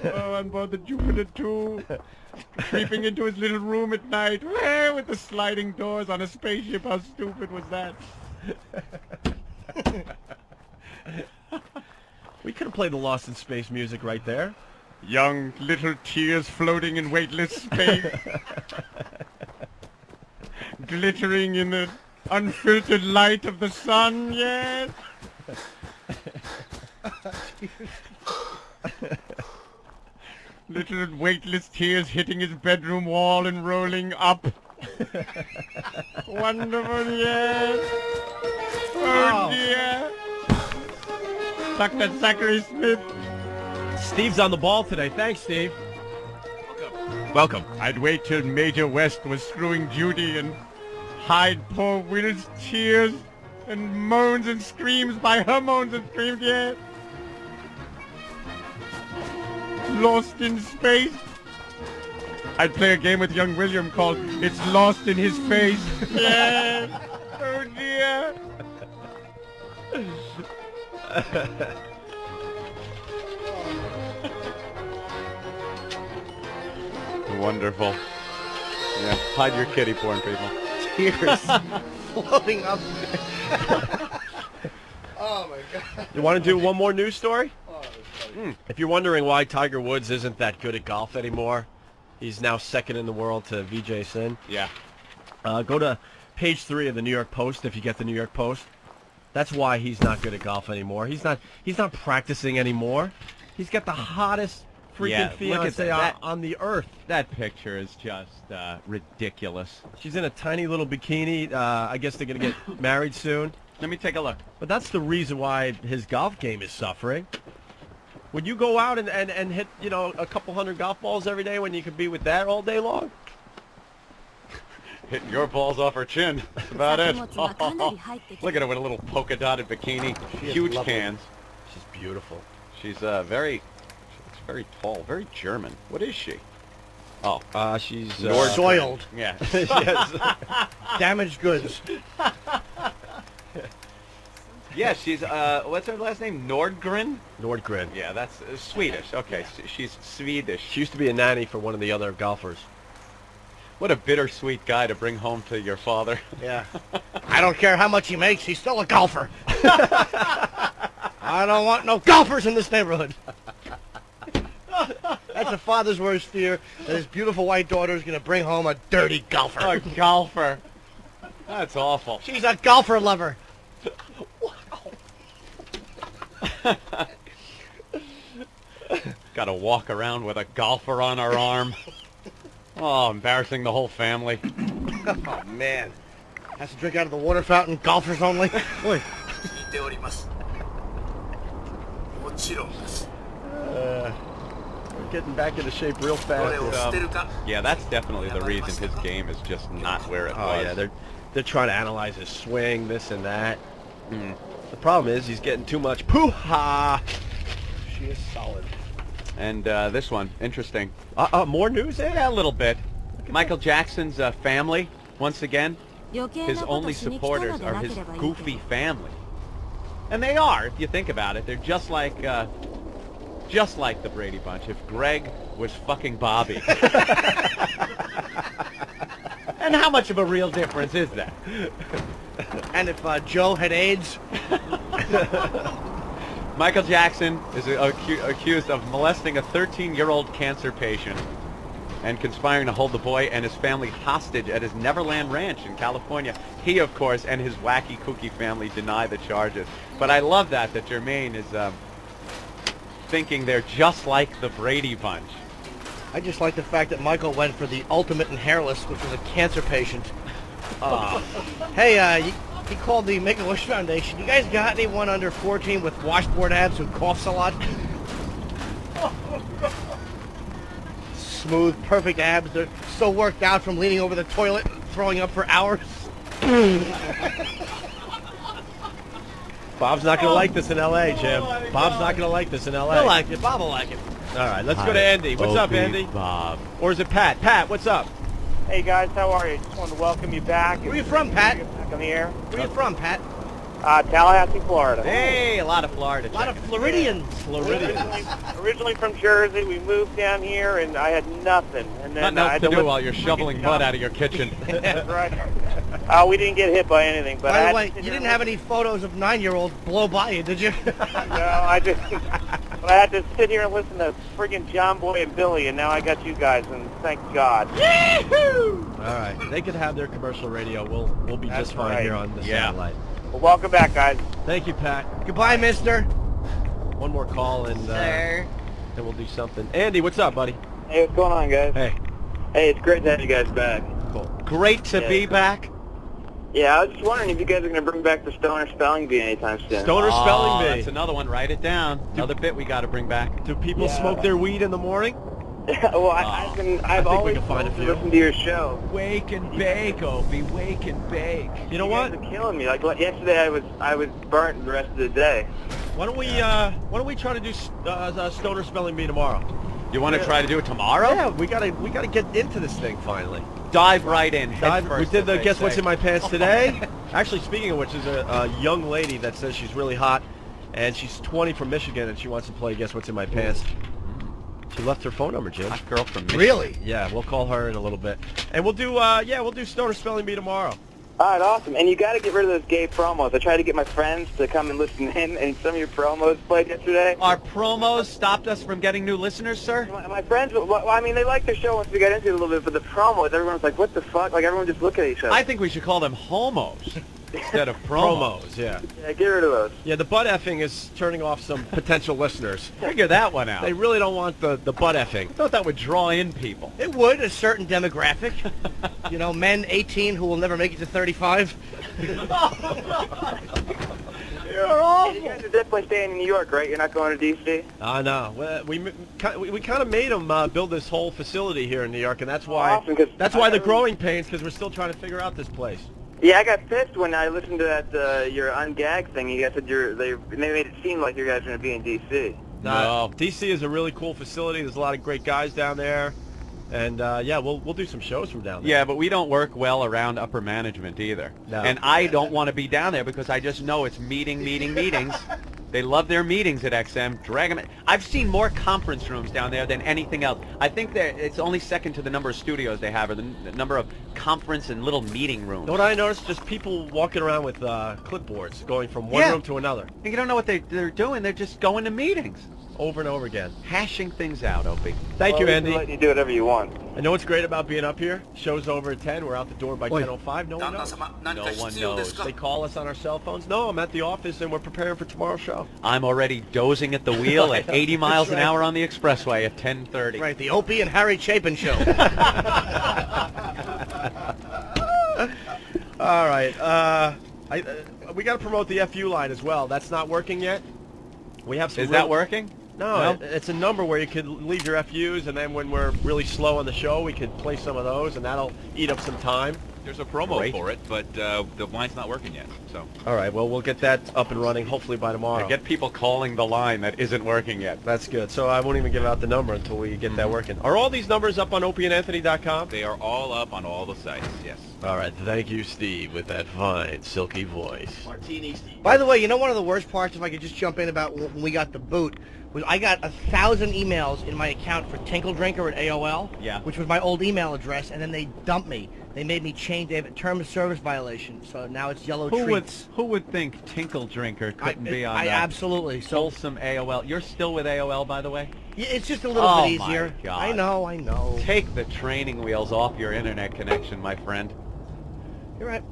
Oh, on board the Jupiter, too. Creeping into his little room at night, with the sliding doors on a spaceship. How stupid was that? We could have played the Lost in Space music right there. Young little tears floating in weightless space. Glittering in the unfiltered light of the sun, yes. Little weightless tears hitting his bedroom wall and rolling up. Wonderful, yes. Oh, dear. Dr. Zachary Smith. Steve's on the ball today. Thanks, Steve. Welcome. I'd wait till Major West was screwing Judy and hide poor Will's tears and moans and screams by her moans and screams, yes. Lost in space. I'd play a game with young William called It's Lost in His Face. Yes. Oh, dear. Wonderful. Yeah, hide your kiddie porn, people. Tears floating up. Oh, my God. You want to do one more news story? If you're wondering why Tiger Woods isn't that good at golf anymore, he's now second in the world to Vijay Singh. Yeah. Go to page 3 of the New York Post if you get the New York Post. That's why he's not good at golf anymore. He's not practicing anymore. He's got the hottest freaking fiance on the earth. That picture is just ridiculous. She's in a tiny little bikini. I guess they're going to get married soon. Let me take a look. But that's the reason why his golf game is suffering. Would you go out and hit, a couple hundred golf balls every day when you could be with that all day long? Hitting your balls off her chin. That's about it. Look at her with a little polka dotted bikini. Huge cans. She's beautiful. She's very tall, very German. What is she? Oh, she's soiled. Yeah. Yes. Damaged goods. Yeah, she's, what's her last name? Nordgren? Nordgren. Yeah, that's Swedish. Okay, she's Swedish. She used to be a nanny for one of the other golfers. What a bittersweet guy to bring home to your father. Yeah. I don't care how much he makes, he's still a golfer. I don't want no golfers in this neighborhood. That's a father's worst fear, that his beautiful white daughter is going to bring home a dirty golfer. A golfer. That's awful. She's a golfer lover. Got to walk around with a golfer on our arm. Oh, embarrassing the whole family. Oh, man. Has to drink out of the water fountain, golfers only. Boy. We're getting back into shape real fast. Yeah, that's definitely the reason his game is just not where it was. Yeah, they're trying to analyze his swing, this and that. The problem is he's getting too much poo-ha. She is solid. And this one, interesting. More news there? Yeah, a little bit. Michael Jackson's family, once again, his only supporters are his goofy family. And they are, if you think about it. They're just like the Brady Bunch if Greg was fucking Bobby. And how much of a real difference is that? And if Joe had AIDS? Michael Jackson is accused of molesting a 13-year-old cancer patient and conspiring to hold the boy and his family hostage at his Neverland Ranch in California. He, of course, and his wacky kooky family deny the charges. But I love that Jermaine is thinking they're just like the Brady Bunch. I just like the fact that Michael went for the ultimate and hairless, which was a cancer patient. Hey, he called the Make-A-Wish Foundation. You guys got anyone under 14 with washboard abs who coughs a lot? Smooth, perfect abs. They're so worked out from leaning over the toilet and throwing up for hours. Bob's not going to like this in L.A., Jim. Bob's not going to like this in L.A. He'll like it. Bob will like it. All right, let's go to Andy. What's up, Andy? Bob. Or is it Pat? Pat, what's up? Hey, guys, how are you? Just wanted to welcome you back. Where are you from, Pat? Back on the air. Where are you from, Pat? Tallahassee, Florida. Hey, a lot of Florida. A lot of Floridians. Originally from Jersey. We moved down here, and I had nothing. And then Nothing else to do while you're shoveling mud out of your kitchen. That's right. We didn't get hit by anything. But by the way, you didn't have any photos of 9-year-olds blow by you, did you? No, I just. But I had to sit here and listen to friggin' John Boy and Billy, and now I got you guys, and thank God. Yee-hoo! All right, they could have their commercial radio. We'll be just fine here on the satellite. Well, welcome back, guys. Thank you, Pat. Goodbye, mister. One more call, and then we'll do something. Andy, what's up, buddy? Hey, what's going on, guys? Hey. Hey, it's great to have you guys back. Cool. Great to be back. Yeah, I was just wondering if you guys are going to bring back the Stoner Spelling Bee anytime soon. Stoner Spelling Bee. That's another one. Write it down. Another bit we got to bring back. Do people smoke their weed in the morning? Well, I've always listened to your show. Wake and bake, Opie. Wake and bake. You know what? You guys are killing me. Like yesterday, I was burnt the rest of the day. Why don't we try to do Stoner Spelling Bee tomorrow? You want to try to do it tomorrow? Yeah, we gotta get into this thing finally. Dive right in. We did the Guess What's in My Pants today. Actually, speaking of which, there's a young lady that says she's really hot, and she's 20 from Michigan, and she wants to play Guess What's in My Pants. She left her phone number, Jim. Hot girl from Michigan. Really? Yeah, we'll call her in a little bit, and we'll do Stoner Spelling Bee tomorrow. All right, awesome. And you got to get rid of those gay promos. I tried to get my friends to come and listen in, and some of your promos played yesterday. Our promos stopped us from getting new listeners, sir? My friends, well, I mean, they liked the show once we got into it a little bit, but the promos, everyone was like, what the fuck? Like, everyone just looked at each other. I think we should call them homos instead of promos. Yeah, get rid of those. Yeah, the butt effing is turning off some potential listeners. Figure that one out. They really don't want the butt effing. I thought that would draw in people. It would, a certain demographic. You know, men 18 who will never make it to 35. You're awful. You guys are definitely staying in New York, right? You're not going to D.C.? No. We kind of made them build this whole facility here in New York, and that's why the growing pains, because we're still trying to figure out this place. Yeah, I got pissed when I listened to that your ungag thing. You guys said they made it seem like you guys are going to be in D.C. No, D.C. is a really cool facility. There's a lot of great guys down there. And yeah, we'll do some shows from down there. Yeah, but we don't work well around upper management either. No. And I don't want to be down there because I just know it's meetings. They love their meetings at XM. Drag them. I've seen more conference rooms down there than anything else. I think it's only second to the number of studios they have, or the number of conference and little meeting rooms. You know what I noticed? Just people walking around with clipboards, going from one room to another. And you don't know what they're doing. They're just going to meetings. Over and over again. Hashing things out, Opie. Thank you, Andy. Let you do whatever you want. I know what's great about being up here. Show's over at 10. We're out the door by 10:05. No one knows. No one knows. They call us on our cell phones. No, I'm at the office and we're preparing for tomorrow's show. I'm already dozing at the wheel at 80 miles an hour on the expressway at 10:30. Right, the Opie and Harry Chapin show. All right. We got to promote the FU line as well. That's not working yet. We have some. Is that working? No, it's a number where you could leave your FUs, and then when we're really slow on the show, we could play some of those, and that'll eat up some time. There's a promo for it, but the line's not working yet. So. All right, well, we'll get that up and running hopefully by tomorrow. Get people calling the line that isn't working yet. That's good. So I won't even give out the number until we get that working. Are all these numbers up on opieandanthony.com? They are all up on all the sites, yes. All right, thank you, Steve, with that fine, silky voice. Martini Steve. By the way, you know one of the worst parts, if I could just jump in about when we got the boot, was I got 1,000 emails in my account for Tinkle Drinker at AOL, which was my old email address, and then they dumped me. They made me change. They have a term of service violation, so now it's Yellow Treats. Who would think Tinkle Drinker couldn't be on that? Absolutely. So wholesome AOL. You're still with AOL, by the way? Yeah, it's just a little bit easier. My God. I know. Take the training wheels off your internet connection, my friend. You're right.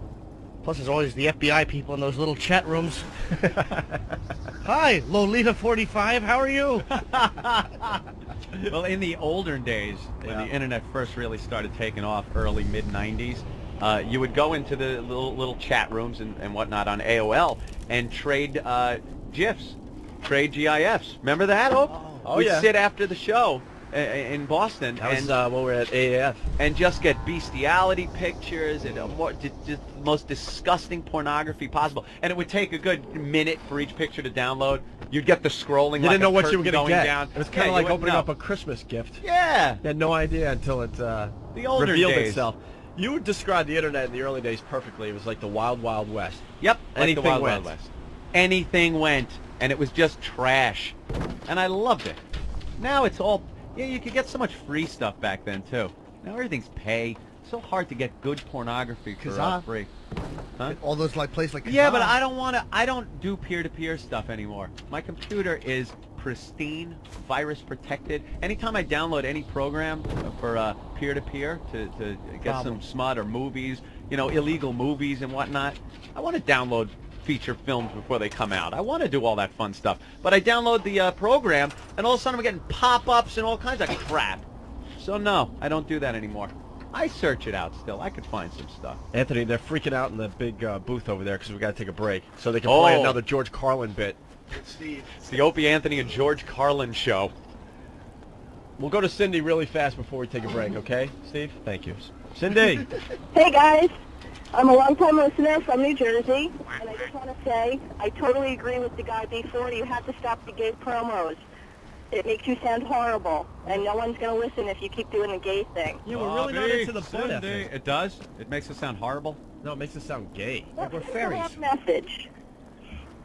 Plus, there's always the FBI people in those little chat rooms. Hi, Lolita 45. How are you? Well, in the older days, when the internet first really started taking off, early mid-90s, you would go into the little chat rooms and whatnot on AOL and trade GIFs, trade GIFs. Remember that, Hope? We'd sit after the show in Boston. That was when we were at AAF. And just get bestiality pictures and just the most disgusting pornography possible. And it would take a good minute for each picture to download. You'd get the scrolling. You didn't know what you were going to get. Down. It was kind of like opening up a Christmas gift. Yeah. You had no idea until it the older revealed days. itself. You would describe the internet in the early days perfectly. It was like the wild, wild west. Yep. Anything like the went. Wild West. Anything went, and it was just trash. And I loved it. Now it's all... Yeah, you could get so much free stuff back then, too. Now everything's pay. It's so hard to get good pornography for free. Huh? All those places like Yeah, but I don't do peer-to-peer stuff anymore. My computer is pristine, virus protected. Anytime I download any program for peer-to-peer to get some smut or movies, illegal movies and whatnot, I want to download feature films before they come out. I want to do all that fun stuff. But I download the program, and all of a sudden I'm getting pop-ups and all kinds of crap. So no, I don't do that anymore. I search it out still. I could find some stuff. Anthony, they're freaking out in the big booth over there because we got to take a break so they can play another George Carlin bit. Steve. It's the Opie Anthony and George Carlin show. We'll go to Cindy really fast before we take a break, okay, Steve? Thank you. Cindy. Hey, guys. I'm a long-time listener from New Jersey, and I just want to say I totally agree with the guy before. You have to stop the gay promos. It makes you sound horrible, and no one's going to listen if you keep doing the gay thing. Yeah, we're really not into the butt effort. It does? It makes us sound horrible? No, it makes us sound gay. Like we're fairies. Message.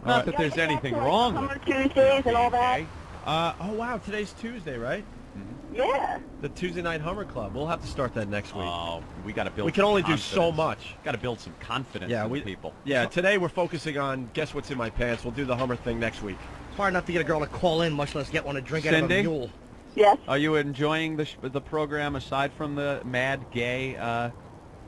Not that there's anything wrong with Summer Tuesdays and all that. Oh, wow, today's Tuesday, right? Yeah. The Tuesday Night Hummer Club. We'll have to start that next week. Oh, we got to build. We can only do so much. Got to build some confidence in people. Yeah, today we're focusing on Guess What's in My Pants. We'll do the Hummer thing next week. It's hard enough to get a girl to call in, much less get one to drink out of a mule. Yes. Are you enjoying the program aside from the mad gay promos?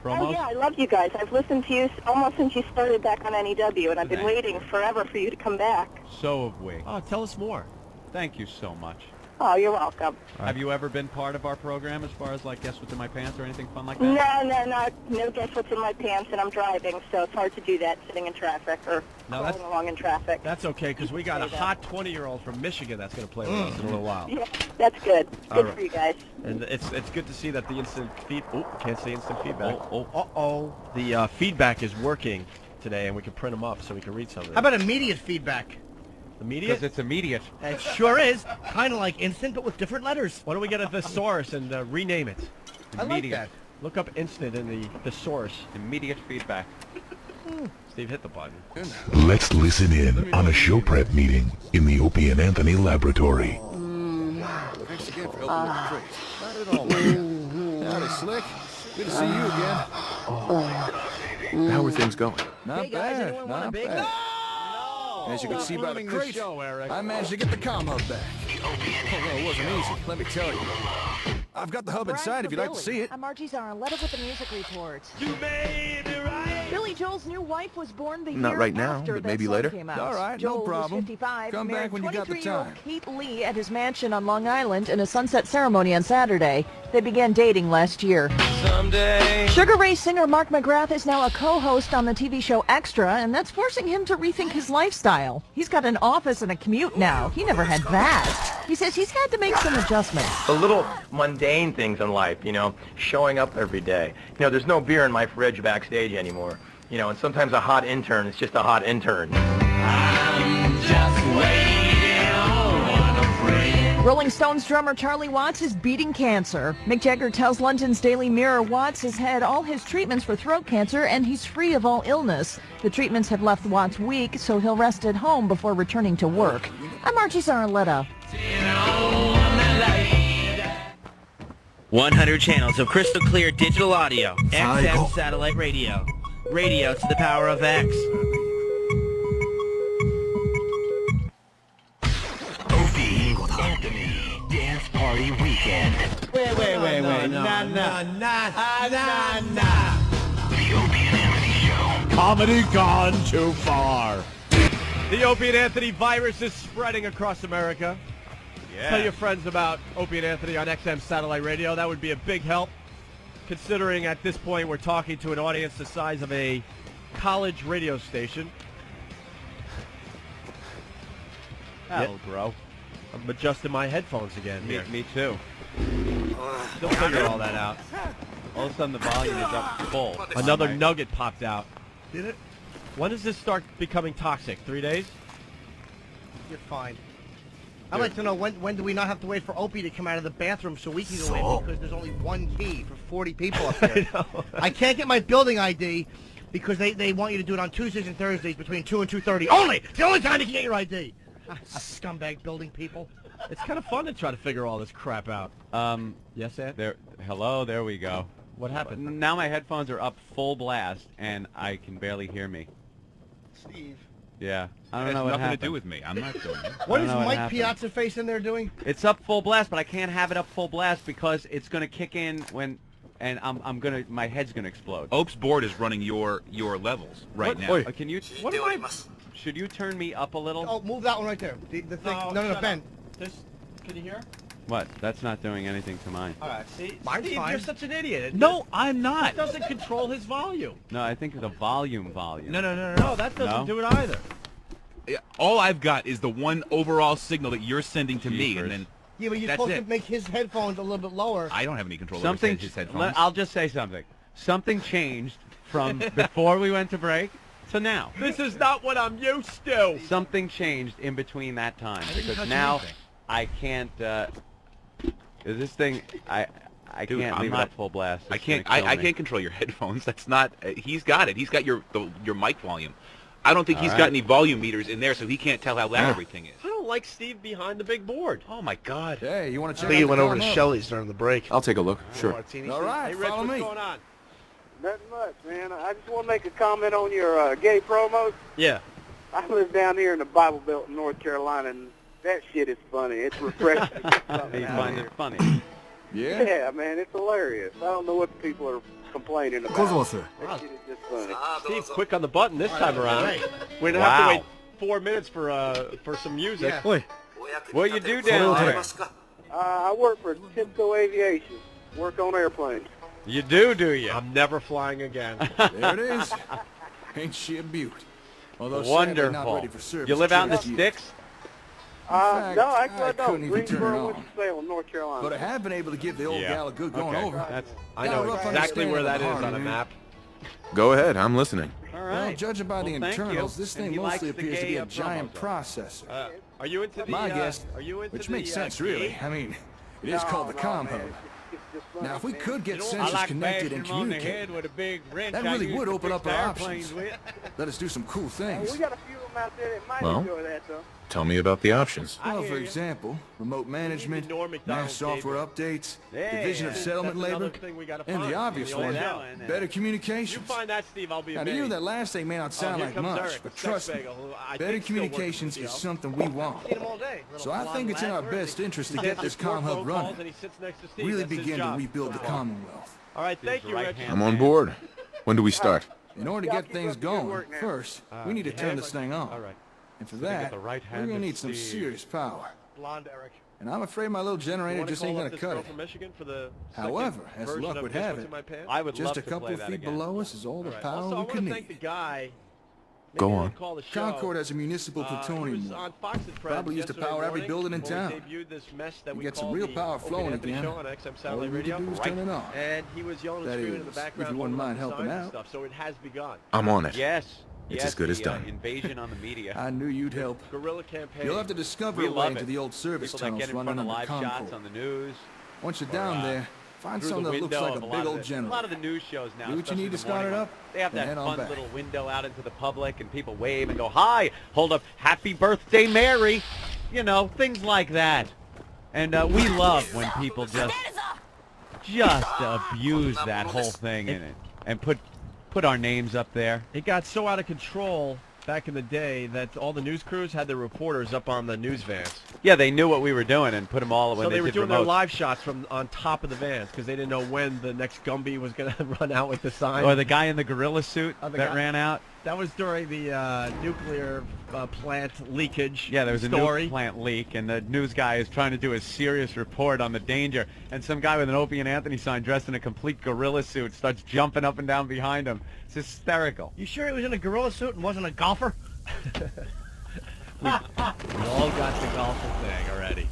Oh, yeah, I love you guys. I've listened to you almost since you started back on NEW, and I've been waiting forever for you to come back. So have we. Oh, tell us more. Thank you so much. Oh, you're welcome. Have you ever been part of our program as far as, like, Guess What's in My Pants or anything fun like that? No Guess What's in My Pants, and I'm driving, so it's hard to do that sitting in traffic or going along in traffic. That's okay, because we got a hot 20-year-old from Michigan that's going to play with us in a little while. Yeah, that's good. Good for you guys. And it's good to see that the instant can't say instant feedback. The feedback is working today, and we can print them up so we can read some of them. How about immediate feedback? Immediate? Because it's immediate. It sure is. Kind of like instant, but with different letters. Why don't we get a thesaurus and rename it? I like that. Look up instant in the thesaurus. Immediate feedback. Steve, hit the button. Let's listen in on a show prep meeting in the Opie and Anthony laboratory. Thanks again for helping with the crate. Not at all, man. Howdy, Slick. Good to see you again. How are things going? Not bad, not bad. As you can see by the crate, I managed to get the comm hub back. Although it wasn't easy, let me tell you. I've got the hub inside if you'd like to see it. I'm Margie's Arletta with the music report. Billy Joel's new wife was born the Not year right now, after but that maybe song later. came out. All right, Joel no problem. Was 55, Come back when you got the 23-year-old time. Pete Lee at his mansion on Long Island in a sunset ceremony on Saturday. They began dating last year. Someday. Sugar Ray singer Mark McGrath is now a co-host on the TV show Extra, and that's forcing him to rethink his lifestyle. He's got an office and a commute now. He never had that. He says he's had to make some adjustments. The little mundane things in life, you know, showing up every day. You know, there's no beer in my fridge backstage anymore. You know, and sometimes a hot intern is just a hot intern. I'm just waiting on a friend. Rolling Stones drummer Charlie Watts is beating cancer. Mick Jagger tells London's Daily Mirror Watts has had all his treatments for throat cancer and he's free of all illness. The treatments have left Watts weak, so he'll rest at home before returning to work. I'm Margie Arletta. 100 channels of crystal clear digital audio. XM satellite radio. Radio to the power of X. Opie Anthony Dance Party Weekend. Wait. Nah. The Opie and Anthony Show. Comedy gone too far. The Opie and Anthony virus is spreading across America. Yeah. Tell your friends about Opie and Anthony on XM Satellite Radio. That would be a big help, considering at this point we're talking to an audience the size of a college radio station. That'll grow. I'm adjusting my headphones again here. Me too. Don't figure all that out. All of a sudden the volume is up full. Another nugget popped out. Did it? When does this start becoming toxic? 3 days? You're fine. I'd like to know when do we not have to wait for Opie to come out of the bathroom so we can go in because there's only one key for 40 people up there. I can't get my building ID because they want you to do it on Tuesdays and Thursdays between 2 and 2:30. Only! It's the only time you can get your ID. Scumbag building people. It's kind of fun to try to figure all this crap out. Yes, Ed? Hello, there we go. What happened? Now my headphones are up full blast, and I can barely hear me. Steve. Yeah, I don't It know has what nothing happened. to do with me. I'm not doing it. What is know what Mike happened. Piazza Face in there doing? It's up full blast, but I can't have it up full blast because it's gonna kick in when, and my head's gonna explode. Ope's board is running your levels right now. Can you? Should you turn me up a little? Oh, move that one right there. The thing. No, Ben. Can you hear? What? That's not doing anything to mine. All right, see? Mine's Steve, fine. you're such an idiot. No, I'm not. It doesn't control his volume. No, I think the volume. No, that doesn't do it either. Yeah, all I've got is the one overall signal that you're sending to me, and then Yeah, but you're that's supposed it. to make his headphones a little bit lower. I don't have any control Something. over his headphones. I'll just say something. Something changed from before we went to break to now. This is not what I'm used to. Something changed in between that time didn't because touch now anything. I can't. This thing I Dude, can't I'm leave it not- up full blast. I It's can't. gonna kill I me. can't control your headphones. That's not. He's got it. He's got your mic volume. I don't think All he's right. got any volume meters in there, so he can't tell how loud everything is. I don't like Steve behind the big board. Oh my God. Hey, you want to check Lee out went the over to comm hub? Shelley's during the break. I'll take a look. Sure. Martini All Steve. right, Hey, Rich, follow what's me. going on? Nothing much, man. I just want to make a comment on your gay promos. Yeah. I live down here in the Bible Belt in North Carolina, and that shit is funny. It's refreshing. to get something You out find here. it funny. Yeah, man, it's hilarious. I don't know what the people are complaining about. That shit is just funny. Steve, quick on the button this time around. Hey. We don't have to wait 4 minutes for some music. Yeah. What you do down there? I work for Timco Aviation. Work on airplanes. You do you? I'm never flying again. There it is. Ain't she a beaut? Although sadly Wonderful. not ready for service You live out in the just yet. sticks? fact, no, actually I couldn't don't. even turn it Greensboro, on. Winston-Salem, North Carolina. But I have been able to give the old gal a good going over. I know exactly where that is on a map. Go ahead, I'm listening. All right. Well, judging by the Well, thank internals, you. this And thing he likes mostly the appears to be gay, a giant promo, processor. Are you into the? My guess, Are you into which the, makes sense, really. gate? I mean, it is called the comm hub. Now, if we could get sensors connected and communicate, that really would open up our options. Let us do some cool things. We got a few of them out there that might Well, enjoy that, though. Tell me about the options. Well, for example, remote management, mass software updates, division of settlement labor, and the obvious one, better communications. You find that, Steve, I'll be Now, amazed. to you, that last thing may not sound like much, but trust me, better communications is something we want. So I think it's in our best interest to get this comm hub running, really begin to rebuild the Commonwealth. All right, thank you, Richard. I'm on board. When do we start? In order to get things going, first, we need to turn this thing on. And for that, we're going to need some serious power. Blonde Eric. And I'm afraid my little generator just ain't going to cut it. However, as luck would have it, just a couple of feet below us is all the power we can need. Go on. Concord has a municipal plutonium mill. Probably used to power every building in town. We get some real power flowing again. All we need to do is turn it on. And he was yelling and screaming in the background. If you wouldn't mind helping out. Stuff, so it has begun. I'm on it. Yes. It's as good as done. Invasion on the media. I knew you'd help. Guerrilla campaign. You'll have to discover a way into the old service tunnels running under live Concord. shots on the news. Once you're down there, find something that looks like a big old generator. A lot of the news shows now. Do what you need to start it up. They have that and fun little window out into the public, and people wave and go, "Hi, hold up, Happy Birthday, Mary," you know, things like that. And we love when people just abuse that whole thing in it and put our names up there. It got so out of control back in the day that all the news crews had their reporters up on the news vans. Yeah, they knew what we were doing and put them all when so they were did doing remote. their live shots from on top of the vans because they didn't know when the next Gumby was going to run out with the sign. Or the guy in the gorilla suit that ran out. That was during the nuclear plant leakage. Yeah, there was story. a nuclear plant leak, and the news guy is trying to do a serious report on the danger, and some guy with an Opie Anthony sign dressed in a complete gorilla suit starts jumping up and down behind him. It's hysterical. You sure he was in a gorilla suit and wasn't a golfer? we all got the golfer thing already.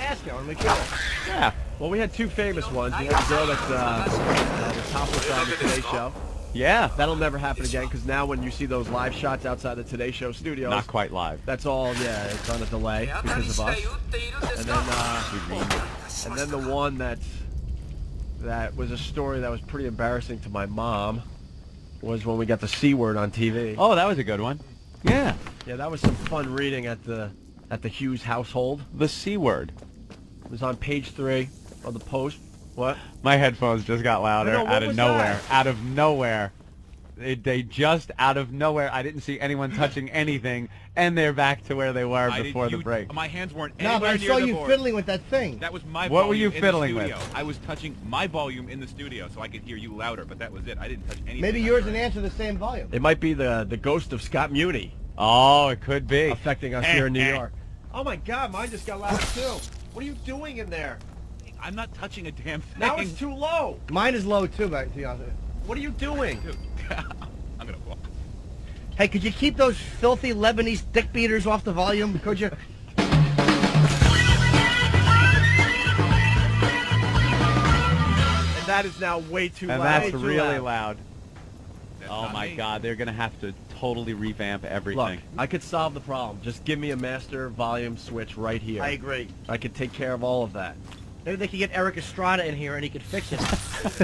Ask her when we kill her. Yeah. Well, we had two famous ones. We had the girl that's the topless on the Today Show. Yeah. That'll never happen again because now when you see those live shots outside the Today Show studios. Not quite live. That's all, yeah, it's on a delay because of us. And then the one that was a story that was pretty embarrassing to my mom was when we got the C word on TV. Oh, that was a good one. Yeah. Yeah, that was some fun reading at the Hughes household. The C word. It was on page 3 of the Post. What? My headphones just got louder out of nowhere. Out of nowhere. They just out of nowhere. I didn't see anyone touching anything, and they're back to where they were before the break. My hands weren't No, anywhere but I near saw the you board. fiddling with that thing. That was my What volume were you in fiddling the studio. with? I was touching my volume in the studio so I could hear you louder, but that was it. I didn't touch anything. Maybe yours and answer the same volume. It might be the ghost of Scott Muni. Oh, it could be. Affecting us here in New York. Oh my God, mine just got louder too. What are you doing in there? I'm not touching a damn thing. Now it's too low. Mine is low too, to be honest. What are you doing? Dude, I'm gonna walk. Hey, could you keep those filthy Lebanese dick beaters off the volume? Could you? And that is now way too loud. And that's really loud. Oh my God, they're gonna have to totally revamp everything. Look, I could solve the problem. Just give me a master volume switch right here. I agree. I could take care of all of that. Maybe they could get Eric Estrada in here and he could fix it.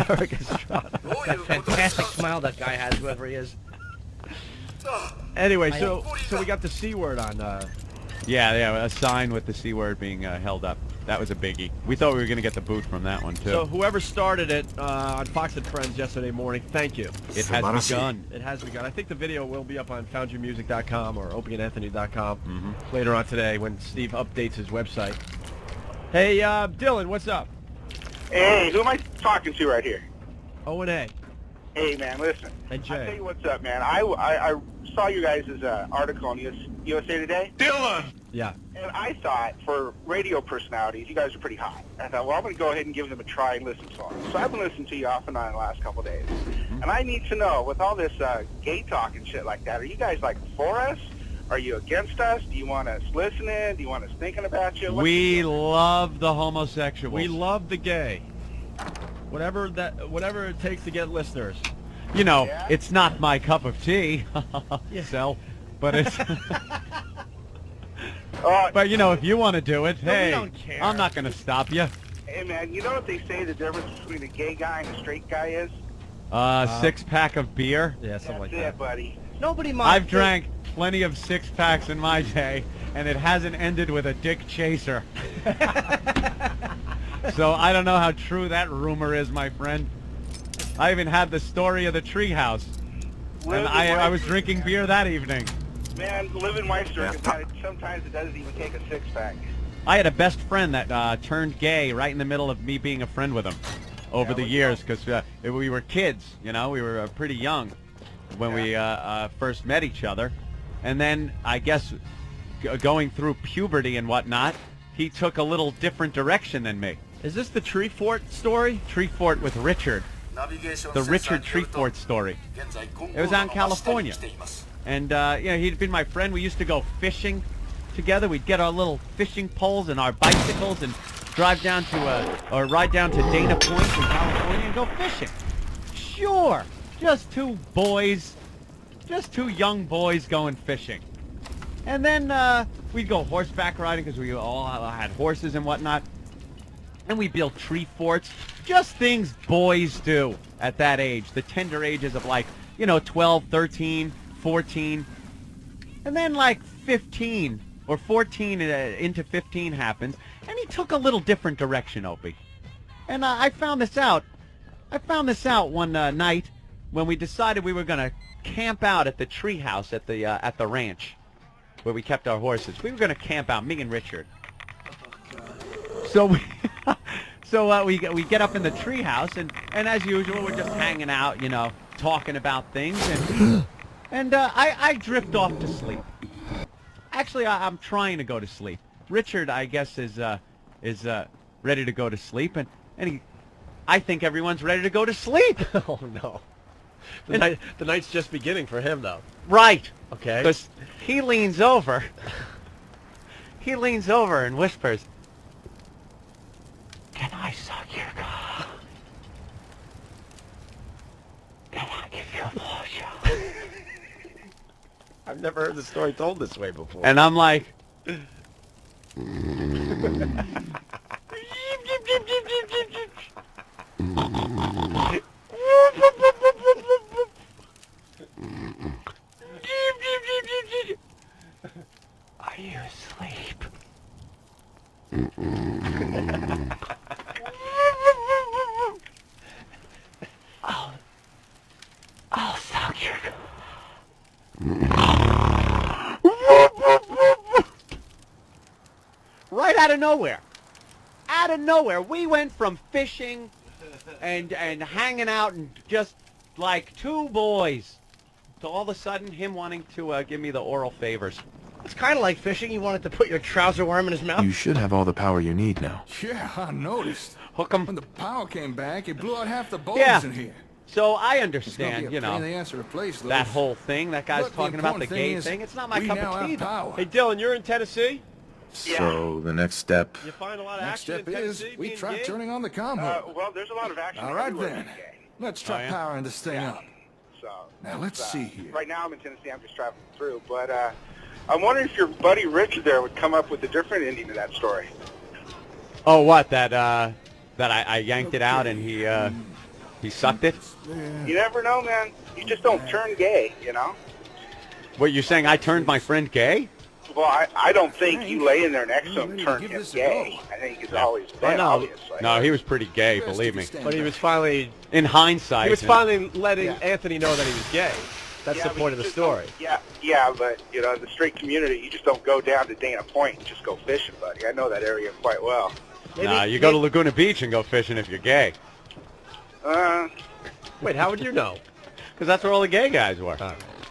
Eric Estrada. That fantastic smile that guy has, whoever he is. Anyway, so we got the C word on. Yeah, a sign with the C word being held up. That was a biggie. We thought we were going to get the boot from that one, too. So whoever started it on Fox and Friends yesterday morning, thank you. It has begun. It has begun. I think the video will be up on foundyourmusic.com or opieandanthony.com later on today when Steve updates his website. Hey, Dylan, what's up? Hey, who am I talking to right here? O&A. Hey, man, listen. And Jay. I'll tell you what's up, man. I saw you guys' article on USA Today. Dylan! Yeah. And I thought, for radio personalities, you guys are pretty hot. I thought, well, I'm going to go ahead and give them a try and listen to them. So I've been listening to you off and on the last couple of days. And I need to know, with all this gay talk and shit like that, are you guys, like, for us? Are you against us? Do you want us listening? Do you want us thinking about you? We love the homosexuals. We love the gay. Whatever it takes to get listeners. you know, it's not my cup of tea. So, but it's... But, you know, if you want to do it, hey, I'm not going to stop you. Hey, man, you know what they say the difference between a gay guy and a straight guy is? 6-pack of beer. Yeah, something like That's that. it, buddy. Nobody minds. I've drank plenty of 6-packs in my day, and it hasn't ended with a dick chaser. So I don't know how true that rumor is, my friend. I even had the story of the treehouse, and I was drinking beer that evening. Man, living my circumstance, sometimes it doesn't even take a 6-pack. I had a best friend that turned gay right in the middle of me being a friend with him over the years, because we were kids, you know, we were pretty young when we first met each other. And then, I guess, going through puberty and whatnot, he took a little different direction than me. Is this the Treefort story? Treefort with Richard. The Richard Treefort story. It was out in California. And, you know, he'd been my friend. We used to go fishing together. We'd get our little fishing poles and our bicycles and drive down to, or ride down to Dana Point in California and go fishing. Sure. Just two boys. Just two young boys going fishing. And then, we'd go horseback riding because we all had horses and whatnot. And we built tree forts. Just things boys do at that age. The tender ages of, like, you know, 12, 13, 14. And then, like, 15 or 14 into 15 happens. And he took a little different direction, Opie. And I found this out. I found this out one night when we decided we were going to camp out at the treehouse at the ranch where we kept our horses. We were going to camp out, me and Richard. So we get up in the treehouse, and as usual, we're just hanging out, you know, talking about things, and I drift off to sleep. Actually, I'm trying to go to sleep. Richard, I guess, is ready to go to sleep, and I think everyone's ready to go to sleep. Oh no, the night's just beginning for him, though. Right. Okay. Because he leans over. He leans over and whispers, "Can I suck your cock? Can I give you a blowjob?" I've never heard the story told this way before. And I'm like, "Are you asleep?" I'll suck your cock. Right out of nowhere. Out of nowhere. We went from fishing and hanging out and just like two boys to all of a sudden him wanting to give me the oral favors. It's kind of like fishing. You wanted to put your trouser worm in his mouth. You should have all the power you need now. Yeah, I noticed. Hook 'em. When the power came back, it blew out half the bulbs Yeah. in here. So I It's understand, gonna be you a pain know, in the ass to replace those. that whole thing. That guy's Look, the talking about the important gay thing is thing. It's not my we cup now of tea. have power. Hey, Dylan, you're in Tennessee? So the next step. You find a lot of Next action step in is Tennessee we being try gay? turning on the comm hub. Well, there's a lot of action. All right everywhere then. these days. Let's try powering this thing up. So Now let's see here. Right now I'm in Tennessee. I'm just traveling through, but I'm wondering if your buddy Richard there would come up with a different ending to that story. Oh, what? That I yanked it out and he sucked it? You never know, man. You just don't turn gay, you know? What, you're saying I turned my friend gay? Well, I don't think you laying there next to him turned him gay. I think he's always been, obviously. No, he was pretty gay, believe me. But he was finally... In hindsight. He was finally letting Anthony know that he was gay. That's the but point you of the just story. don't- Yeah, but, you know, in the straight community, you just don't go down to Dana Point and just go fishing, buddy. I know that area quite well. Nah, you go to Laguna Beach and go fishing if you're gay. Wait, how would you know? Because that's where all the gay guys were.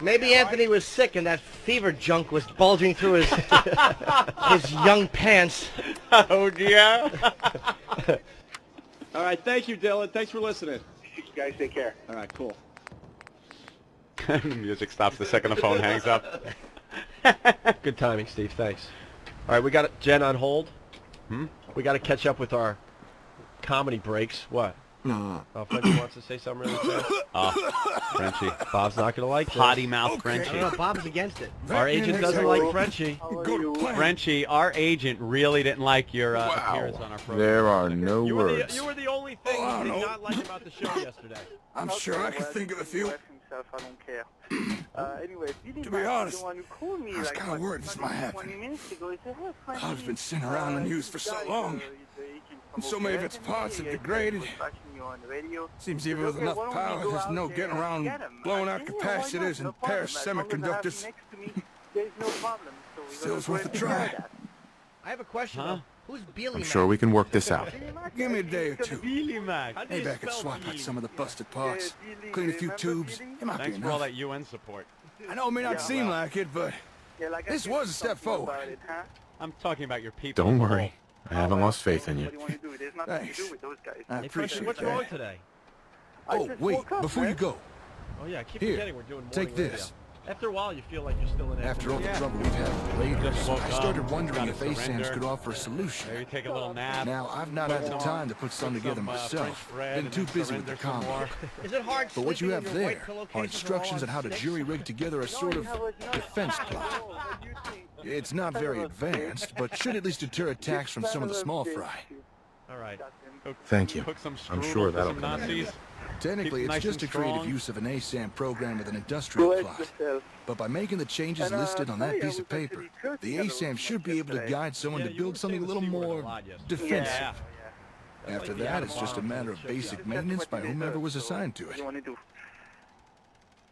Maybe Anthony was sick and that fever junk was bulging through his his young pants. Oh, yeah. All right, thank you, Dylan. Thanks for listening. You guys take care. All right, cool. The music stops the second the phone hangs up. Good timing, Steve. Thanks. All right, we got Jen on hold. We got to catch up with our comedy breaks. What? Oh, Frenchy wants to say something really fast. Frenchy. Bob's not going to like this. Potty mouth Frenchy. No, Bob's against it. Our agent doesn't like Frenchy. Frenchy, our agent really didn't like your appearance on our program. There are no words. You were the only thing he did not like about the show yesterday. I'm sure I can think of a few. I don't care. Anyway, To be honest, I was kind of worried this might happen. I've been sitting around the news for so long, and so many of its parts have degraded. Seems even with enough power, there's no getting around blowing out capacitors and pairs semiconductors. Still, it's worth a try. I have a question, though. Who's Beely I'm sure we can work this out. Give me a day or two. Beely Mac. Maybe I could swap out some of the busted parts, clean a few tubes. It might Thanks be for all enough. that UN support. I know it may not seem like it, but this was a step forward. I'm talking about your people. Don't worry. I haven't lost faith in you. Thanks. I appreciate What's that. wrong today? Oh, wait, before you go. Oh, yeah, I keep Here, forgetting we're doing morning take this. radio. After a while, you feel like you're still in After all the trouble we've had with raiders, I started wondering if ASAMs could offer a solution. Maybe take a little nap. Now, I've not had the time to put some together myself. Been too busy with the combat. Is it hard But what you sleeping have in your white there pillowcase are with instructions all on how to six? jury rig together a sort of defense plot. It's not very advanced, but should at least deter attacks from some of the small fry. All right. Thank you. Cook some I'm strudel sure for that'll some come in handy. Nazis. Technically, Keep it's nice just a and creative strong. use of an ASAM program with an industrial plot. But by making the changes listed on that piece of paper, the ASAM should be able to guide someone to build something a little more defensive. After that, it's just a matter of basic maintenance by whomever was assigned to it.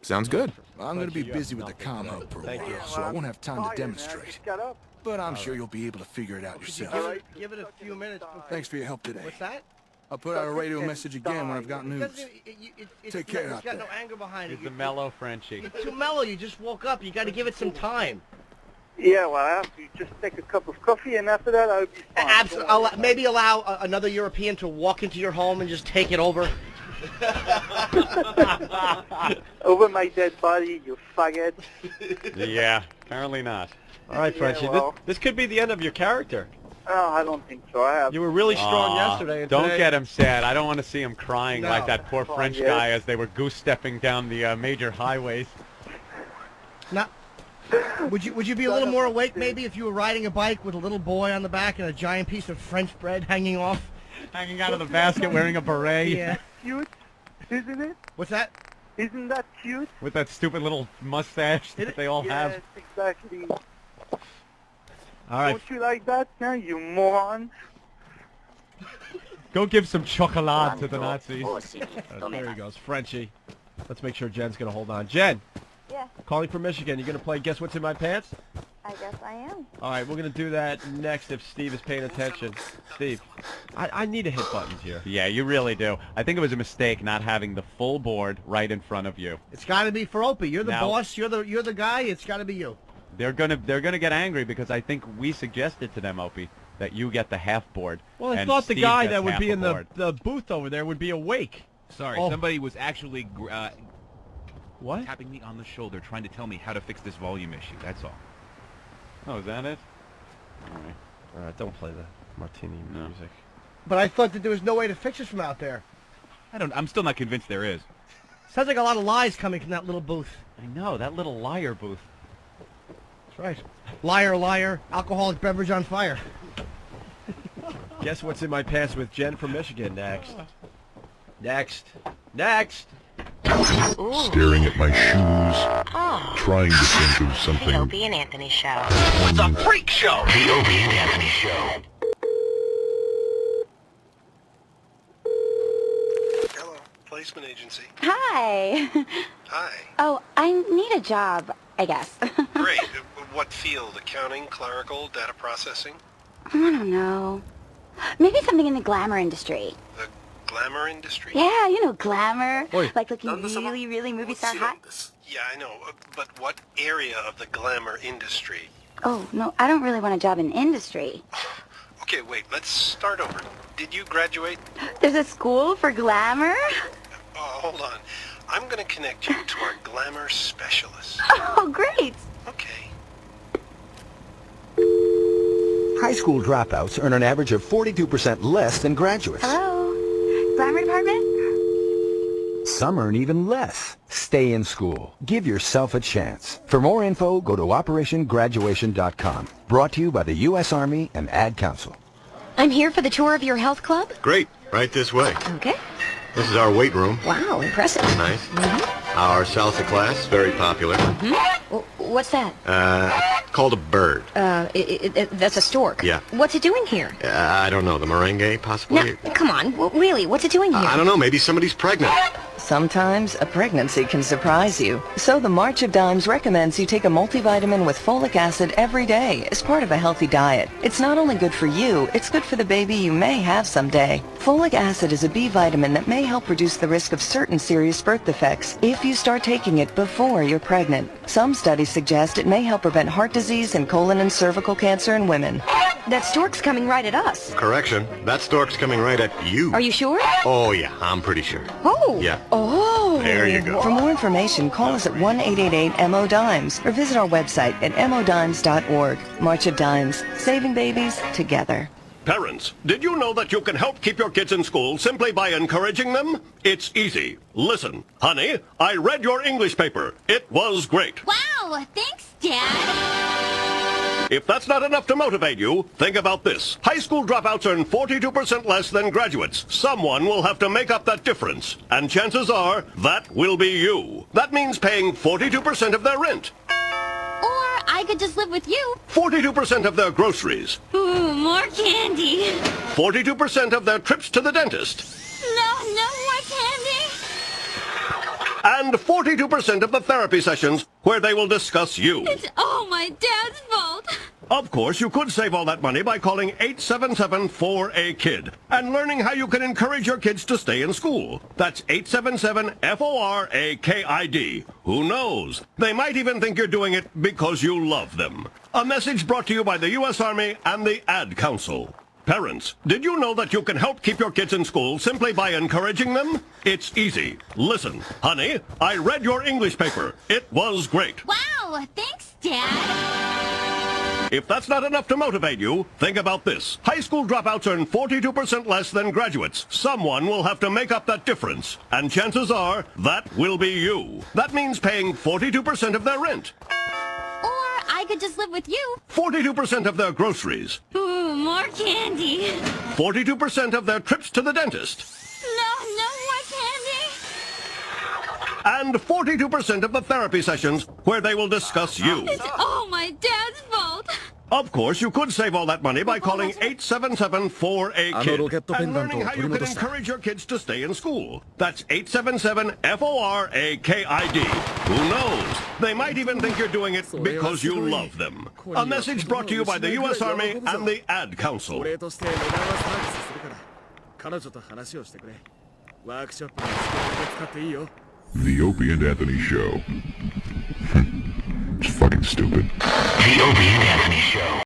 Sounds good. I'm going to be busy with the comm hub for a while, so I won't have time to demonstrate. But I'm sure you'll be able to figure it out yourself. Give it a few minutes before. Thanks for your help today. What's that? I'll put out a radio message again when I've got news. Take care out It's got there. no anger behind it. It's the mellow Frenchy. It's too mellow. You just woke up. You got to give it some time. Yeah, well, I have to just take a cup of coffee, and after that, I'll be fine. Maybe allow another European to walk into your home and just take it over. Over my dead body, you faggot. Yeah, apparently not. All right, Frenchy. well. This could be the end of your character. Oh, I don't think so. You were really strong yesterday. And Don't today, get him sad. I don't want to see him crying No. like that poor French yeah. guy as they were goose-stepping down the major highways. Now, would you be a little more awake maybe if you were riding a bike with a little boy on the back and a giant piece of French bread hanging off? Hanging out of the basket wearing a beret. Yeah. Cute, isn't it? What's that? Isn't that cute? With that stupid little mustache that they all have. Yes, exactly. All right. Don't you like that, huh, you morons? Go give some chocolate to the Nazis. There he goes, Frenchy. Let's make sure Jen's going to hold on. Jen, Yeah, calling from Michigan. You going to play Guess What's in My Pants? I guess I am. All right, we're going to do that next if Steve is paying attention. Steve, I need to hit buttons here. Yeah, you really do. I think it was a mistake not having the full board right in front of you. It's got to be for Opie. You're the Now- boss. You're the guy. It's got to be you. They're gonna get angry because I think we suggested to them, Opie, that you get the half board. Well, I and thought the Steve guy gets that would half be a in board. the booth over there would be awake. Sorry, Oh. somebody was actually What? tapping me on the shoulder trying to tell me how to fix this volume issue. That's all. Oh, is that it? All right, don't play the Martini music. But I thought that there was no way to fix this from out there. I'm still not convinced there is. Sounds like a lot of lies coming from that little booth. I know, that little liar booth. That's right. Liar, liar, alcoholic beverage on fire. Guess What's in My Pants with Jen from Michigan next. Next. Staring at my shoes, trying to think of something. The Opie and Anthony Show. The Freak Show. The Opie and Anthony Show. Hello, placement agency. Hi. Hi. Oh, I need a job, I guess. Great. What field? Accounting, clerical, data processing? I don't know. Maybe something in the glamour industry. The glamour industry? Yeah, you know, glamour. Oi. Like looking really, really movie star hot. Yeah, I know. But what area of the glamour industry? Oh, no, I don't really want a job in industry. Okay, wait. Let's start over. Did you graduate? There's a school for glamour? Oh, hold on. I'm going to connect you to our glamour specialist. Oh, great. Okay. High school dropouts earn an average of 42% less than graduates. Hello? Glamour department? Some earn even less. Stay in school. Give yourself a chance. For more info, go to OperationGraduation.com. Brought to you by the U.S. Army and Ad Council. I'm here for the tour of your health club. Great. Right this way. Okay. This is our weight room. Wow, impressive. Nice. Our salsa class, very popular. What's that? Called a bird. That's a stork. Yeah. What's it doing here? I don't know, the merengue, possibly? No, come on. Really, what's it doing here? I don't know, maybe somebody's pregnant. Sometimes a pregnancy can surprise you. So the March of Dimes recommends you take a multivitamin with folic acid every day as part of a healthy diet. It's not only good for you, it's good for the baby you may have someday. Folic acid is a B vitamin that may help reduce the risk of certain serious birth defects if you start taking it before you're pregnant. Some studies suggest it may help prevent heart disease and colon and cervical cancer in women. That stork's coming right at us. Correction, that stork's coming right at you. Are you sure? Oh, yeah, I'm pretty sure. Oh. Yeah. Oh. There you go. For more information, call us at 1-888-MO-DIMES or visit our website at modimes.org. March of Dimes, saving babies together. Parents, did you know that you can help keep your kids in school simply by encouraging them? It's easy. Listen, honey, I read your English paper. It was great. Wow, thanks, Dad. If that's not enough to motivate you, think about this. High school dropouts earn 42% less than graduates. Someone will have to make up that difference. And chances are, that will be you. That means paying 42% of their rent. Or I could just live with you. 42% of their groceries. Ooh, more candy. 42% of their trips to the dentist. No more candy. And 42% of the therapy sessions where they will discuss you. It's all my dad's fault. Of course, you could save all that money by calling 877-4A-KID and learning how you can encourage your kids to stay in school. That's 877-FORAKID. Who knows? They might even think you're doing it because you love them. A message brought to you by the U.S. Army and the Ad Council. Parents, did you know that you can help keep your kids in school simply by encouraging them? It's easy. Listen, honey, I read your English paper. It was great. Wow, thanks, Dad. If that's not enough to motivate you, think about this. High school dropouts earn 42% less than graduates. Someone will have to make up that difference. And chances are, that will be you. That means paying 42% of their rent. Or I could just live with you. 42% of their groceries. Ooh, more candy. 42% of their trips to the dentist. No more candy. And 42% of the therapy sessions where they will discuss you. It's all my dad's fault. Of course, you could save all that money by calling 877-4A-KID and learning how you can encourage your kids to stay in school. That's 877-FORAKID. Who knows? They might even think you're doing it because you love them. A message brought to you by the U.S. Army and the Ad Council. The Opie and Anthony Show. It's fucking stupid. The Opie and Anthony Show.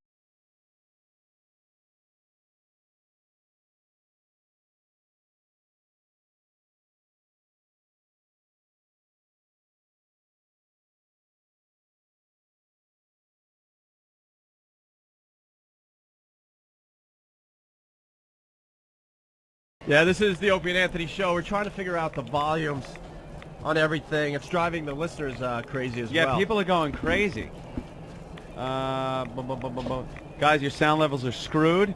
Yeah, this is the Opie and Anthony Show. We're trying to figure out the volumes on everything. It's driving the listeners crazy as well. Yeah, people are going crazy. Guys, your sound levels are screwed.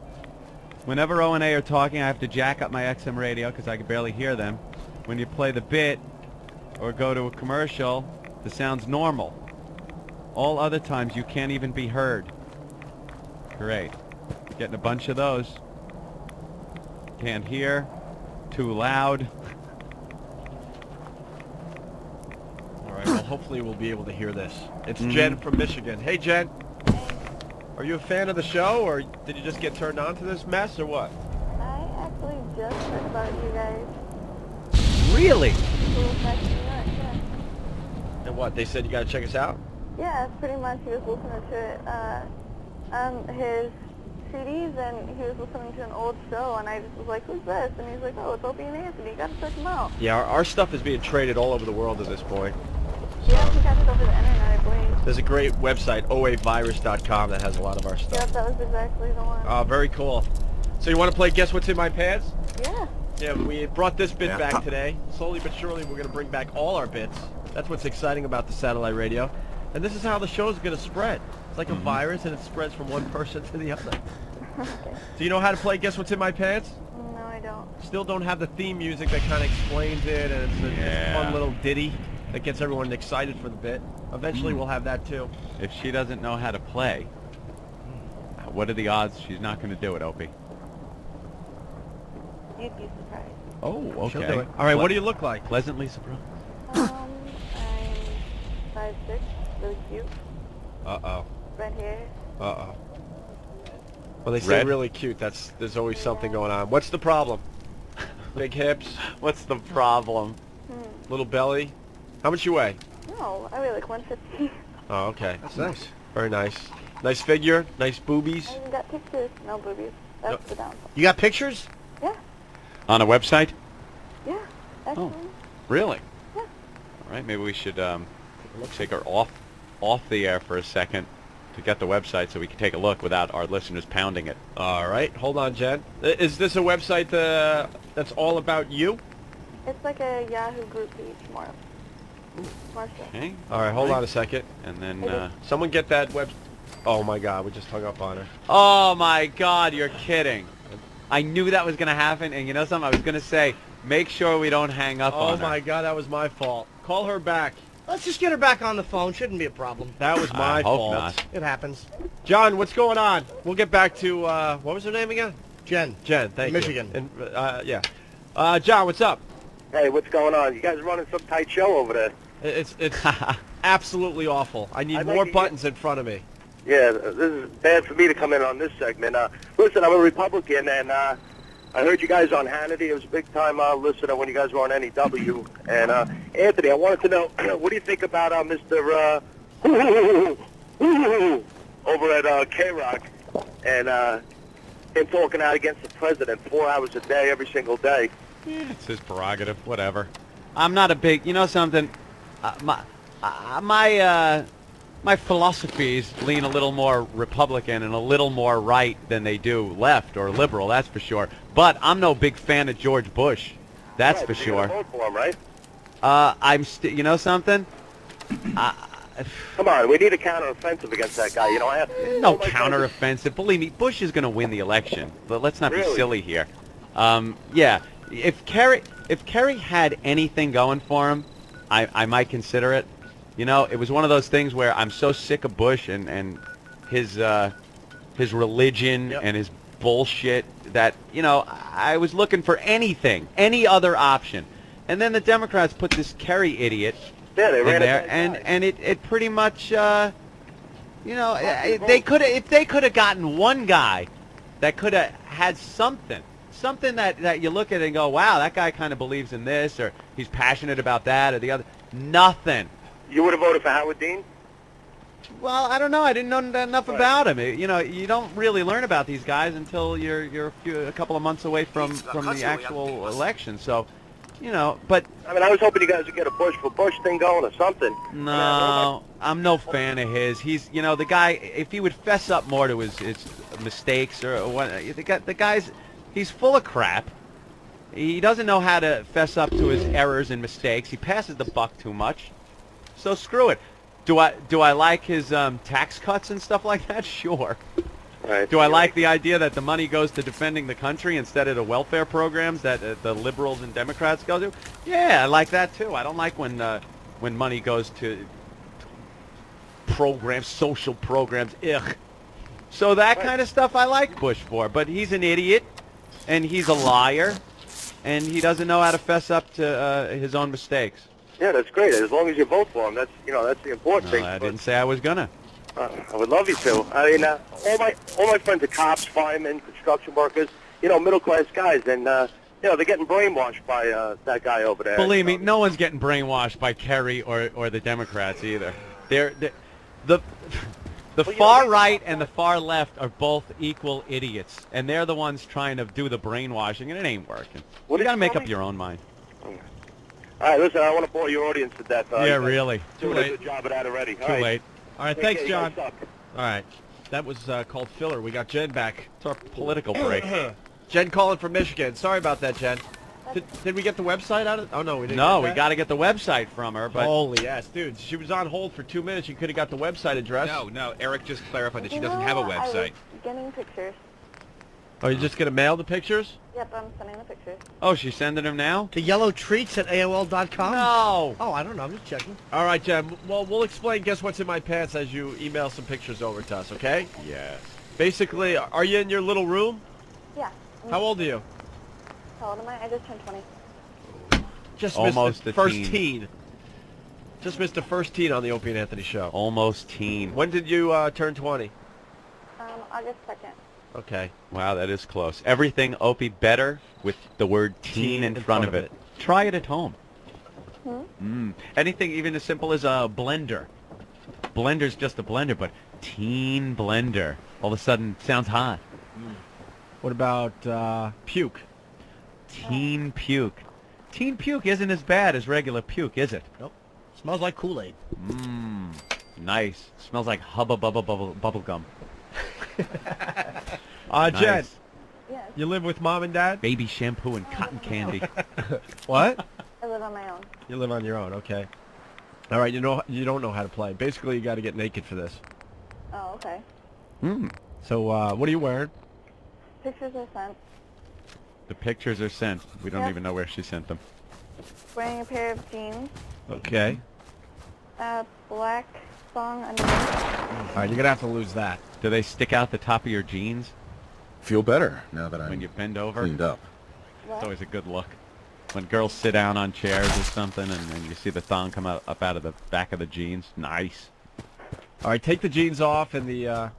Whenever O and A are talking, I have to jack up my XM radio because I can barely hear them. When you play the bit or go to a commercial, the sound's normal. All other times, you can't even be heard. Great. Getting a bunch of those. Can't hear. Too loud. All right, well, hopefully we'll be able to hear this. It's Jen from Michigan. Hey, Jen. Are you a fan of the show, or did you just get turned on to this mess, or what? I actually just heard about you guys. Really? Yeah. And what, they said you got to check us out? Yeah, pretty much. He was listening to it on his CDs, and he was listening to an old show, and I just was like, who's this? And he's like, oh, it's Opie and Anthony. You got to check him out. Yeah, our stuff is being traded all over the world at this point. Yeah, he got it over the internet, I believe. There's a great website, oavirus.com, that has a lot of our stuff. Yep, that was exactly the one. Oh, very cool. So you want to play Guess What's in My Pants? Yeah. Yeah, we brought this bit back today. Slowly but surely, we're going to bring back all our bits. That's what's exciting about the satellite radio. And this is how the show's going to spread. It's like a virus, and it spreads from one person to the other. Do you know how to play Guess What's in My Pants? No, I don't. Still don't have the theme music that kind of explains it, and it's a fun little ditty that gets everyone excited for the bit. Eventually, we'll have that, too. If she doesn't know how to play, what are the odds she's not going to do it, Opie? You'd be surprised. Oh, okay. She'll do it. All right, what do you look like? Pleasantly surprised. I'm 5'6", really cute. Uh-oh. Red hair. Uh-oh. Well, they say really cute. There's always something going on. What's the problem? Big hips? What's the problem? Little belly? How much you weigh? No, I weigh like 150. Oh, okay. That's nice. Very nice. Nice figure. Nice boobies. I got pictures. No boobies. That's the downside. You got pictures? Yeah. On a website? Yeah. Actually. Really? Yeah. All right, maybe we should take her off the air for a second to get the website so we can take a look without our listeners pounding it. All right. Hold on, Jen. Is this a website that's all about you? It's like a Yahoo group page, more. Okay. All right, hold on a second. And then someone get that web. Oh my God, we just hung up on her. Oh my God, you're kidding. I knew that was going to happen, and you know something? I was going to say, make sure we don't hang up on her. Oh my God, that was my fault. Call her back. Let's just get her back on the phone. Shouldn't be a problem. That was my fault. Not. It happens. John, what's going on? We'll get back to, what was her name again? Jen. Jen, thank Michigan. you. Michigan. Yeah. John, what's up? Hey, what's going on? You guys running some tight show over there. It's absolutely awful. I need more buttons in front of me. Yeah, this is bad for me to come in on this segment. Listen, I'm a Republican, and I heard you guys on Hannity. It was a big-time listener when you guys were on NEW. And, Anthony, I wanted to know, what do you think about Mr. over at K-Rock and him talking out against the president 4 hours a day, every single day? Yeah, it's his prerogative, whatever. I'm not a big, you know something, my philosophies lean a little more Republican and a little more right than they do left or liberal, that's for sure. But I'm no big fan of George Bush, that's for sure. Vote for him, right? You know something? Come on, we need a counteroffensive against that guy. You know, no counteroffensive. Believe me, Bush is going to win the election. But let's not be silly here. Yeah, if Kerry had anything going for him, I might consider it. You know, it was one of those things where I'm so sick of Bush and his religion and his bullshit that, you know, I was looking for anything, any other option. And then the Democrats put this Kerry idiot in there, and it pretty much, you know, if they could have gotten one guy that could have had something that you look at and go, wow, that guy kind of believes in this, or he's passionate about that or the other. Nothing. You would have voted for Howard Dean? Well, I don't know. I didn't know enough about him. You know, you don't really learn about these guys until you're a couple of months away from the actual election. So, you know, but I mean, I was hoping you guys would get a Bush for Bush thing going or something. No, I'm no fan of his. He's, you know, the guy. If he would fess up more to his mistakes or what, the guy's, he's full of crap. He doesn't know how to fess up to his errors and mistakes. He passes the buck too much. So screw it. Do I like his tax cuts and stuff like that? Sure. Right. Do I like the idea that the money goes to defending the country instead of the welfare programs that the liberals and Democrats go to? Yeah, I like that too. I don't like when money goes to programs, social programs. Ugh. So that kind of stuff I like Bush for. But he's an idiot, and he's a liar, and he doesn't know how to fess up to his own mistakes. Yeah, that's great. As long as you vote for him, that's the important thing. I didn't say I was gonna. I would love you to. I mean, all my friends are cops, firemen, construction workers. You know, middle class guys, and you know, they're getting brainwashed by that guy over there. Believe me, no one's getting brainwashed by Kerry or the Democrats either. The far right and the far left are both equal idiots, and they're the ones trying to do the brainwashing, and it ain't working. You got to make up your own mind. All right, listen, I want to bore your audience to death. Yeah, really. Too late. Doing a good job of that already. Too late. All right, thanks, John. All right, that was called filler. We got Jen back. It's our political break. Jen calling from Michigan. Sorry about that, Jen. Did we get the website out of? Oh no, we didn't. No, get we that? got to get the website from her. But Holy yes, dude. She was on hold for 2 minutes. You could have got the website address. No. Eric just clarified that she doesn't have a I website. was getting pictures. Oh, you're just gonna mail the pictures? Yep, I'm sending the pictures. oh, she's sending them now. The yellow treats at AOL.com? No. Oh, I don't know. I'm just checking. All right, Jen. Well, we'll explain Guess What's in My Pants as you email some pictures over to us, okay? Yes. Basically, are you in your little room? Yeah. How old are you? How old am I? I just turned 20. Just Almost missed the a first teen. teen. Just missed the first teen on the Opie and Anthony show. Almost teen. When did you turn 20? August 2nd. Okay. Wow, that is close. Everything Opie better with the word teen in front of it. Try it at home. Anything even as simple as a blender. Blender's just a blender, but teen blender. All of a sudden sounds hot. What about puke? Teen puke. Teen puke isn't as bad as regular puke, is it? Nope. Smells like Kool-Aid. Nice. Smells like hubba bubble gum. Jen, Yes. you live with mom and dad? Baby shampoo and cotton candy. What? I live on my own. You live on your own, okay. All right, you don't know how to play. Basically, you got to get naked for this. Oh, okay. So, what are you wearing? Pictures are sent. The pictures are sent. We don't Yep. even know where she sent them. Wearing a pair of jeans. Okay. A black thong underneath. All right, you're gonna have to lose that. Do they stick out the top of your jeans Feel better now that I'm when you bend over? cleaned up. It's always a good look. When girls sit down on chairs or something and you see the thong come up out of the back of the jeans. Nice. All right, take the jeans off and the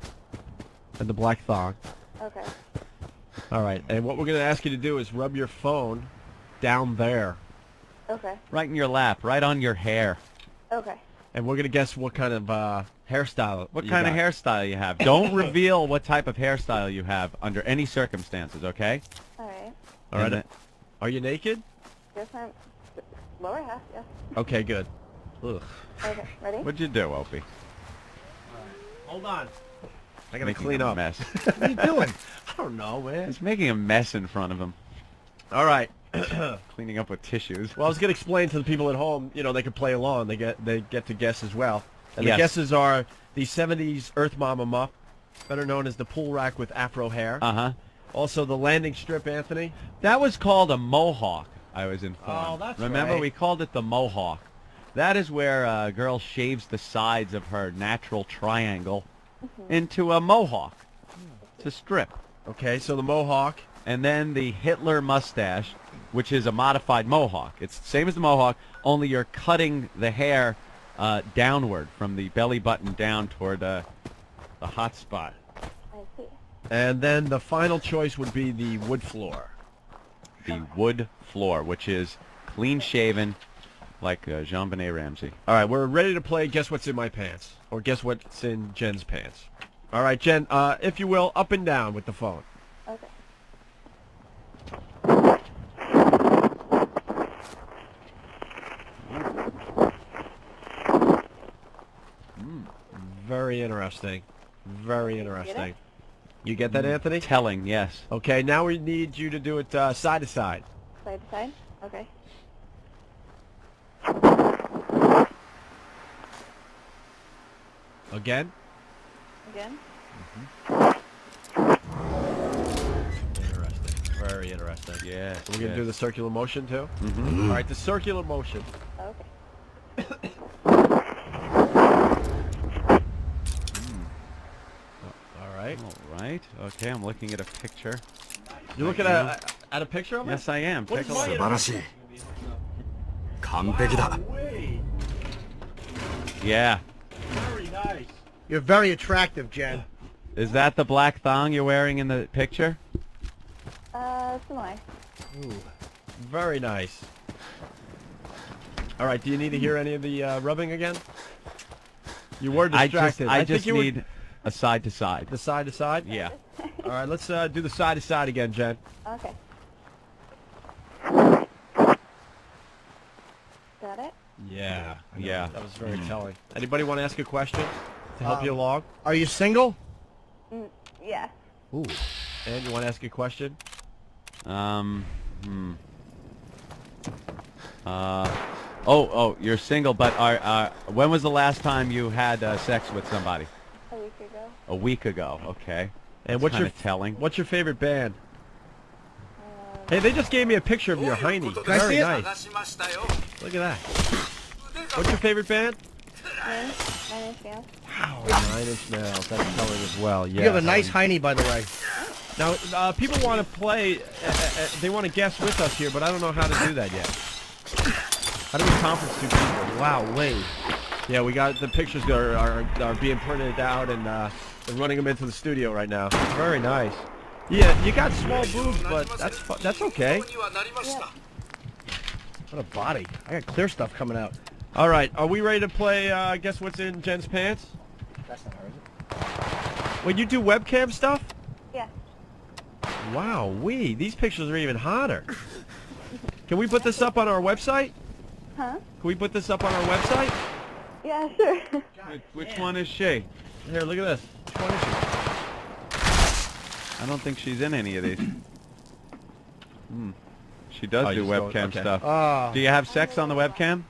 black thong. Okay. All right, and what we're gonna ask you to do is rub your phone down there, Okay. Right in your lap, right on your hair. Okay. and we're gonna guess what kind of hairstyle. What you kind of got. hairstyle you have. Don't reveal what type of hairstyle you have under any circumstances, okay? All right. All right. And Are you naked? Yes, I'm lower half. Yes. Okay, good. Ugh. Okay. Ready? What'd you do, Opie? Hold on. I gotta Making clean a up. mess. What are you doing? I don't know, man. He's making a mess in front of him. All right. Cleaning up with tissues. Well, I was gonna explain to the people at home. You know, they can play along. They get to guess as well. And Yes. the guesses are the '70s Earth Mama muff, better known as the pool rack with afro hair. Uh-huh. Also, the landing strip, Anthony. That was called a mohawk, I was informed. Oh, that's Remember, right. we called it the mohawk. That is where a girl shaves the sides of her natural triangle into a mohawk. It's a strip. Okay, so the mohawk. And then the Hitler mustache, which is a modified mohawk. It's the same as the mohawk, only you're cutting the hair downward from the belly button down toward the hot spot. I see. And then the final choice would be the wood floor. The wood floor, which is clean shaven, like Jean-Benet Ramsey. All right, we're ready to play Guess What's in My Pants, or Guess What's in Jen's Pants. All right, Jen, if you will, up and down with the phone. Okay. Very interesting. Very interesting. You get that, Anthony? Telling, yes. Okay, now we need you to do it side to side. Side to side. Okay. Again? Again. Interesting. Very interesting. Yes. We're going to do the circular motion, too? Mm-hmm. All right, the circular motion. Okay. All right. All right. Okay, I'm looking at a picture. You're looking at a picture of it? Yes, I am. What Take is a look. mine? 完璧だ。 Yeah. Very nice. You're very attractive, Jen. Is that the black thong you're wearing in the picture? Similar. Ooh, very nice. All right, do you need to hear any of the rubbing again? You were distracted. I think just you were- need a side to side. the side to side? Yeah. All right, let's do the side to side again, Jen. Okay. Got it? Yeah. I know. Yeah. That was very telling. Anybody want to ask a question to help you along? Are you single? Yeah. Ooh. And you want to ask a question? Oh, you're single, but when was the last time you had sex with somebody? A week ago. A week ago, okay. And what's your telling? What's your favorite band? Hey, they just gave me a picture of your hiney. Can I see it? Nice. Look at that. What's your favorite band? 9 Inch Nails. Wow, 9 Inch Nails. That's telling as well. Yeah. You have a nice hiney, by the way. Now, people want to play. They want to guest with us here, but I don't know how to do that yet. How do we conference two people? Wow, wait. Yeah, we got the pictures are being printed out, and they're running them into the studio right now. Very nice. Yeah, you got small boobs, but that's okay. What a body. I got clear stuff coming out. All right, are we ready to play Guess What's in Jen's Pants? That's not her, is it? Well, you do webcam stuff? Yeah. Wow, these pictures are even hotter. Can we put this up on our website? Huh? Can we put this up on our website? Yeah, sure. Which one is she? Here, look at this. Which one is she? I don't think she's in any of these. She does do webcam stuff. Oh. Do you have sex on the webcam?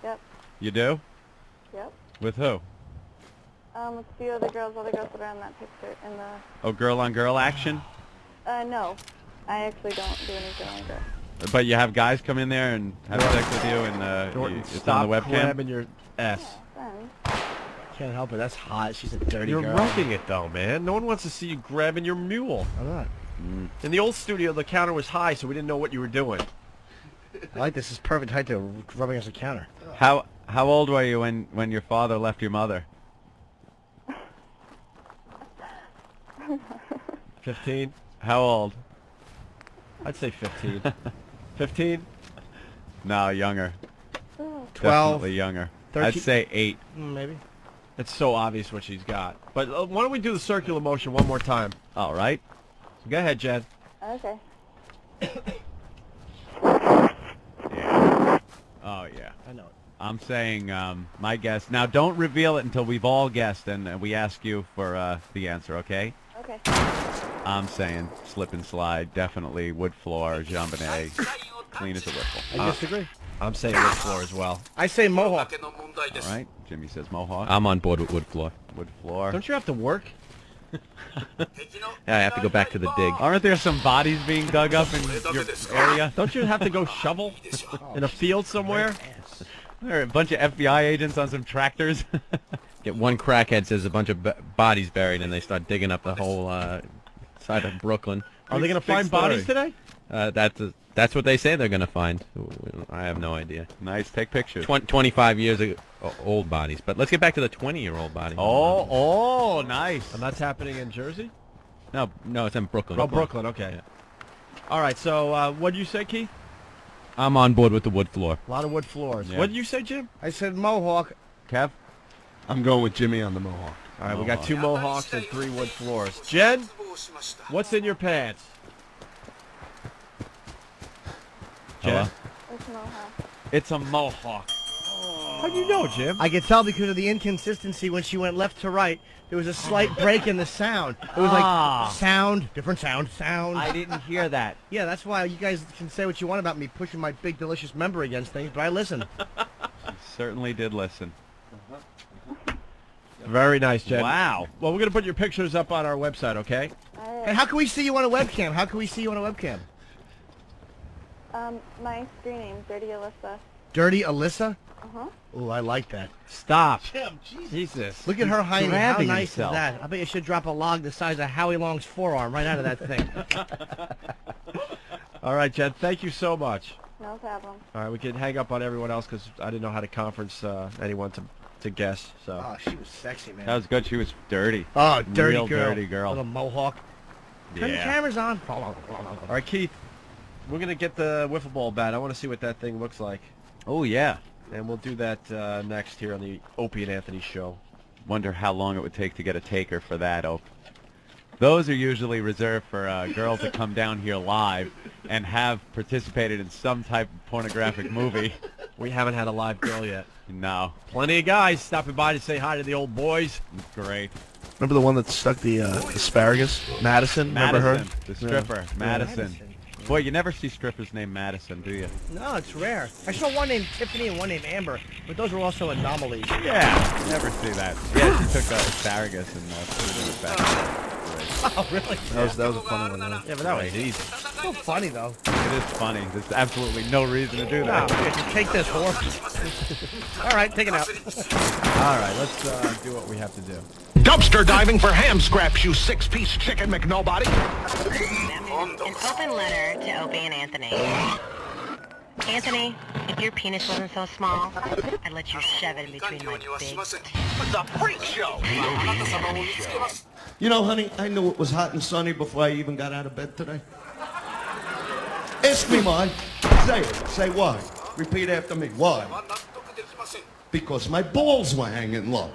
Yep. You do? Yep. With who? A few other girls that are in that picture in the... Oh, girl-on-girl action? No. I actually don't do any girl on girl. But you have guys come in there and have sex with you, and it's on the webcam? Grabbing your S. Can't help it. That's hot. She's a dirty girl. You're wrecking it, though, man. No one wants to see you grabbing your mule. I'm not. In the old studio, the counter was high, so we didn't know what you were doing. I like this. It's perfect height to rub against the counter. How old were you when your father left your mother? 15. How old? I'd say 15. 15? No, younger. 12. Definitely younger. 13. I'd say 8. Maybe. It's so obvious what she's got. But why don't we do the circular motion one more time? All right. So go ahead, Jen. Okay. Yeah. Oh, yeah. I know it. I'm saying my guess. Now, don't reveal it until we've all guessed, and we ask you for the answer, okay? Okay. I'm saying slip and slide, definitely wood floor, jambonnet, clean as a whistle. I disagree. I'm saying wood floor as well. I say mohawk. All right. Jimmy says mohawk. I'm on board with wood floor. Wood floor. Don't you have to work? Yeah, I have to go back to the dig. Aren't there some bodies being dug up in your area? Don't you have to go shovel in a field somewhere? There are a bunch of FBI agents on some tractors. Get one crackhead says a bunch of bodies buried, and they start digging up the whole side of Brooklyn. Are they going to find bodies today? That's what they say they're going to find. I have no idea. Nice. Take pictures. 25 years ago, old bodies. But let's get back to the 20-year-old body. Oh, nice. And that's happening in Jersey? No, it's in Brooklyn. Oh, Brooklyn. Okay. Yeah. All right. So what did you say, Keith? I'm on board with the wood floor. A lot of wood floors. Yeah. What did you say, Jim? I said mohawk. Kev? I'm going with Jimmy on the mohawk. All right, we got 2 mohawks and 3 wood floors. Jen, what's in your pants? Jen? It's mohawk. It's a mohawk. How do you know, Jim? I could tell because of the inconsistency when she went left to right. There was a slight break in the sound. It was like sound, different sound, sound. I didn't hear that. Yeah, that's why you guys can say what you want about me pushing my big, delicious member against things, but I listen. You certainly did listen. Very nice, Jen. Wow. Well, we're going to put your pictures up on our website, okay? And how can we see you on a webcam? How can we see you on a webcam? My screen name, Dirty Alyssa. Dirty Alyssa? Uh-huh. Oh, I like that. Stop. Jim, Jesus. Look at her hiney. How grabbing nice himself. is that? I bet you should drop a log the size of Howie Long's forearm right out of that thing. All right, Jen, thank you so much. No problem. All right, we can hang up on everyone else because I didn't know how to conference anyone to guess. So. Oh, she was sexy, man. That was good. She was dirty. Oh, dirty Real girl. dirty girl. Little mohawk. Turn the Yeah. cameras on. All right, Keith, we're going to get the wiffle ball bat. I want to see what that thing looks like. Oh, yeah. And we'll do that next here on the Opie and Anthony show. Wonder how long it would take to get a taker for that, Ope. Those are usually reserved for girls that come down here live and have participated in some type of pornographic movie. We haven't had a live girl yet. No. Plenty of guys stopping by to say hi to the old boys. Great. Remember the one that stuck the asparagus? Madison? Remember her? The stripper. Yeah. Madison. Boy, you never see strippers named Madison, do you? No, it's rare. I saw one named Tiffany and one named Amber, but those are also anomalies. Yeah, never see that. Yeah, she took asparagus and put it in the back. Oh, really? That was a funny one. Yeah, but that was easy. So funny, though. It is funny. There's absolutely no reason to do that. No, just take this, whore. All right, take it out. All right, let's do what we have to do. Dumpster diving for ham scraps, you six-piece chicken McNobody. An open letter to Opie and Anthony. Anthony, if your penis wasn't so small, I'd let you shove it in between my big... The freak show! You know, honey, I knew it was hot and sunny before I even got out of bed today. Ask me why. Say it. Say why. Repeat after me. Why? Because my balls were hanging low.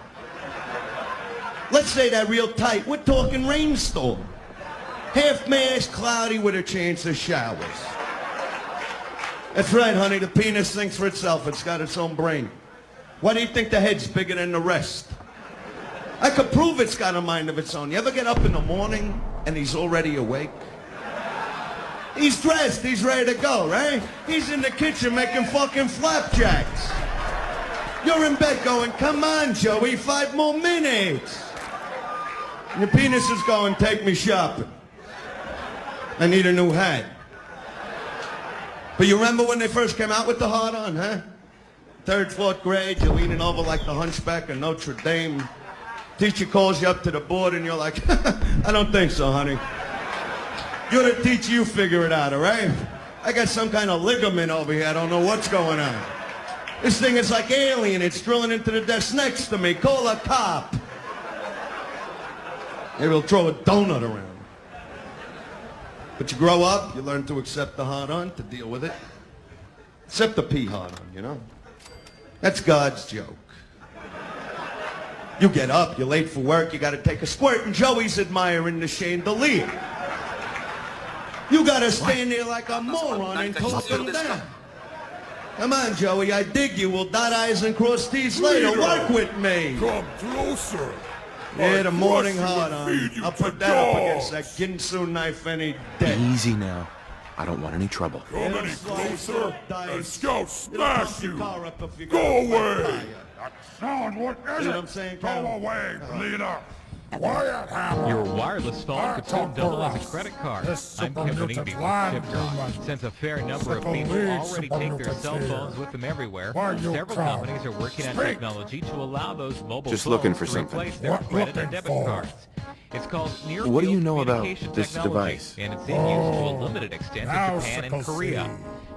Let's say that real tight. We're talking rainstorm. Half mask, cloudy with a chance of showers. That's right, honey. The penis thinks for itself. It's got its own brain. Why do you think the head's bigger than the rest? I could prove it's got a mind of its own. You ever get up in the morning and he's already awake? He's dressed. He's ready to go, right? He's in the kitchen making fucking flapjacks. You're in bed going, come on, Joey, 5 more minutes. And your penis is going, take me shopping. I need a new hat. But you remember when they first came out with the hard-on, huh? 3rd, 4th grade, you're leaning over like the hunchback of Notre Dame. Teacher calls you up to the board and you're like, I don't think so, honey. You're the teacher, you figure it out, all right? I got some kind of ligament over here, I don't know what's going on. This thing is like alien, it's drilling into the desk next to me. Call a cop. Maybe we'll throw a donut around. But you grow up, you learn to accept the hard-on, to deal with it. Accept the pee hard-on, you know? That's God's joke. You get up, you're late for work, you gotta take a squirt, and Joey's admiring the chandelier. You gotta stand there like a moron and close them down. Come on, Joey, I dig you. We'll dot I's and cross T's later. Work with me. Come closer. Yeah, the morning hard-on. I'll put that up against that Ginsu knife any day. Easy now. I don't want any trouble. Come any closer, and Scout smash you. Go away. Son, what is it? I'm saying? Go away, leader. Quiet, Hammer. Your wireless phone could soon double as a credit card. I'm Kevin Eby with ChipTalk. Since a fair number of people already take their cell phones with them everywhere, several companies are working on technology to allow those mobile phones to replace their credit and debit cards. It's called near-field What do you know about communication this technology, device? and it's in use to a limited extent in Japan and Korea.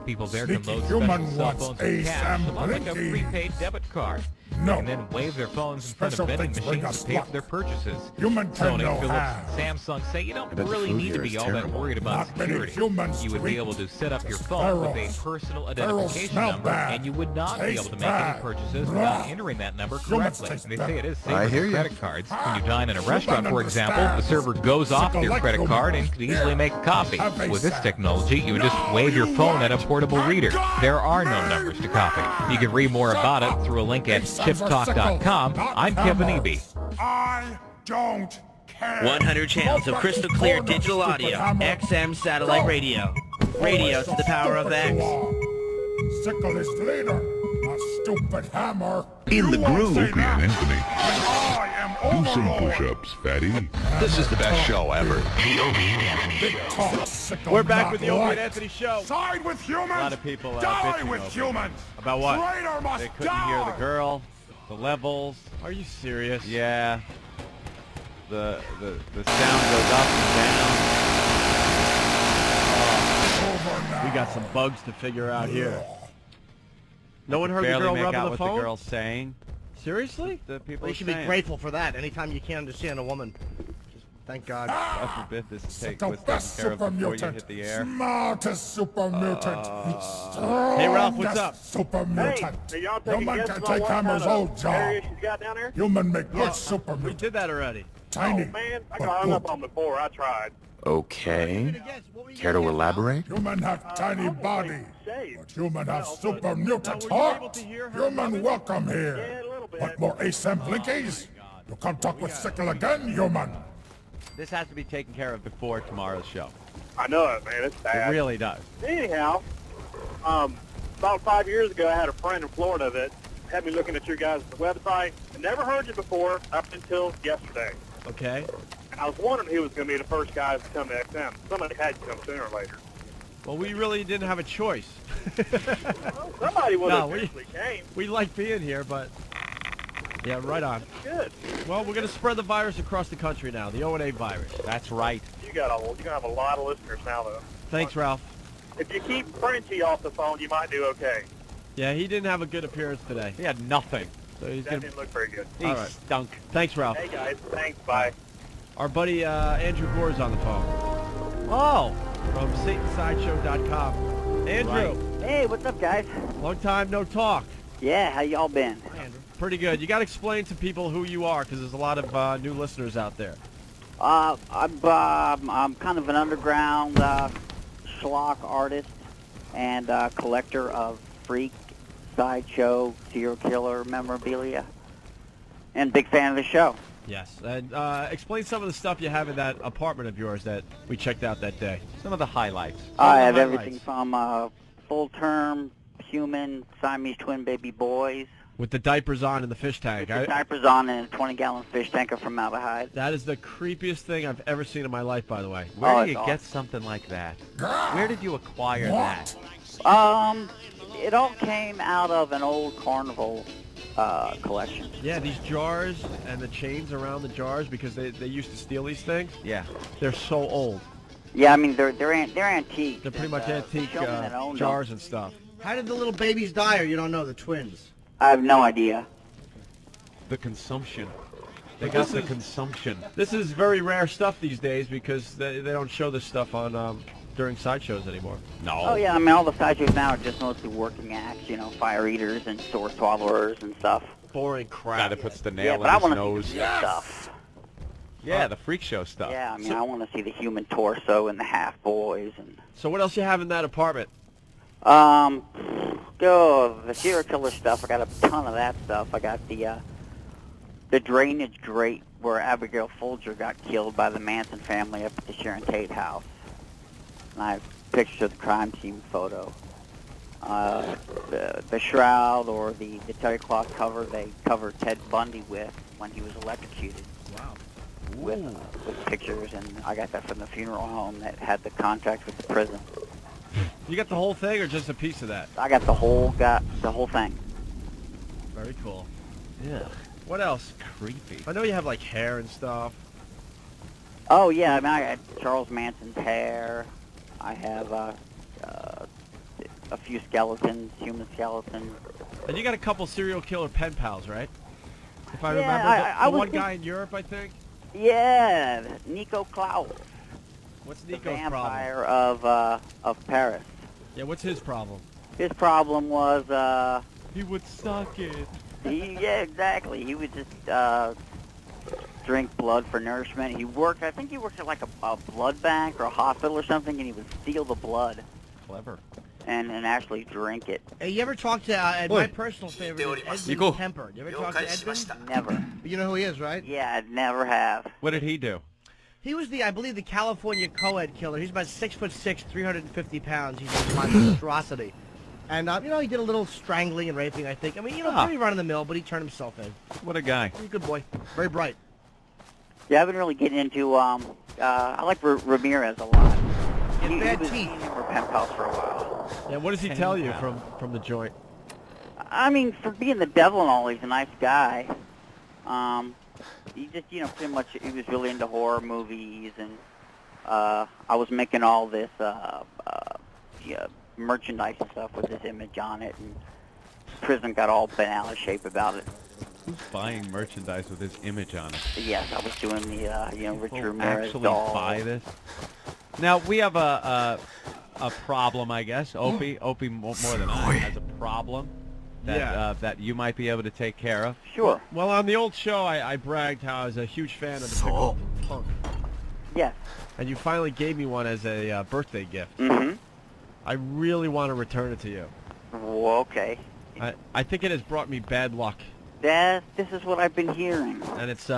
People there can load special cell phones with cash, somewhat like a prepaid debit card. And then wave their phones in front of vending machines to pay for their purchases. Sony, Philips, and Samsung say you don't really need to be all that worried about security. You would be able to set up your phone with a personal identification number, and you would not be able to make any purchases without entering that number correctly. They say it is safer than credit cards. When you dine in a restaurant, for example, the server goes off your credit card and could easily make a copy. With this technology, you would just wave your phone at a portable reader. There are no numbers to copy. You can read more about it through a link at chiptalk.com. I'm Kevin Eby. I don't care. 100 channels of crystal clear digital audio. XM satellite radio. Radio to the power of X. Sickle leader. A stupid hammer. In the groove. Opie and Anthony. Do some push-ups, fatty. This is the best show ever. The Opie and Anthony Show. We're back with the Opie and Anthony Show. Side with humans. A lot of people die with over. humans. About what? Traitor must They couldn't hear the girl, the levels. Are you serious? Yeah. The sound goes up and down. We got some bugs to figure out here. No one heard the Barely girl make rubbing out the what phone? the girl's saying. Seriously? The people Well, you should be saying. grateful for that. Anytime you can't understand a woman, just thank God. God forbid this was taken care of before you hit the air. Smartest super mutant. Hey, Ralph, what's up? Super mutant. Hey, y'all taking Human guesses can on take what Hammer's kind of old job. area she's got down there? Human make good super We mutant. did that already. Tiny. Oh, man, I but got hung up good. on before. I tried. Okay. Care to elaborate? Human have tiny body, Saved. but human have Well, super mutant were you able heart. to hear her Human rubbing? welcome Yeah, here. a little bit. What more ASAM blinkies? You come talk with Sickle again, human. This has to be taken care of before tomorrow's show. I know it, man. It's bad. It really does. Anyhow, about 5 years ago, I had a friend in Florida that had me looking at your guys' website. I never heard you before up until yesterday. Okay. And I was wondering who was going to be the first guys to come to XM. Somebody had to come sooner or later. Well, we really didn't have a choice. Well, somebody would have eventually came. We like being here, but... Yeah, right on. Good. Well, we're going to spread the virus across the country now, the O&A virus. That's right. You're going to have a lot of listeners now, though. Thanks, Ralph. If you keep Frenchy off the phone, you might do okay. Yeah, he didn't have a good appearance today. He had nothing. So he's That didn't look very good. He All right. stunk. Thanks, Ralph. Hey, guys. Thanks. Bye. Our buddy Andrew Gore's on the phone. Oh! From SatanSideshow.com. Andrew. Hey, what's up, guys? Long time no talk. Yeah, how y'all been? Pretty good. You got to explain to people who you are, because there's a lot of new listeners out there. I'm kind of an underground schlock artist and collector of freak, sideshow, serial killer memorabilia, and big fan of the show. Yes. And explain some of the stuff you have in that apartment of yours that we checked out that day. Some of the highlights. I have everything from full-term human Siamese twin baby boys. With the diapers on in the fish tank. With the diapers on in a 20-gallon fish tanker from Malahide. That is the creepiest thing I've ever seen in my life, by the way. Where do you get something like that? Where did you acquire that? It all came out of an old carnival collection. Yeah, these jars and the chains around the jars, because they used to steal these things. Yeah. They're so old. Yeah, I mean, they're antique. They're pretty much antique owned jars them. and stuff. How did the little babies die, or you don't know, the twins? I have no idea. The consumption. They got the consumption. This is very rare stuff these days because they don't show this stuff on during sideshows anymore. No. Oh, yeah, I mean, all the sideshows now are just mostly working acts, you know, fire eaters and sword swallowers and stuff. Boring crap. Guy that puts the nail but in I his want to nose. see the stuff. Yeah, the freak show stuff. Yeah, I mean, I want to see the human torso and the half boys. And So what else you have in that apartment? The serial killer stuff. I got a ton of that stuff. I got the drainage grate where Abigail Folger got killed by the Manson family up at the Sharon Tate house. And I have pictures of the crime scene photo. The shroud or the terry cloth cover they covered Ted Bundy with when he was electrocuted. Wow. With pictures, and I got that from the funeral home that had the contract with the prison. You got the whole thing or just a piece of that? I got the whole thing. Very cool. Yeah. What else? Creepy. I know you have like hair and stuff. Oh yeah, I mean I got Charles Manson's hair. I have a few skeletons, human skeletons. And you got a couple serial killer pen pals, right? If I Yeah, remember, I the was one guy in Europe, I think. Yeah, Nico Klaus. What's The Nico's vampire problem? of Paris. Yeah, what's his problem? His problem was he would suck it. Yeah, exactly. He would just drink blood for nourishment. I think he worked at like a blood bank or a hospital or something, and he would steal the blood. Clever. And actually drink it. Hey, you ever talk to, my personal favorite is Edmund Kemper. You ever talk to Edmund? Never. You know who he is, right? Yeah, I'd never have. What did he do? He was I believe, the California co-ed killer. He's about 6'6", 350 pounds. He's a monstrosity. And, he did a little strangling and raping, I think. I mean, pretty run-of-the-mill, but he turned himself in. What a guy. He's a good boy. Very bright. Yeah, I've been really getting into, I like Ramirez a lot. He had bad teeth. For pen pals for a while. Yeah, what does he tell you from the joint? I mean, for being the devil and all, he's a nice guy. He just, pretty much, he was really into horror movies, and I was making all this merchandise and stuff with his image on it, and prison got all bent out of shape about it. Who's buying merchandise with his image on it? Yes, I was doing the, Richard People Ramirez actually doll. buy this? Now, we have a problem, I guess. Opie more than I, has a problem that you might be able to take care of. Sure. Well, on the old show, I bragged how I was a huge fan of the pickled punk. Yes. And you finally gave me one as a birthday gift. Mm-hmm. I really want to return it to you. Well, okay. I think it has brought me bad luck. This is what I've been hearing. And it's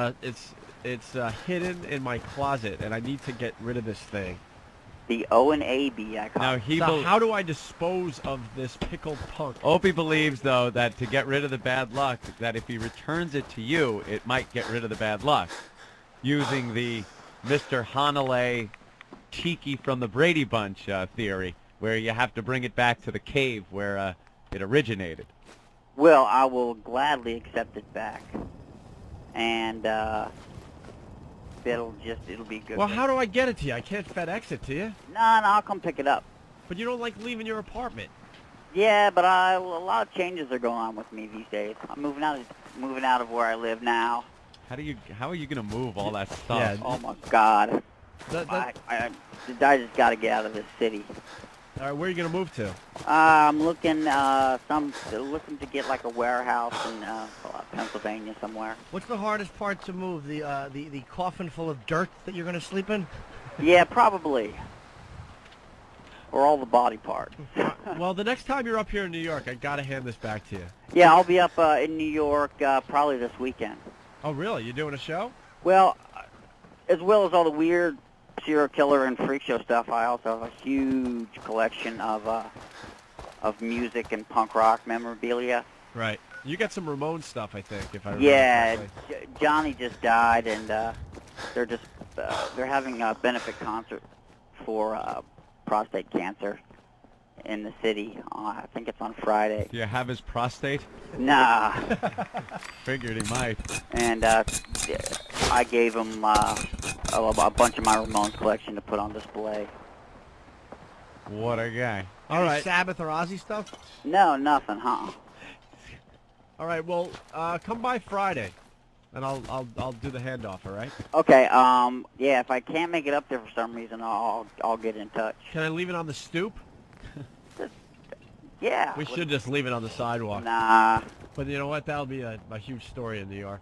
It's hidden in my closet, and I need to get rid of this thing. The O and A B, I call Now, it. So how do I dispose of this pickled punk? Opie believes, though, that to get rid of the bad luck, that if he returns it to you, it might get rid of the bad luck. Using the Mr. Hanalei Tiki from the Brady Bunch theory, where you have to bring it back to the cave where it originated. Well, I will gladly accept it back. And, it'll be good. Well, how do I get it to you? I can't FedEx it to you. No, I'll come pick it up. But you don't like leaving your apartment. Yeah, but a lot of changes are going on with me these days. I'm moving out of where I live now. How are you gonna move all that stuff? Yeah. Oh my God. I just got to get out of this city. All right, where are you gonna move to? I'm looking to get like a warehouse in Pennsylvania somewhere. What's the hardest part to move? The coffin full of dirt that you're going to sleep in? Yeah, probably. Or all the body parts. Well, the next time you're up here in New York, I gotta hand this back to you. Yeah, I'll be up in New York probably this weekend. Oh, really? You're doing a show? Well, as well as all the weird serial killer and freak show stuff, I also have a huge collection of music and punk rock memorabilia. Right. You got some Ramones stuff, I think, if I remember correctly. Johnny just died, and they're having a benefit concert for prostate cancer in the city. I think it's on Friday. Do you have his prostate? Nah. Figured he might. And I gave him a bunch of my Ramones collection to put on display. What a guy. All right. Sabbath or Ozzy stuff? No, nothing, huh? All right. Well, come by Friday, and I'll do the handoff. All right. Okay. Yeah. If I can't make it up there for some reason, I'll get in touch. Can I leave it on the stoop? Yeah. We should just leave it on the sidewalk. Nah. But you know what? That'll be a huge story in New York.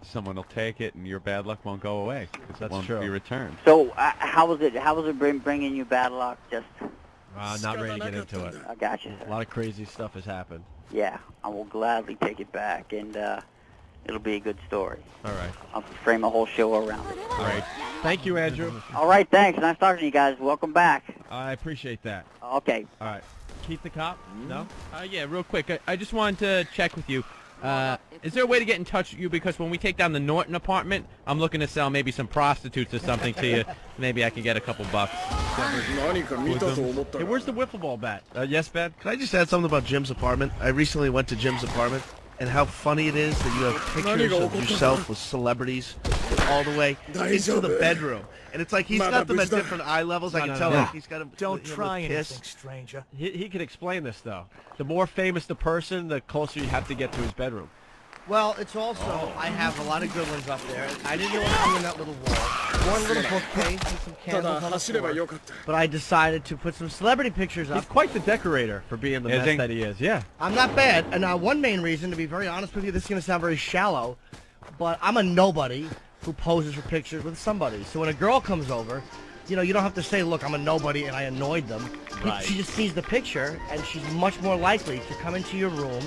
Someone will take it, and your bad luck won't go away. It won't be returned. So how was it bringing you bad luck? Just. Not ready to get into it. I got you. A lot of crazy stuff has happened. Yeah, I will gladly take it back, and it'll be a good story. All right. I'll frame a whole show around it. All right. Thank you, Andrew. All right, thanks. Nice talking to you guys. Welcome back. I appreciate that. Okay. All right. Keith the cop? No? Yeah, real quick. I just wanted to check with you. Is there a way to get in touch with you? Because when we take down the Norton apartment, I'm looking to sell maybe some prostitutes or something to you. Maybe I can get a couple bucks. Hey, where's the wiffle ball bat? Yes, Ben? Can I just add something about Jim's apartment? I recently went to Jim's apartment, and how funny it is that you have pictures of yourself with celebrities all the way into the bedroom. And it's like he's got them at different eye levels. I can tell like he's got them. Don't try anything, stranger. He can explain this, though. The more famous the person, the closer you have to get to his bedroom. Well, it's also, I have a lot of good ones up there. I didn't know what hung in that little wall. One little book paint and some candles on the floor. But I decided to put some celebrity pictures up. He's quite the decorator for being the mess that he is, yeah. I'm not bad. And one main reason, to be very honest with you, this is going to sound very shallow, but I'm a nobody who poses for pictures with somebody. So when a girl comes over, you know, you don't have to say, look, I'm a nobody and I annoyed them. Right. She just sees the picture, and she's much more likely to come into your room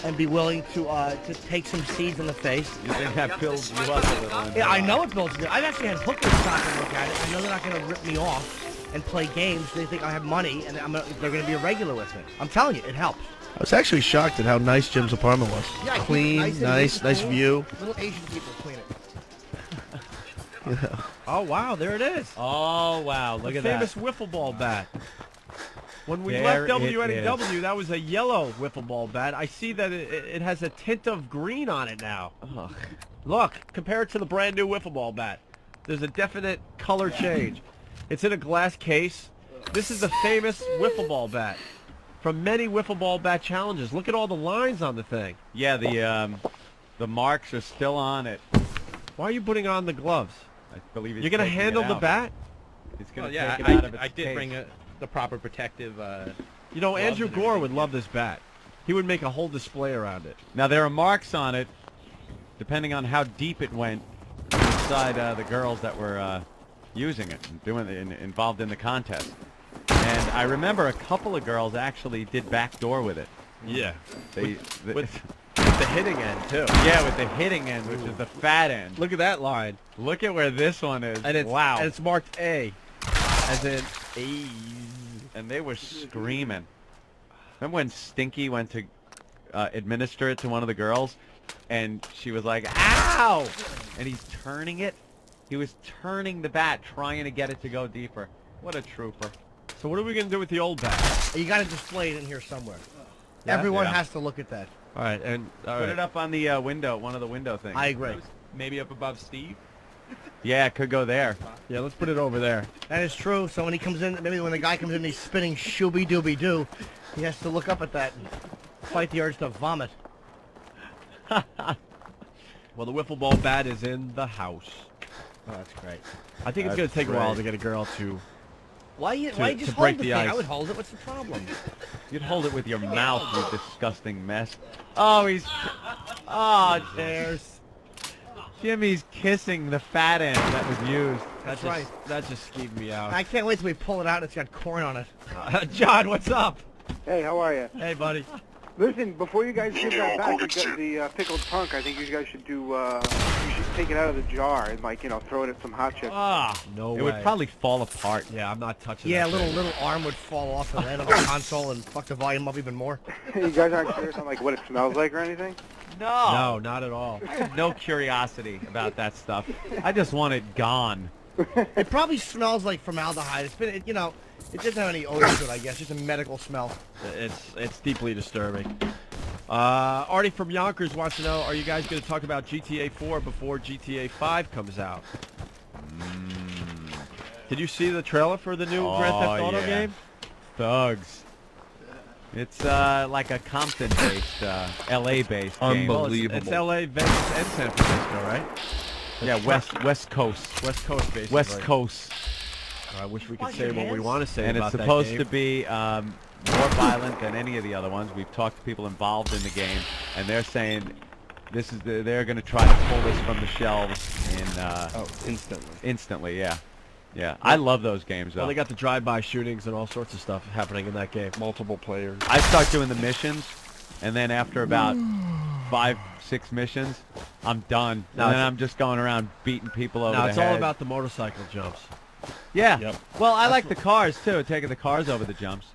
and be willing to take some seeds in the face. You think that builds you up a little? Yeah, I know it builds me. I've actually had hookers stop and look at it. I know they're not going to rip me off and play games. They think I have money, and they're going to be a regular with me. I'm telling you, it helps. I was actually shocked at how nice Jim's apartment was. Yeah, clean, nice view. Little Asian people clean it. Yeah. Oh, wow, there it is. Oh, wow, look at that. Famous wiffle ball bat. When we There left it WNEW, that was a yellow wiffle ball bat. I see that it has a tint of green on it now. Ugh. Look, compare it to the brand new wiffle ball bat. There's a definite color change. It's in a glass case. This is the famous wiffle ball bat from many wiffle ball bat challenges. Look at all the lines on the thing. Yeah, the marks are still on it. Why are you putting on the gloves? I believe he's You're going to taking it handle the out. bat? He's going to yeah, take it out of its I did case. bring the proper protective. You know, gloves Andrew and Gore everything. would love this bat. He would make a whole display around it. Now there are marks on it, depending on how deep it went inside the girls that were using it, involved in the contest. And I remember a couple of girls actually did backdoor with it. Yeah. They with the hitting end, too. Yeah, with the hitting end, which is the fat end. Look at that line. Look at where this one is. And it's, wow. And it's marked A. As in A. And they were screaming. Remember when Stinky went to administer it to one of the girls? And she was like, ow! And he's turning it. He was turning the bat, trying to get it to go deeper. What a trooper. So what are we going to do with the old bat? You got to display it in here somewhere. Yeah? Everyone Yeah. has to look at that. All right, and Put it up on the window, one of the window things. I agree. Maybe up above Steve? Yeah, it could go there. Yeah, let's put it over there. That is true. So when he comes in, maybe when the guy comes in and he's spinning shooby-dooby-doo, he has to look up at that and fight the urge to vomit. Well, the wiffle ball bat is in the house. Oh, that's great. I think it's going to take a while to get a girl to... Why you just to hold break the the thing? ice. I would hold it. What's the problem? You'd hold it with your mouth, you disgusting mess. Oh, he's... Oh, there's... Jimmy's kissing the fat end that was used. That's right. That just skeeved me out. I can't wait till we pull it out and it's got corn on it. John, what's up? Hey, how are you? Hey, buddy. Listen, before you guys give that back, you got the pickled punk. I think you guys should do. You should take it out of the jar and, like, throw it at some hot chips. Ah, no it way. would probably fall apart. Yeah, I'm not touching. Yeah, that little arm would fall off the head of the console and fuck the volume up even more. You guys aren't curious on like what it smells like or anything? No, not at all. I have no curiosity about that stuff. I just want it gone. It probably smells like formaldehyde. It's been, it doesn't have any odor to it, I guess. Just a medical smell. It's deeply disturbing. Artie from Yonkers wants to know, are you guys going to talk about GTA 4 before GTA 5 comes out? Did you see the trailer for the new Grand Theft Auto game? Thugs. It's like a Compton-based, LA-based game. Unbelievable. It's LA, Vegas, and San Francisco, right? Yeah, West Coast. West Coast, basically. West Coast. I wish we could say what we want to say and about it's that supposed game. to be more violent than any of the other ones. We've talked to people involved in the game, and they're saying they're going to try to pull this from the shelves in instantly. Instantly, yeah. Yeah, I love those games, though. Well, they got the drive-by shootings and all sorts of stuff happening in that game. Multiple players. I start doing the missions, and then after about 5-6 missions, I'm done. No, and then I'm just going around beating people over the head. It's all about the motorcycle jumps. Yeah. Yep. Well, I like the cars, too, taking the cars over the jumps.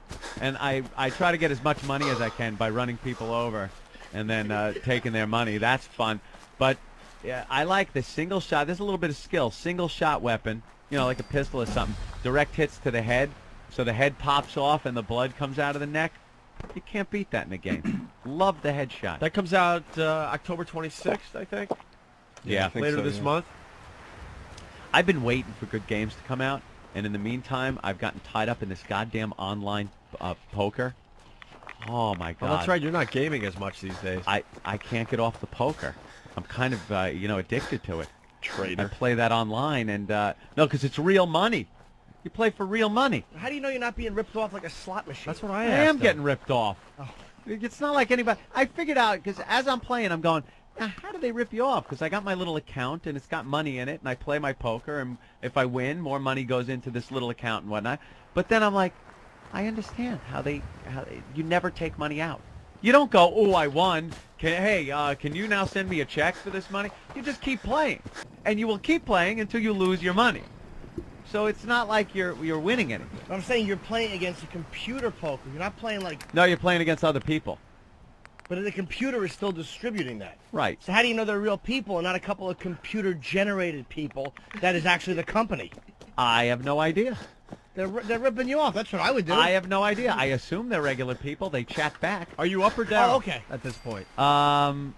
And I try to get as much money as I can by running people over and then taking their money. That's fun. But yeah, I like the single shot. There's a little bit of skill. Single shot weapon, like a pistol or something. Direct hits to the head, so the head pops off and the blood comes out of the neck. You can't beat that in a game. Love the headshot. That comes out October 26th, I think. Yeah. Later this month. I've been waiting for good games to come out, and in the meantime, I've gotten tied up in this goddamn online poker. Oh, my God. Oh, that's right. You're not gaming as much these days. I can't get off the poker. I'm kind of, addicted to it. Traitor. I play that online, and, no, because it's real money. You play for real money. How do you know you're not being ripped off like a slot machine? That's what I I asked. am getting ripped off. Oh. It's not like anybody. I figured out, because as I'm playing, I'm going, now, how do they rip you off? Because I got my little account, and it's got money in it, and I play my poker, and if I win, more money goes into this little account and whatnot. But then I'm like, I understand how you never take money out. You don't go, oh, I won. Can you now send me a check for this money? You just keep playing, and you will keep playing until you lose your money. So it's not like you're winning anything. I'm saying you're playing against a computer poker. You're not playing like... No, you're playing against other people. But the computer is still distributing that. Right. So how do you know they're real people and not a couple of computer-generated people that is actually the company? I have no idea. They're ripping you off. That's what I would do. I have no idea. I assume they're regular people. They chat back. Are you up or down? Oh, okay. At this point. Down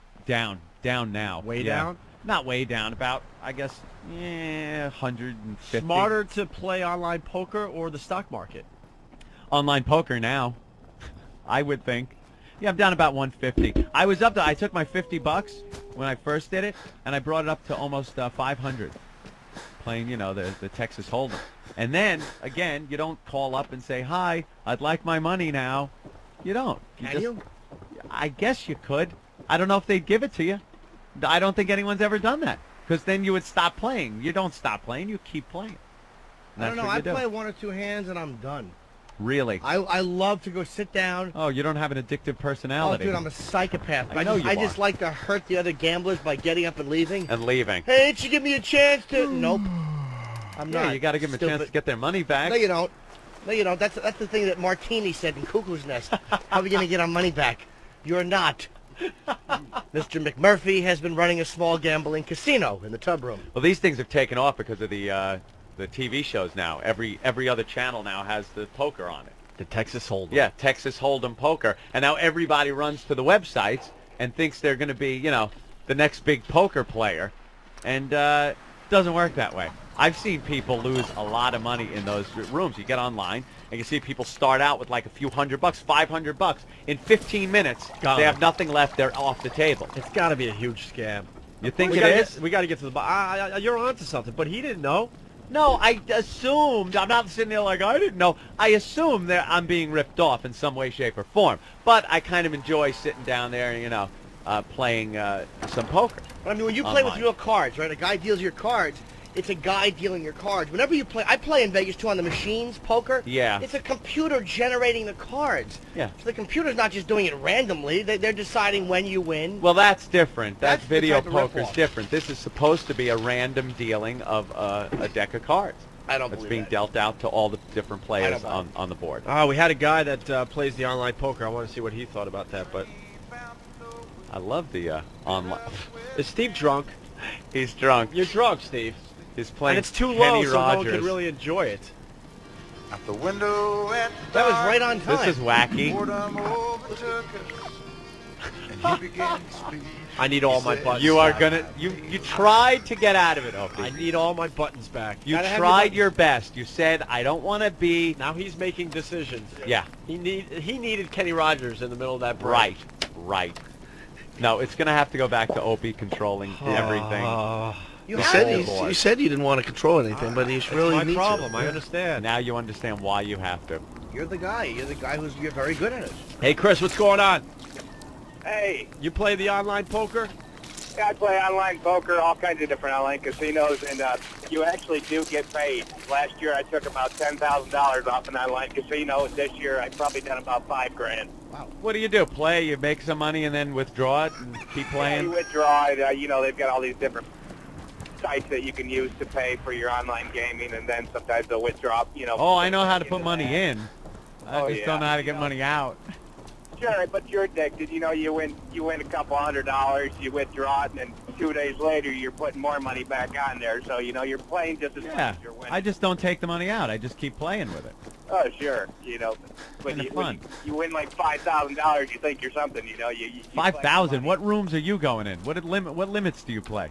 now. Way down? Not way down. About, I guess, 150. Smarter to play online poker or the stock market? Online poker now, I would think. Yeah, I'm down about 150. I took my $50 when I first did it, and I brought it up to almost 500. Playing, the Texas Hold'em. And then, again, you don't call up and say, hi, I'd like my money now. You don't. Can you? I guess you could. I don't know if they'd give it to you. I don't think anyone's ever done that. Because then you would stop playing. You don't stop playing. You keep playing. I don't know. I play one or two hands, and I'm done. Really? I love to go sit down. Oh, you don't have an addictive personality. Oh, dude, I'm a psychopath. I know you I are. just like to hurt the other gamblers by getting up and leaving. And leaving. Hey, did you give me a chance to... Nope. I'm Yeah, not. you got to give them a chance to get their money back. No, you don't. No, you don't. That's the thing that Martini said in Cuckoo's Nest. How are we going to get our money back? You're not. Mr. McMurphy has been running a small gambling casino in the tub room. Well, these things have taken off because of the TV shows now. Every other channel now has the poker on it. The Texas Hold'em. Yeah, Texas Hold'em poker. And now everybody runs to the websites and thinks they're going to be, the next big poker player. And it doesn't work that way. I've seen people lose a lot of money in those rooms. You get online and you see people start out with like a few $100, $500. In 15 minutes, they have nothing left. They're off the table. It's got to be a huge scam. You think it is? We got to get to the bottom. You're onto something, but he didn't know. No, I assumed. I'm not sitting there like I didn't know. I assume that I'm being ripped off in some way, shape, or form. But I kind of enjoy sitting down there and, playing some poker. But I mean, when you play with real cards, right? A guy deals your cards. It's a guy dealing your cards. Whenever you play, I play in Vegas too on the machines, poker. Yeah. It's a computer generating the cards. Yeah. So the computer's not just doing it randomly. They're deciding when you win. Well, that's different. That's video the type of poker's rip-off. different. This is supposed to be a random dealing of a deck of cards. I don't It's believe being that. dealt out to all the different players on the board. We had a guy that plays the online poker. I want to see what he thought about that, but I love the online. Is Steve drunk? He's drunk. You're drunk, Steve. He's playing And it's too Kenny low, so no one Rogers. can really enjoy it. At the window at That was right on time. This is wacky. boredom overtook us, and he began to speak. I need all my buttons. You are back. gonna. You tried to get out of it, Opie. I need all my buttons back. You Gotta have tried buttons. your best. You said, I don't want to be... Now he's making decisions. Yeah. He needed Kenny Rogers in the middle of that break. Right. No, it's going to have to go back to Opie controlling everything. You said you didn't want to control anything, but he's really my needs problem. to. I understand. Now you understand why you have to. You're the guy. You're the guy you're very good at it. Hey, Chris, what's going on? Hey, You play the online poker? I play online poker, all kinds of different online casinos, and you actually do get paid. Last year I took about $10,000 off an online casino, and this year I've probably done about $5,000. Wow. What do? You play, you make some money, and then withdraw it and keep Yeah, playing? you withdraw it. They've got all these different sites that you can use to pay for your online gaming, and then sometimes they'll withdraw, Oh, I know how to put money in. I Oh, just yeah. don't know how to get money out. Sure, but you're addicted. You win a couple $100, you withdraw it, and then 2 days later you're putting more money back on there. So you're playing just as much Yeah, as you're winning. I just don't take the money out. I just keep playing with it. Oh, sure. When Kinda fun. you win like $5,000, you think you're something. You 5,000. What rooms are you going in? What limits do you play?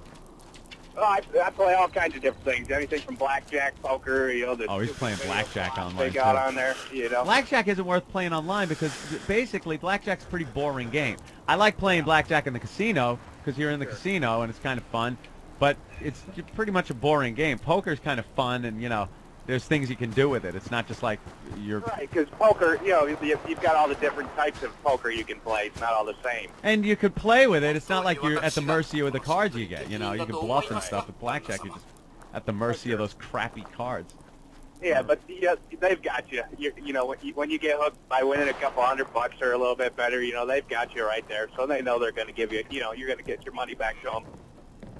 Oh, I play all kinds of different things. Anything from blackjack, poker. Oh, he's playing blackjack online. They got too. on there. Blackjack isn't worth playing online because basically blackjack's a pretty boring game. I like playing blackjack in the casino because you're in the casino and it's kind of fun, but it's pretty much a boring game. Poker's kind of fun and there's things you can do with it. It's not just like you're... Right, because poker, you've got all the different types of poker you can play. It's not all the same. And you could play with it. It's not like you're at the mercy of the cards you get. You can bluff and stuff. With blackjack, you're just at the mercy of those crappy cards. Yeah, but they've got you. When you get hooked by winning a couple $100 or a little bit better, they've got you right there. So they know they're going to give you, you're going to get your money back to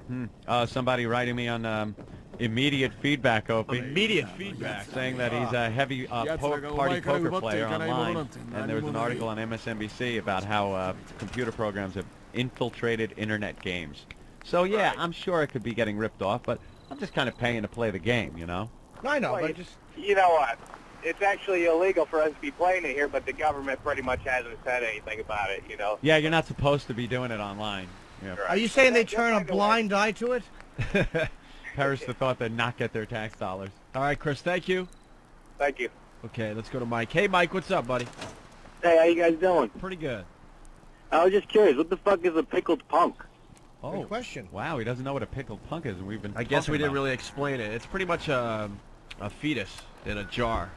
them. Somebody writing me on immediate feedback, Opie. Immediate feedback. Saying that he's a heavy party poker player online. And there was an article on MSNBC about how computer programs have infiltrated internet games. So, yeah, I'm sure it could be getting ripped off, but I'm just kind of paying to play the game, I know, Well, but just... You know what? It's actually illegal for us to be playing it here, but the government pretty much hasn't said anything about it, Yeah, you're not supposed to be doing it online. Yeah. Are you saying they turn a blind eye to it? Perish the thought they'd not get their tax dollars. All right, Chris, thank you. Thank you. Okay, let's go to Mike. Hey, Mike, what's up, buddy? Hey, how you guys doing? Pretty good. I was just curious, what the fuck is a pickled punk? Oh, good question. Wow, he doesn't know what a pickled punk is, and we've been I guess talking we didn't about really explain it. It's pretty much a fetus in a jar.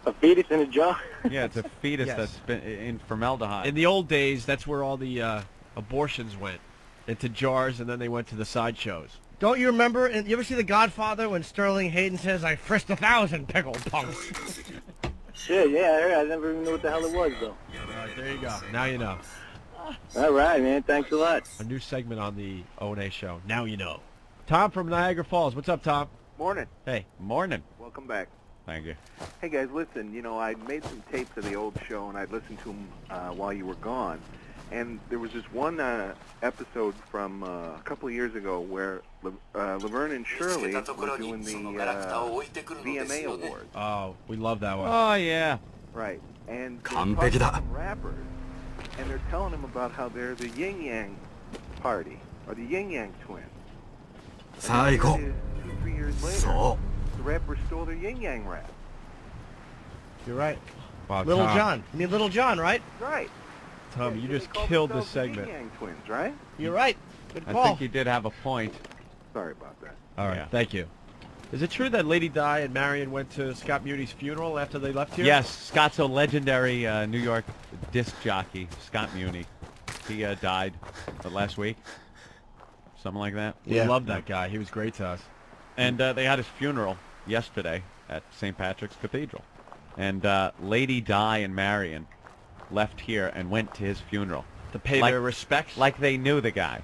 A fetus in a jar? Yeah, it's a fetus Yes. that's been in formaldehyde. In the old days, that's where all the abortions went, into jars, and then they went to the sideshows. Don't you remember, you ever see The Godfather when Sterling Hayden says, I frisked 1,000 pickled punks? Yeah, I never even knew what the hell it was, though. All right, there you go. Now you know. All right, man. Thanks a lot. A new segment on the O&A show. Now you know. Tom from Niagara Falls. What's up, Tom? Morning. Hey. Morning. Welcome back. Thank you. Hey, guys, listen, I made some tapes of the old show, and I'd listened to them while you were gone. And there was this one episode from a couple of years ago where Laverne and Shirley were doing the VMA Awards. Oh, we love that one. Oh, yeah. Right. And they're talking to some rappers, and they're telling them about how they're the yin-yang party, or the yin-yang twins. And 2-3 years later, the rappers stole their yin-yang rap. You're right. Wow, Little Tom. John. You mean Little John, right? Right. Tom, you They just called killed this themselves the segment. Yin-yang twins, right? You're right. Good I call. think you did have a point. Sorry about that. All right, Yeah. thank you. Is it true that Lady Di and Marion went to Scott Muni's funeral after they left here? Yes, Scott's a legendary New York disc jockey, Scott Muni. He died last week, something like that. We loved that guy. He was great to us. And they had his funeral yesterday at St. Patrick's Cathedral. And Lady Di and Marion left here and went to his funeral. To pay their respects? Like they knew the guy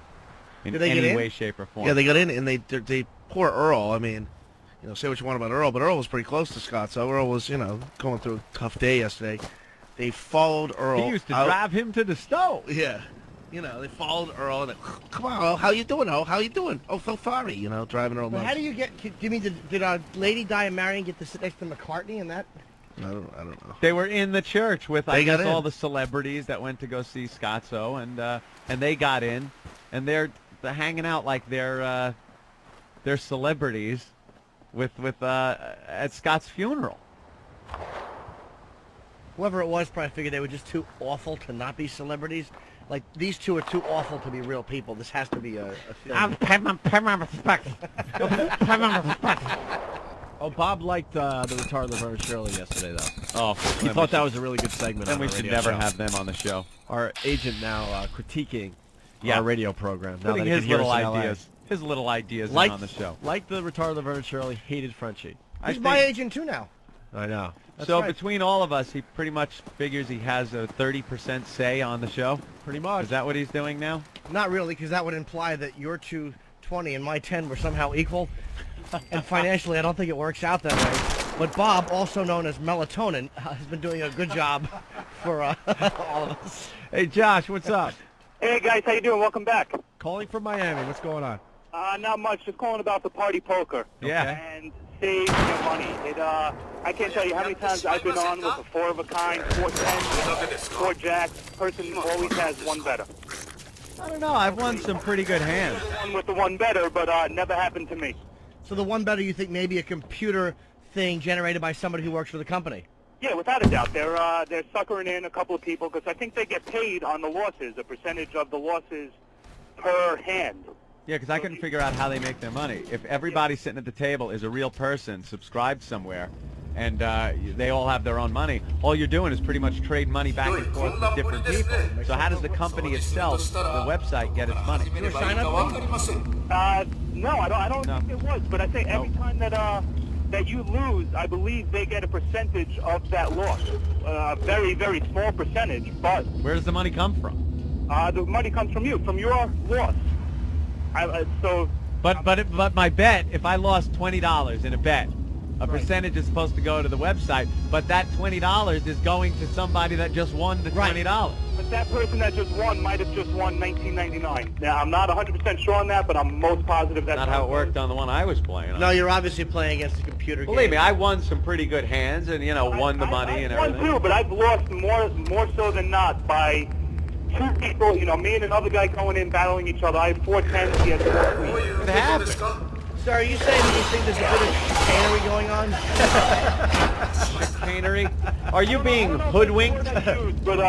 in Did they get any in? way, shape, or form. Yeah, they got in, and they poor Earl. I mean, say what you want about Earl, but Earl was pretty close to Scott, so Earl was, going through a tough day yesterday. They followed Earl. He used to out. drive him to the stove. Yeah. They followed Earl, and come on, Earl, how you doing, Earl? How you doing? Oh, so sorry, driving Earl But nuts. how do you get? Do you mean did Lady Di and Marion get to sit next to McCartney and that? I don't know. They were in the church with, I They got guess, in. all the celebrities that went to go see Scotzo, and they got in, and they're hanging out like they're celebrities with at Scott's funeral. Whoever it was probably figured they were just too awful to not be celebrities. Like, these two are too awful to be real people. This has to be a film. Oh, Bob liked the retarded Laverne and Shirley yesterday, though. Oh, He thought that was a really good segment. Then on we our should radio never show. have them on the show. Our agent now critiquing Yeah. our radio program. Now Putting that he his can hear little us in LA. ideas, his little ideas in Like on the show. Like the retarded Laverne and Shirley, hated Frenchie. He's my agent too now. I know. So right. between all of us, he pretty much figures he has a 30% say on the show. Pretty much. Is that what he's doing now? Not really, because that would imply that your 220 and my 10 were somehow equal. And financially, I don't think it works out that way. But Bob, also known as Melatonin, has been doing a good job for all of us. Hey, Josh, what's up? Hey, guys, how you doing? Welcome back. Calling from Miami. What's going on? Not much. Just calling about the party poker. Yeah. And save your money. I can't tell you how many times I've been on with a 4 of a kind, 4 tens, 4 jacks. Person always has one better. I don't know. I've won some pretty good hands. One with the one better, but never happened to me. So the one better you think maybe a computer thing generated by somebody who works for the company? Yeah, without a doubt. They're suckering in a couple of people because I think they get paid on the losses, a percentage of the losses per hand. Yeah, because I couldn't figure out how they make their money. If everybody sitting at the table is a real person, subscribed somewhere, and they all have their own money, all you're doing is pretty much trade money back and forth with different people. So how does the company itself, the website, get its money? You sign up? No, I don't think it was. But I say every time that you lose, I believe they get a percentage of that loss. A very, very small percentage. But where does the money come from? The money comes from you, from your loss. But my bet, if I lost $20 in a bet, a percentage is supposed to go to the website, but that $20 is going to somebody that just won the $20. But that person that just won might have just won $19.99. Now, I'm not 100% sure on that, but I'm most positive that's not how it worked on the one I was playing on. No, you're obviously playing against a computer game. Believe me, I won some pretty good hands and, won the money and everything. I won too, but I've lost more so than not by 2 people, me and another guy going in battling each other. I have 4 tens, he has 4 queens. It happened. So are you saying that you think there's a bit of chicanery going on? Chicanery? Are you being hoodwinked? But,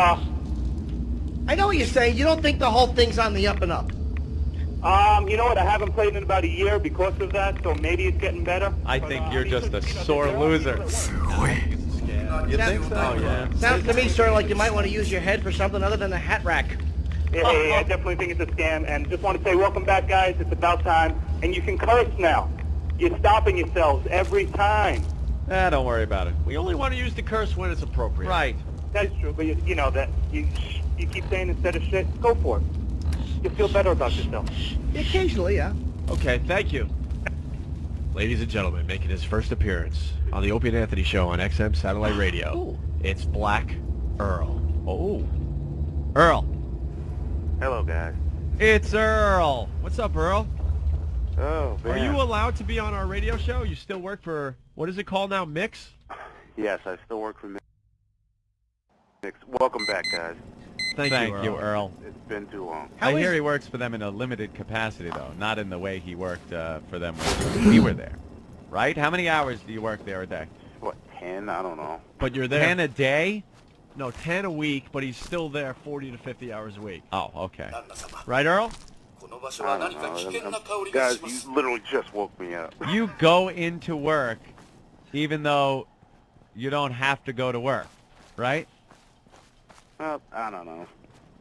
I know what you're saying. You don't think the whole thing's on the up and up? You know what? I haven't played in about a year because of that, so maybe it's getting better. I think you're just a sore loser. You think so? Oh, yeah. Sounds to me sort of like you might want to use your head for something other than a hat rack. Yeah, I definitely think it's a scam, and just want to say welcome back, guys. It's about time, and you can curse now. You're stopping yourselves every time. Don't worry about it. We only want to use the curse when it's appropriate. Right. That's true, but you know that you keep saying instead of shit, go for it. You'll feel better about yourself. Occasionally, yeah. Okay, thank you. Ladies and gentlemen, making his first appearance on the Opie and Anthony Show on XM Satellite Radio. Ooh. It's Black Earl. Oh. Earl. Hello, guys. It's Earl. What's up, Earl? Oh, man. Are you allowed to be on our radio show? You still work for, what is it called now, Mix? Yes, I still work for Mix. Welcome back, guys. Thank you, Earl. It's been too long. I hear he works for them in a limited capacity, though, not in the way he worked for them when we were there. Right? How many hours do you work there a day? What, 10? I don't know. But you're there. 10 a day? No, 10 a week, but he's still there 40 to 50 hours a week. Oh, okay. Right, Earl? I don't know. Guys, you literally just woke me up. You go into work even though you don't have to go to work, right? I don't know.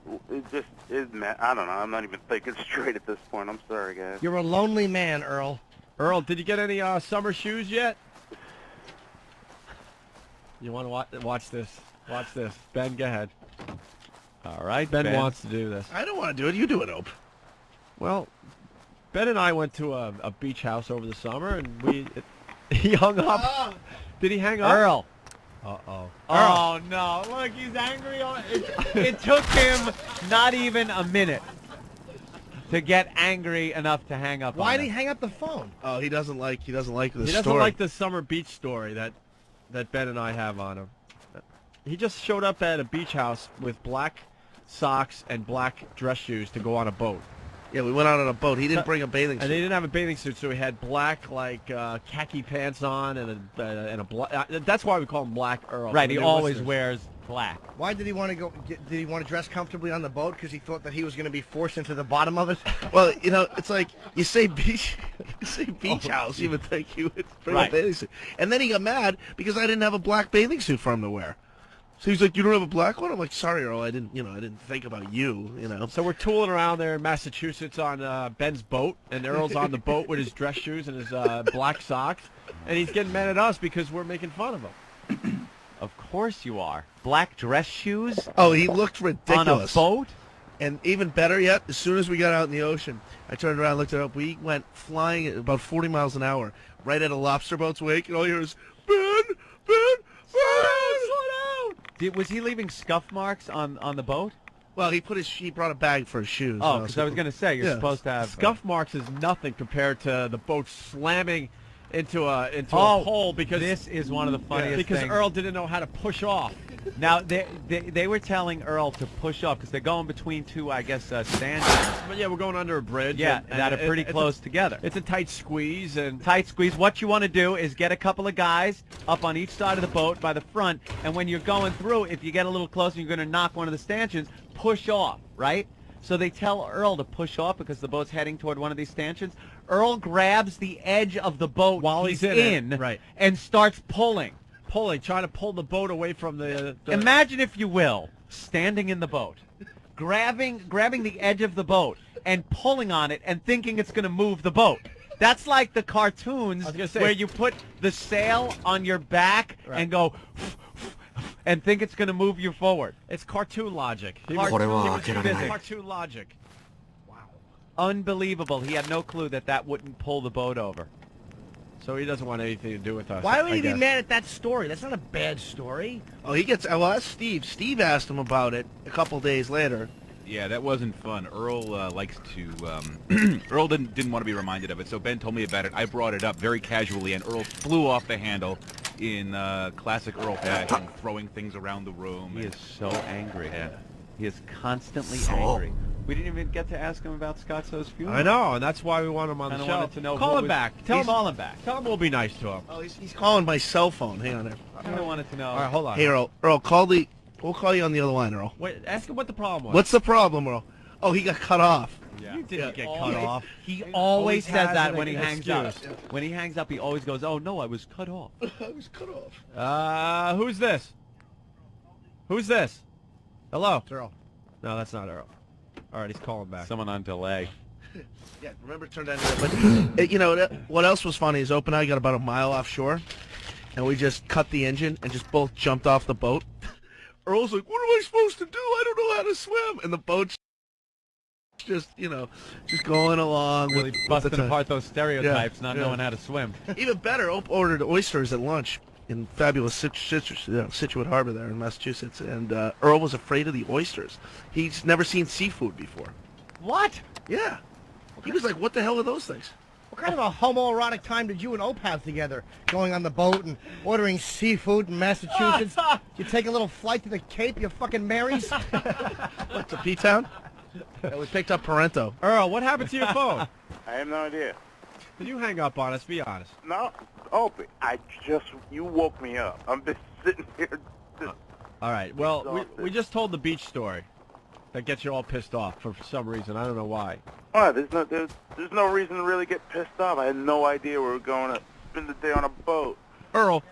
I don't know. I'm not even thinking straight at this point. I'm sorry, guys. You're a lonely man, Earl. Earl, did you get any summer shoes yet? You want to watch this? Watch this. Ben, go ahead. All right, Ben wants to do this. I don't want to do it. You do it, Ope. Well, Ben and I went to a beach house over the summer, and he hung up. Did he hang up? Earl. Uh-oh. Oh, no. Look, he's angry. It took him not even a minute to get angry enough to hang up. Why did he hang up the phone? Oh, he doesn't like this story. He doesn't like the summer beach story that Ben and I have on him. He just showed up at a beach house with black socks and black dress shoes to go on a boat. Yeah, we went out on a boat. He didn't bring a bathing suit. And he didn't have a bathing suit, so he had black, khaki pants on and a black. That's why we call him Black Earl. Right, he always wears black. Why did he want to go? Did he want to dress comfortably on the boat because he thought that he was going to be forced into the bottom of it? Well, you know, it's like you say beach house, you would think he would bring a bathing suit. And then he got mad because I didn't have a black bathing suit for him to wear. So he's like, "You don't have a black one?" I'm like, "Sorry, Earl, I didn't think about you, you know." So we're tooling around there in Massachusetts on Ben's boat, and Earl's on the boat with his dress shoes and his black socks, and he's getting mad at us because we're making fun of him. Of course you are. Black dress shoes? Oh, he looked ridiculous. On a boat? And even better yet, as soon as we got out in the ocean, I turned around and looked it up. We went flying at about 40 miles an hour right at a lobster boat's wake, and all you hear is, Ben, slow down. Was he leaving scuff marks on the boat? Well, he brought a bag for his shoes. Oh, because I was going to say, you're supposed to have... Scuff marks is nothing compared to the boat slamming into a pole because... This is one of the funniest things. Because Earl didn't know how to push off. Now, they were telling Earl to push off because they're going between two, I guess, stand. But yeah, we're going under a bridge. Yeah, that are pretty close together. It's a tight squeeze. What you want to do is get a couple of guys up on each side of the boat by the front, and when you're going through, if you get a little closer, you're going to knock one of the stanchions, push off, right? So they tell Earl to push off because the boat's heading toward one of these stanchions. Earl grabs the edge of the boat while he's in right, and starts pulling, trying to pull the boat away from the... Imagine, if you will, standing in the boat, grabbing the edge of the boat and pulling on it and thinking it's going to move the boat. That's like the cartoons where you put the sail on your back and go and think it's going to move you forward. It's cartoon logic. Cartoon logic. Wow. Unbelievable. He had no clue that wouldn't pull the boat over. So he doesn't want anything to do with us. Why would he be mad at that story? That's not a bad story. Oh, he gets... Well, that's Steve. Steve asked him about it a couple days later. Yeah, that wasn't fun. Earl likes to... Earl didn't want to be reminded of it, so Ben told me about it. I brought it up very casually, and Earl flew off the handle in classic Earl fashion, throwing things around the room. He is so angry. Yeah. He is constantly angry. We didn't even get to ask him about Scotzo's funeral. I know, and that's why we want him on the show. Wanted to know call him back. Tell him back. Tell him we'll be nice to him. Oh, he's calling my cell phone. Hang on there. I wanted to know. All right, hold on. Hey, Earl, we'll call you on the other line, Earl. Wait, ask him what the problem was. What's the problem, Earl? Oh, he got cut off. Yeah. You didn't get cut off. He always says that when he hangs up. When he hangs up, he always goes, "Oh no, I was cut off." I was cut off. Who's this? Who's this? Hello. It's Earl. No, that's not Earl. All right, he's calling back. Someone on delay. Yeah, remember, turn that in. But you know what else was funny is Ope and I got about a mile offshore, and we just cut the engine and just both jumped off the boat. Earl's like, what am I supposed to do? I don't know how to swim. And the boat's just, just going along. Really busting apart those stereotypes, not knowing how to swim. Even better, ordered oysters at lunch in fabulous Scituate Harbor there in Massachusetts, and Earl was afraid of the oysters. He's never seen seafood before. What? Yeah. He was like, what the hell are those things? What kind of a homoerotic time did you and Ope have together? Going on the boat and ordering seafood in Massachusetts? You take a little flight to the Cape, you fucking Marys? What, to P-Town? Yeah, we picked up Parento. Earl, what happened to your phone? I have no idea. Did you hang up on us? Be honest. No, Opie, you woke me up. I'm just sitting here. All right, well, we just told the beach story. That gets you all pissed off for some reason. I don't know why. Oh, there's no reason to really get pissed off. I had no idea we were going to spend the day on a boat. Earl,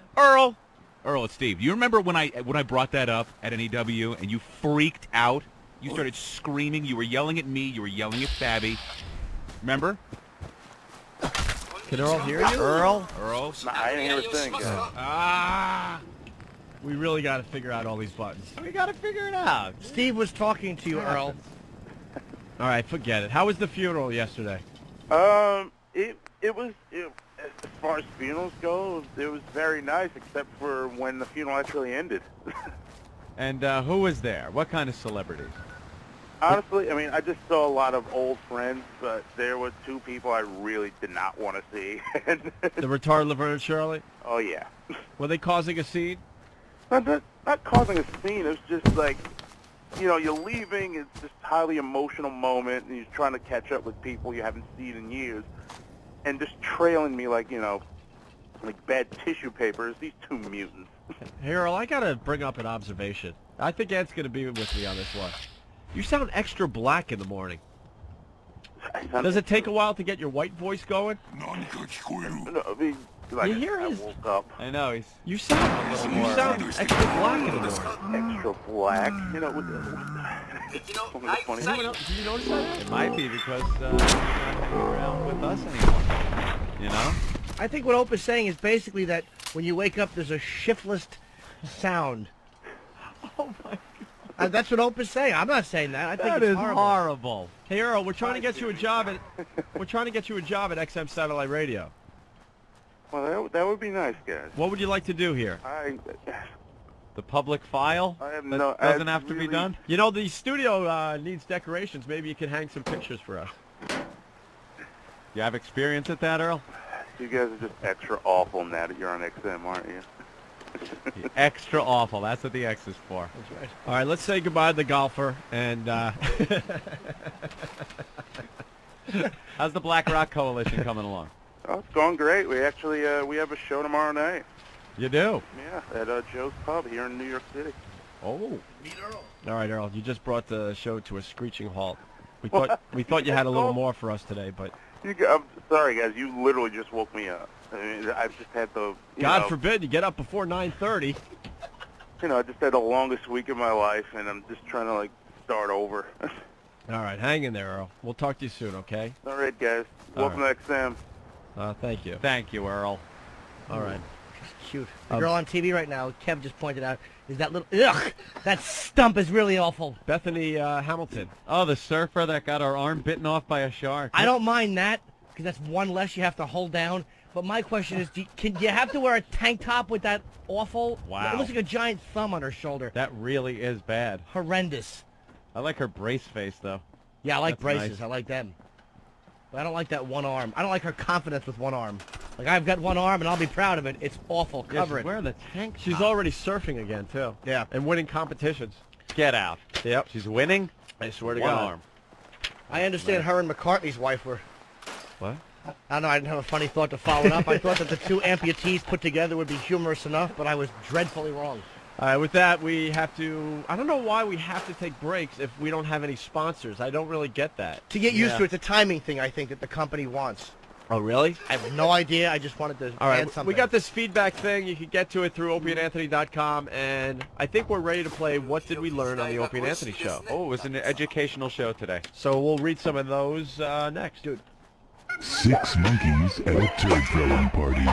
it's Steve. You remember when I brought that up at an EW and you freaked out? You started screaming. You were yelling at me. You were yelling at Fabby. Remember? Can Earl hear you? Earl? Nah, I didn't hear a thing. We really got to figure out all these buttons. We got to figure it out. Steve was talking to you, Earl. All right, forget it. How was the funeral yesterday? It was, as far as funerals go, it was very nice, except for when the funeral actually ended. And who was there? What kind of celebrities? Honestly, I mean, I just saw a lot of old friends, but there were two people I really did not want to see. The retarded Laverne and Shirley? Oh, yeah. Were they causing a scene? Not causing a scene. It was just like, you're leaving. It's just a highly emotional moment, and you're trying to catch up with people you haven't seen in years. And just trailing me like, like bad tissue papers, these two mutants. Hey, Earl, I got to bring up an observation. I think Ed's going to be with me on this one. You sound extra black in the morning. Does it take a while to get your white voice going? No, I mean, You hear his... I woke up. I know, You sound extra black in the morning. Extra black? Do you notice that? It might be because you're not hanging around with us anymore. I think what Ope is saying is basically that when you wake up, there's a shiftless sound. Oh my God. That's what Ope is saying. I'm not saying that. I think that it's is horrible. Hey Earl, we're trying to get you a job at XM Satellite Radio. Well, that would be nice, guys. What would you like to do here? The public file? I have doesn't have to be done? The studio needs decorations. Maybe you could hang some pictures for us. You have experience at that, Earl? You guys are just extra awful now that you're on XM, aren't you? Extra awful. That's what the X is for. That's right. All right, let's say goodbye to the golfer. And how's the Black Rock Coalition coming along? Oh, it's going great. We actually we have a show tomorrow night. You do? Yeah, at Joe's Pub here in New York City. Oh. Meet Earl. All right, Earl. You just brought the show to a screeching halt. We thought you had a little more for us today, but. I'm sorry, guys. You literally just woke me up. I mean, I've just had the... God forbid you get up before 9:30. I just had the longest week of my life, and I'm just trying to, start over. All right, hang in there, Earl. We'll talk to you soon, okay? All right, guys. Welcome to XM. Thank you. Thank you, Earl. All right. Cute. The girl on TV right now, Kev just pointed out, is that little... Ugh! That stump is really awful. Bethany Hamilton. Oh, the surfer that got her arm bitten off by a shark. I don't mind that, because that's one less you have to hold down. But my question is, can you have to wear a tank top with that awful... Wow. It looks like a giant thumb on her shoulder. That really is bad. Horrendous. I like her brace face, though. Yeah, I like That's braces. nice. I like them. But I don't like that one arm. I don't like her confidence with one arm. Like, I've got one arm, and I'll be proud of it. It's awful. Cover it. Wearing the tank top. She's already surfing again, too. Yeah. And winning competitions. Get out. Yep. She's winning? I swear to One God. arm. I understand her and McCartney's wife were... What? I don't know, I didn't have a funny thought to follow it up. I thought that the two amputees put together would be humorous enough, but I was dreadfully wrong. With that, we have to... I don't know why we have to take breaks if we don't have any sponsors. I don't really get that. To get used to it, it's a timing thing, I think, that the company wants. Oh, really? I have no idea. I just wanted to add something. We got this feedback thing. You can get to it through opieandanthony.com, and I think we're ready to play What Did We Learn on the Opie and Anthony Show. Oh, it was an educational show today. So we'll read some of those next. Dude. 6 monkeys at a turd throwing party.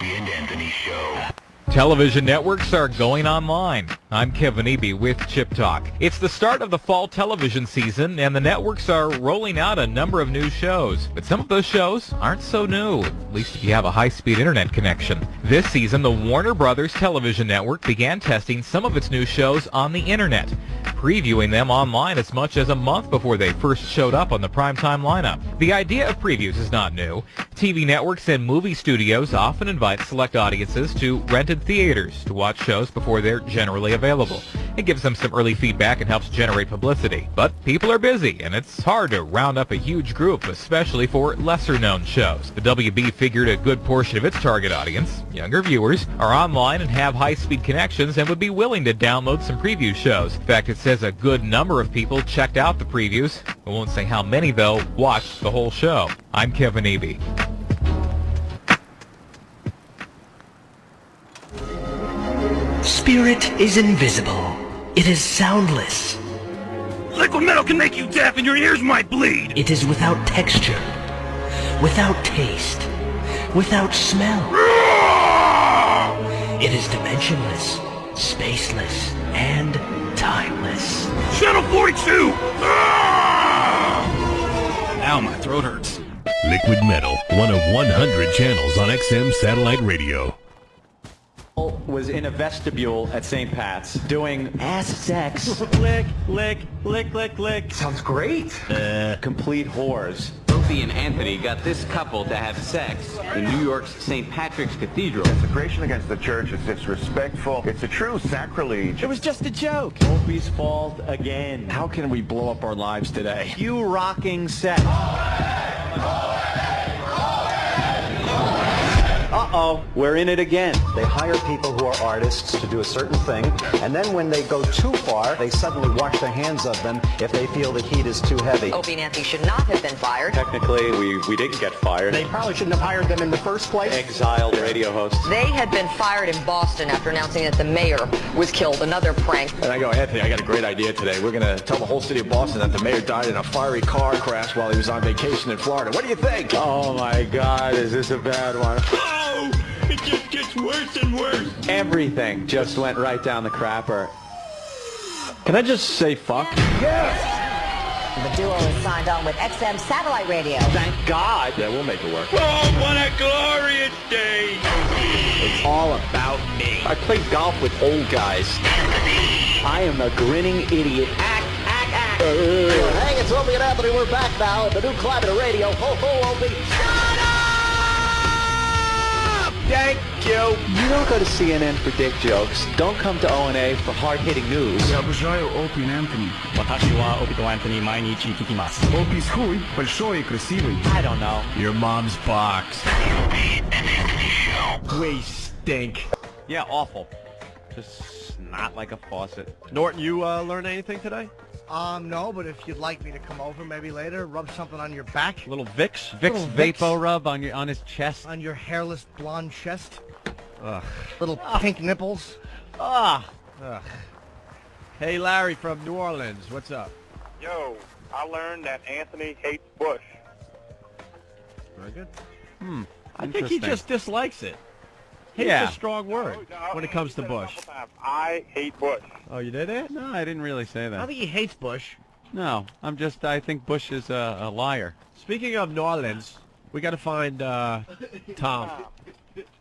Opie and Anthony Show. Television networks are going online. I'm Kevin Eby with Chip Talk. It's the start of the fall television season, and the networks are rolling out a number of new shows. But some of those shows aren't so new, at least if you have a high-speed internet connection. This season, the Warner Brothers Television Network began testing some of its new shows on the internet, previewing them online as much as a month before they first showed up on the primetime lineup. The idea of previews is not new. TV networks and movie studios often invite select audiences to rented theaters to watch shows before they're generally available. It gives them some early feedback and helps generate publicity. But people are busy, and it's hard to round up a huge group, especially for lesser-known shows. The WB figured a good portion of its target audience, younger viewers, are online and have high-speed connections and would be willing to download some preview shows. In fact, it says a good number of people checked out the previews. I won't say how many, though, watched the whole show. I'm Kevin Eby. Spirit is invisible. It is soundless. Liquid metal can make you deaf and your ears might bleed. It is without texture, without taste, without smell. It is dimensionless, spaceless, and timeless. Channel 42! Now my throat hurts. Liquid Metal, one of 100 channels on XM Satellite Radio. Was in a vestibule at St. Pat's doing ass sex. Lick, lick, lick, lick, lick. Sounds great. Complete whores. Opie and Anthony got this couple to have sex in New York's St. Patrick's Cathedral. Desecration against the church is disrespectful. It's a true sacrilege. It was just a joke. Opie's fault again. How can we blow up our lives today? You rocking sex. Uh-oh, we're in it again. They hire people who are artists to do a certain thing, and then when they go too far, they suddenly wash their hands of them if they feel the heat is too heavy. Opie and Anthony should not have been fired. Technically, we didn't get fired. They probably shouldn't have hired them in the first place. Exiled radio hosts. They had been fired in Boston after announcing that the mayor was killed. Another prank. And I go, Anthony, I got a great idea today. We're going to tell the whole city of Boston that the mayor died in a fiery car crash while he was on vacation in Florida. What do you think? Oh my God, is this a bad one? Oh! It just gets worse and worse. Everything just went right down the crapper. Can I just say fuck? Yes! The duo is signed on with XM Satellite Radio. Thank God. Yeah, we'll make it work. Oh, what a glorious day. It's all about me. I play golf with old guys. I am a grinning idiot. Act. Hey, it's Opie and Anthony. We're back now at the new Climate Radio. Ho, ho, Opie. Shut up! Thank you. You don't go to CNN for dick jokes. Don't come to O&A for hard-hitting news. Я обожаю Opie and Anthony. 私はOpieとAnthony毎日聞きます。Opie's хуй большой и красивый. I don't know. Your mom's box. The Opie and Anthony Show. We stink. Yeah, awful. Just snot like a faucet. Norton, you learn anything today? No, but if you'd like me to come over maybe later, rub something on your back. Little Vicks? Vicks Vapo Rub on his chest. On your hairless blonde chest. Ugh. Little pink nipples. Ugh. Hey, Larry from New Orleans, what's up? Yo, I learned that Anthony hates Bush. Very good. I think Interesting. he just dislikes it. Hate's Yeah. a strong word when it comes to Bush. I hate Bush. Oh, you did it? No, I didn't really say I that. think he hates Bush. No, I think Bush is a liar. Speaking of New Orleans, we got to find Tom.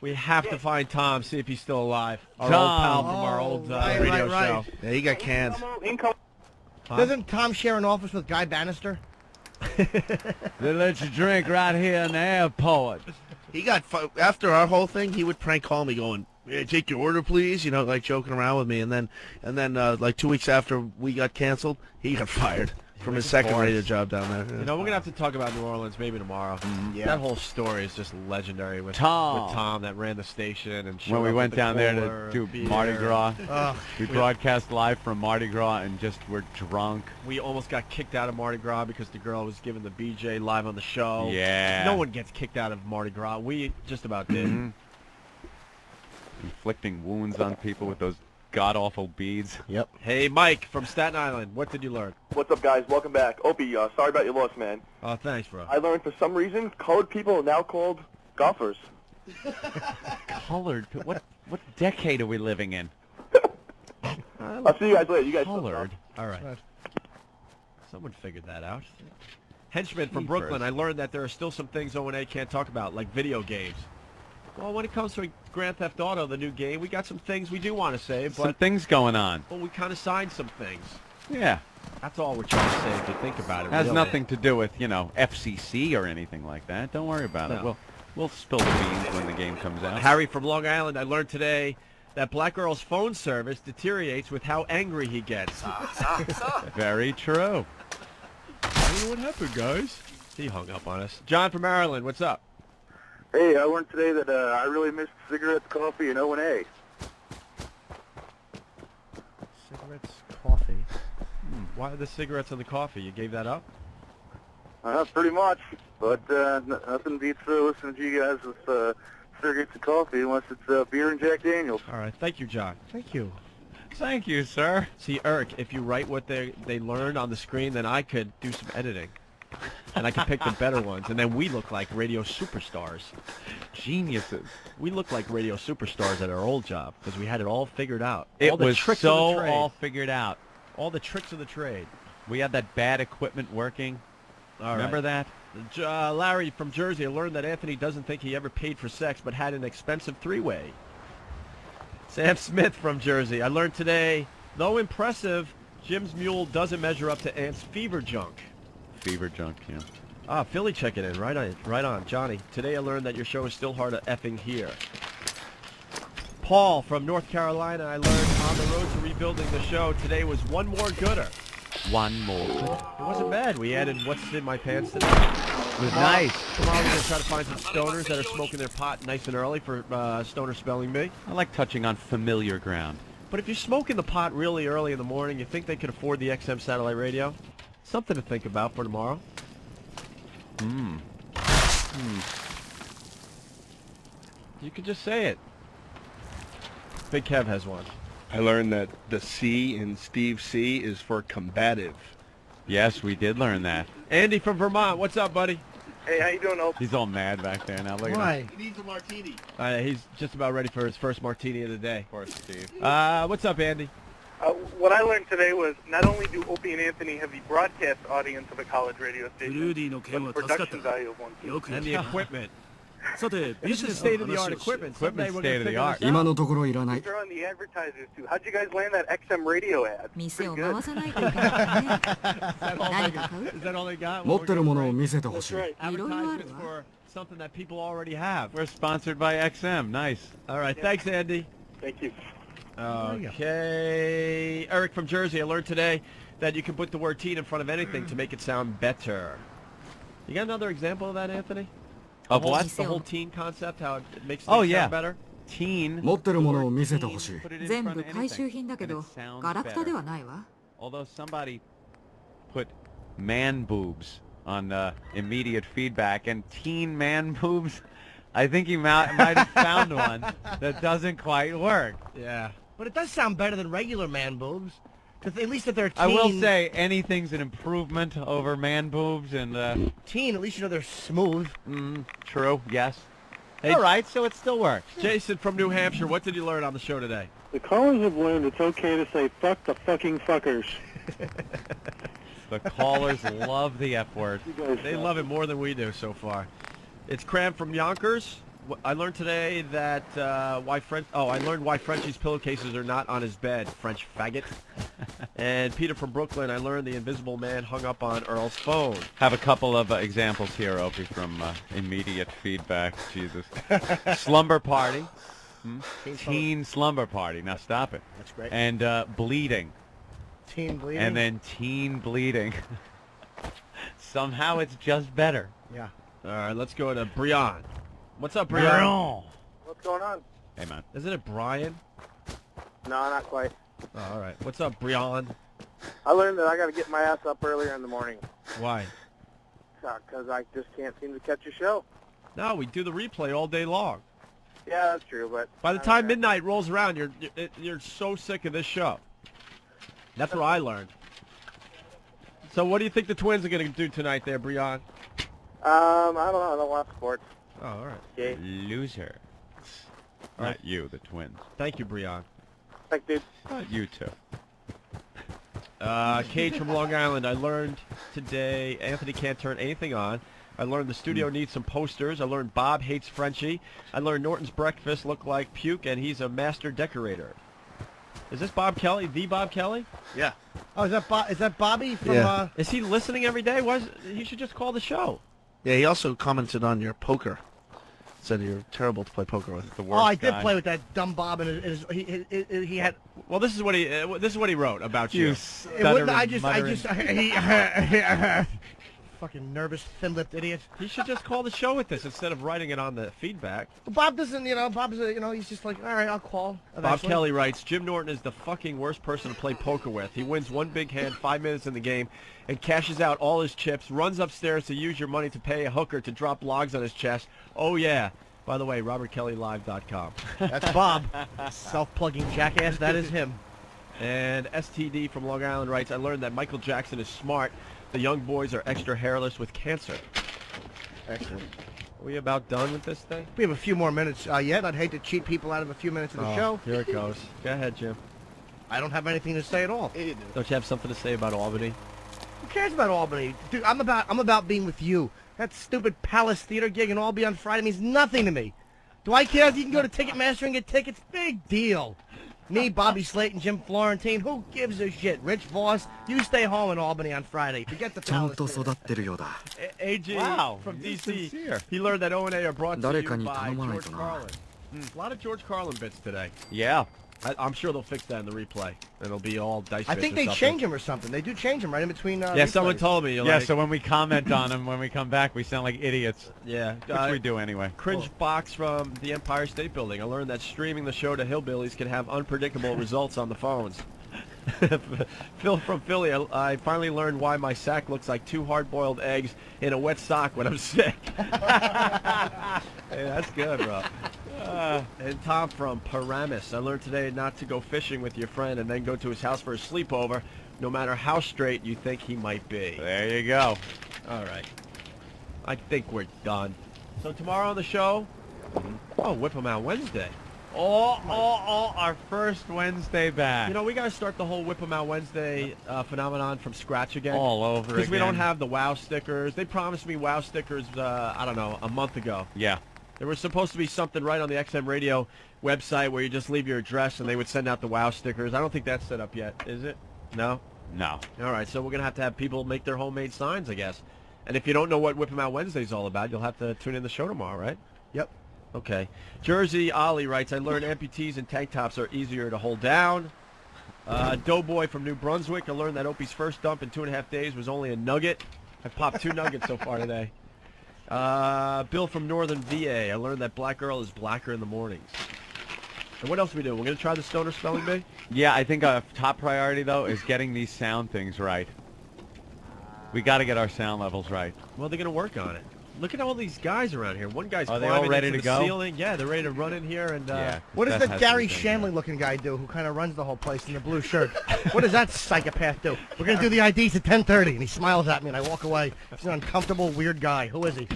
We have to find Tom, see if he's still alive. Our old pal from our old radio show. Yeah, he got canned. Doesn't Tom share an office with Guy Bannister? They let you drink right here in the airport. He got after our whole thing. He would prank call me, going, "Yeah, take your order, please." You know, like joking around with me. And then, like 2 weeks after we got canceled, he got fired from his second radio job down there. You know, we're gonna have to talk about New Orleans maybe tomorrow. Yeah. That whole story is just legendary with Tom that ran the station and When we went down there to do Mardi Gras, we broadcast live from Mardi Gras and just were drunk. We almost got kicked out of Mardi Gras because the girl was giving the BJ live on the show. Yeah. No one gets kicked out of Mardi Gras. We just about did. Inflicting wounds on people with those god-awful beads. Yep. Hey, Mike from Staten Island, what did you learn? What's up, guys? Welcome back. Opie, sorry about your loss, man. Oh, thanks, bro. I learned for some reason colored people are now called golfers. Colored. What decade are we living in? I'll see you guys later. You guys colored. All right. Someone figured that out. Henchman from Brooklyn, I learned that there are still some things O&A can't talk about, like video games. Well, when it comes to Grand Theft Auto, the new game, we got some things we do want to say, but... Some things going on. Well, we kind of signed some things. Yeah. That's all we're trying to say if you think about it. Has really. nothing to do with, FCC or anything like that. Don't worry about it. We'll spill the beans when the game comes out. Harry from Long Island, I learned today that Black Girl's phone service deteriorates with how angry he gets. Very true. I don't know what happened, guys. He hung up on us. John from Maryland, what's up? Hey, I learned today that I really missed cigarettes, coffee, and O&A. Cigarettes, coffee. Why are the cigarettes and the coffee? You gave that up? Pretty much. But nothing beats listening to you guys with cigarettes and coffee unless it's beer and Jack Daniels. All right. Thank you, John. Thank you. Thank you, sir. See, Eric, if you write what they learned on the screen, then I could do some editing. And I could pick the better ones. And then we look like radio superstars. Geniuses. We look like radio superstars at our old job because we had it all figured out. It all the was tricks so of the trade. all figured out. All the tricks of the trade. We had that bad equipment working. Remember that? Larry from Jersey, I learned that Anthony doesn't think he ever paid for sex but had an expensive three-way. Sam Smith from Jersey, I learned today, though impressive, Jim's mule doesn't measure up to Ant's fever junk. Fever junk, yeah. Ah, Philly checking in. Right on. Johnny, today I learned that your show is still hard to effing hear. Paul from North Carolina, I learned on the road to rebuilding the show, today was one more gooder. One more. It wasn't bad. We added What's in My Pants today. It was nice. Tomorrow we're going to try to find some stoners that are smoking their pot nice and early for Stoner Spelling Bee. I like touching on familiar ground. But if you're smoking the pot really early in the morning, you think they could afford the XM satellite radio? Something to think about for tomorrow. You could just say it. Big Kev has one. I learned that the C in Steve C is for combative. Yes, we did learn that. Andy from Vermont, what's up, buddy? Hey, how you doing, Opie? He's all mad back there now. Look Why? at him. He needs a martini. He's just about ready for his first martini of the day. Of course, Steve. What's up, Andy? What I learned today was not only do Opie and Anthony have the broadcast audience of a college radio station, but the production value of one too. And the equipment. This is state-of-the-art equipment. Equipment's state-of-the-art. They're on the advertisers too. How'd you guys land that XM radio ad? Pretty good. Is that all they got? That's right. Advertisements for something that people already have. We're sponsored by XM. Nice. All right. Thanks, Andy. Thank you. Okay. Eric from Jersey, I learned today that you can put the word teen in front of anything to make it sound better. You got another example of that, Anthony? Of what? The whole teen concept, how it makes things sound better? Teen. 持ってるものを見せてほしい。 全部回収品だけど、ガラクタではないわ。 Although somebody put man boobs on immediate feedback, and teen man boobs, I think he might have found one that doesn't quite work. Yeah. But it does sound better than regular man boobs. Because at least if they're teen... I will say anything's an improvement over man boobs, and... teen, at least you know they're smooth. True, yes. Hey, all right, so it still works. Jason from New Hampshire, what did you learn on the show today? The callers have learned it's okay to say fuck the fucking fuckers. The callers love the F word. They love it more than we do so far. It's Cram from Yonkers. I learned today that I learned why Frenchie's pillowcases are not on his bed. French faggot. And Peter from Brooklyn, I learned the invisible man hung up on Earl's phone. Have a couple of examples here, Opie, from immediate feedback. Jesus. Slumber party. Teen slumber party. Now stop it. That's great. And bleeding. Teen bleeding. And then teen bleeding. Somehow it's just better. Yeah. All right, let's go to Brian. What's up, Brian? What's going on? Hey, man. Isn't it Brian? No, not quite. Oh, all right. What's up, Brian? I learned that I got to get my ass up earlier in the morning. Why? Because I just can't seem to catch a show. No, we do the replay all day long. Yeah, that's true, but... By the time midnight rolls around, you're so sick of this show. That's what I learned. So what do you think the Twins are going to do tonight there, Brian? I don't know. I don't watch sports. Oh, all right. Okay. Loser. All right. Not you, the twins. Thank you, Breon. Thanks, dude. Not you two. Cage from Long Island. I learned today Anthony can't turn anything on. I learned the studio needs some posters. I learned Bob hates Frenchy. I learned Norton's breakfast looked like puke, and he's a master decorator. Is this Bob Kelly? The Bob Kelly? Yeah. Oh, is that Bobby from? Yeah. Is he listening every day? He should just call the show. Yeah, he also commented on your poker. Said you're terrible to play poker with. The worst I did guy. play with that dumb Bob, and he had. Well, this is what he wrote about you. It wouldn't, I just fucking nervous, thin-lipped idiot. He should just call the show with this instead of writing it on the feedback. Bob doesn't, Bob's, he's just like, all right, I'll call. Bob Kelly writes, Jim Norton is the fucking worst person to play poker with. He wins one big hand 5 minutes in the game and cashes out all his chips, runs upstairs to use your money to pay a hooker to drop logs on his chest. Oh, yeah. By the way, RobertKellyLive.com. That's Bob. Self-plugging jackass, that is him. And STD from Long Island writes, I learned that Michael Jackson is smart. The young boys are extra hairless with cancer. Excellent. Are we about done with this thing? We have a few more minutes yet. I'd hate to cheat people out of a few minutes of the show. Here it goes. Go ahead, Jim. I don't have anything to say at all. Don't you have something to say about Albany? Who cares about Albany? Dude, I'm about being with you. That stupid Palace Theater gig in Albany on Friday means nothing to me. Do I care if you can go to Ticketmaster and get tickets? Big deal. Me, Bobby Slayton, Jim Florentine, who gives a shit? Rich Voss, you stay home in Albany on Friday. Forget the Palace Theater. AG from DC, sincere. he learned that O&A are brought to you by George Carlin. A lot of George Carlin bits today. Yeah. I'm sure they'll fix that in the replay. It'll be all dice. I think they change him or something. They do change him right in between. Yeah, someone told me. Yeah, so when we comment on him, when we come back, we sound like idiots. Yeah. Which we do anyway. Cringe box from the Empire State Building. I learned that streaming the show to hillbillies can have unpredictable results on the phones. Phil from Philly, I finally learned why my sack looks like 2 hard-boiled eggs in a wet sock when I'm sick. Hey, that's good, bro. And Tom from Paramus, I learned today not to go fishing with your friend and then go to his house for a sleepover, no matter how straight you think he might be. There you go. All right. I think we're done. So tomorrow on the show, Whip 'em Out Wednesday. Our first Wednesday back. We got to start the whole Whip 'em Out Wednesday phenomenon from scratch again. All over again. Because we don't have the WoW stickers. They promised me WoW stickers, I don't know, a month ago. Yeah. There was supposed to be something right on the XM Radio website where you just leave your address and they would send out the WoW stickers. I don't think that's set up yet, is it? No? No. All right, so we're going to have people make their homemade signs, I guess. And if you don't know what Whip 'em Out Wednesday is all about, you'll have to tune in the show tomorrow, right? Yep. Okay. Jersey Ollie writes, I learned amputees and tank tops are easier to hold down. Doughboy from New Brunswick, I learned that Opie's first dump in 2.5 days was only a nugget. I've popped 2 nuggets so far today. Bill from Northern VA, I learned that Black Girl is blacker in the mornings. And what else do we do? We're going to try the stoner spelling bee? Yeah, I think our top priority, though, is getting these sound things right. We got to get our sound levels right. Well, they're going to work on it. Look at all these guys around here. One guy's Are they climbing all ready into to the go? ceiling. Yeah, they're ready to run in here. And what does that Gary Shanley-looking guy do who kind of runs the whole place in the blue shirt? What does that psychopath do? We're going to do the IDs at 10:30, and he smiles at me, and I walk away. He's an uncomfortable, weird guy. Who is he?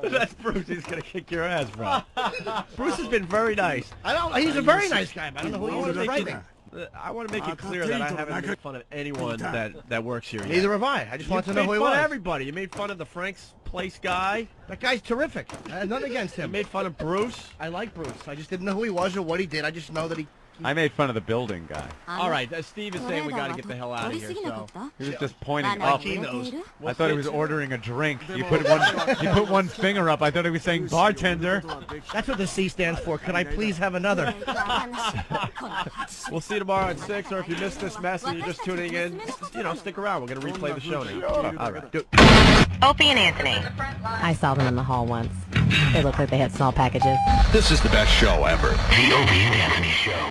That's Bruce. He's going to kick your ass, bro. Bruce has been very nice. He's a very nice guy, but I don't know who he is right now. I want to make it clear that I haven't made fun of anyone that works here yet. Neither have I. I just want to know who he You made fun was. of everybody. You made fun of the Frank's Place guy. That guy's terrific. I have nothing against him. You made fun of Bruce. I like Bruce. I just didn't know who he was or what he did. I just know that he... I made fun of the building guy. All right, Steve is saying we got to get the hell out of here. So. He was just pointing up. I thought he was ordering a drink. You put one finger up. I thought he was saying bartender. That's what the C stands for. Could I please have another? We'll see you tomorrow at 6, or if you missed this mess and you're just tuning in, stick around. We're going to replay the show now. All right. Opie and Anthony. I saw them in the hall once. They looked like they had small packages. This is the best show ever. The Opie and Anthony Show.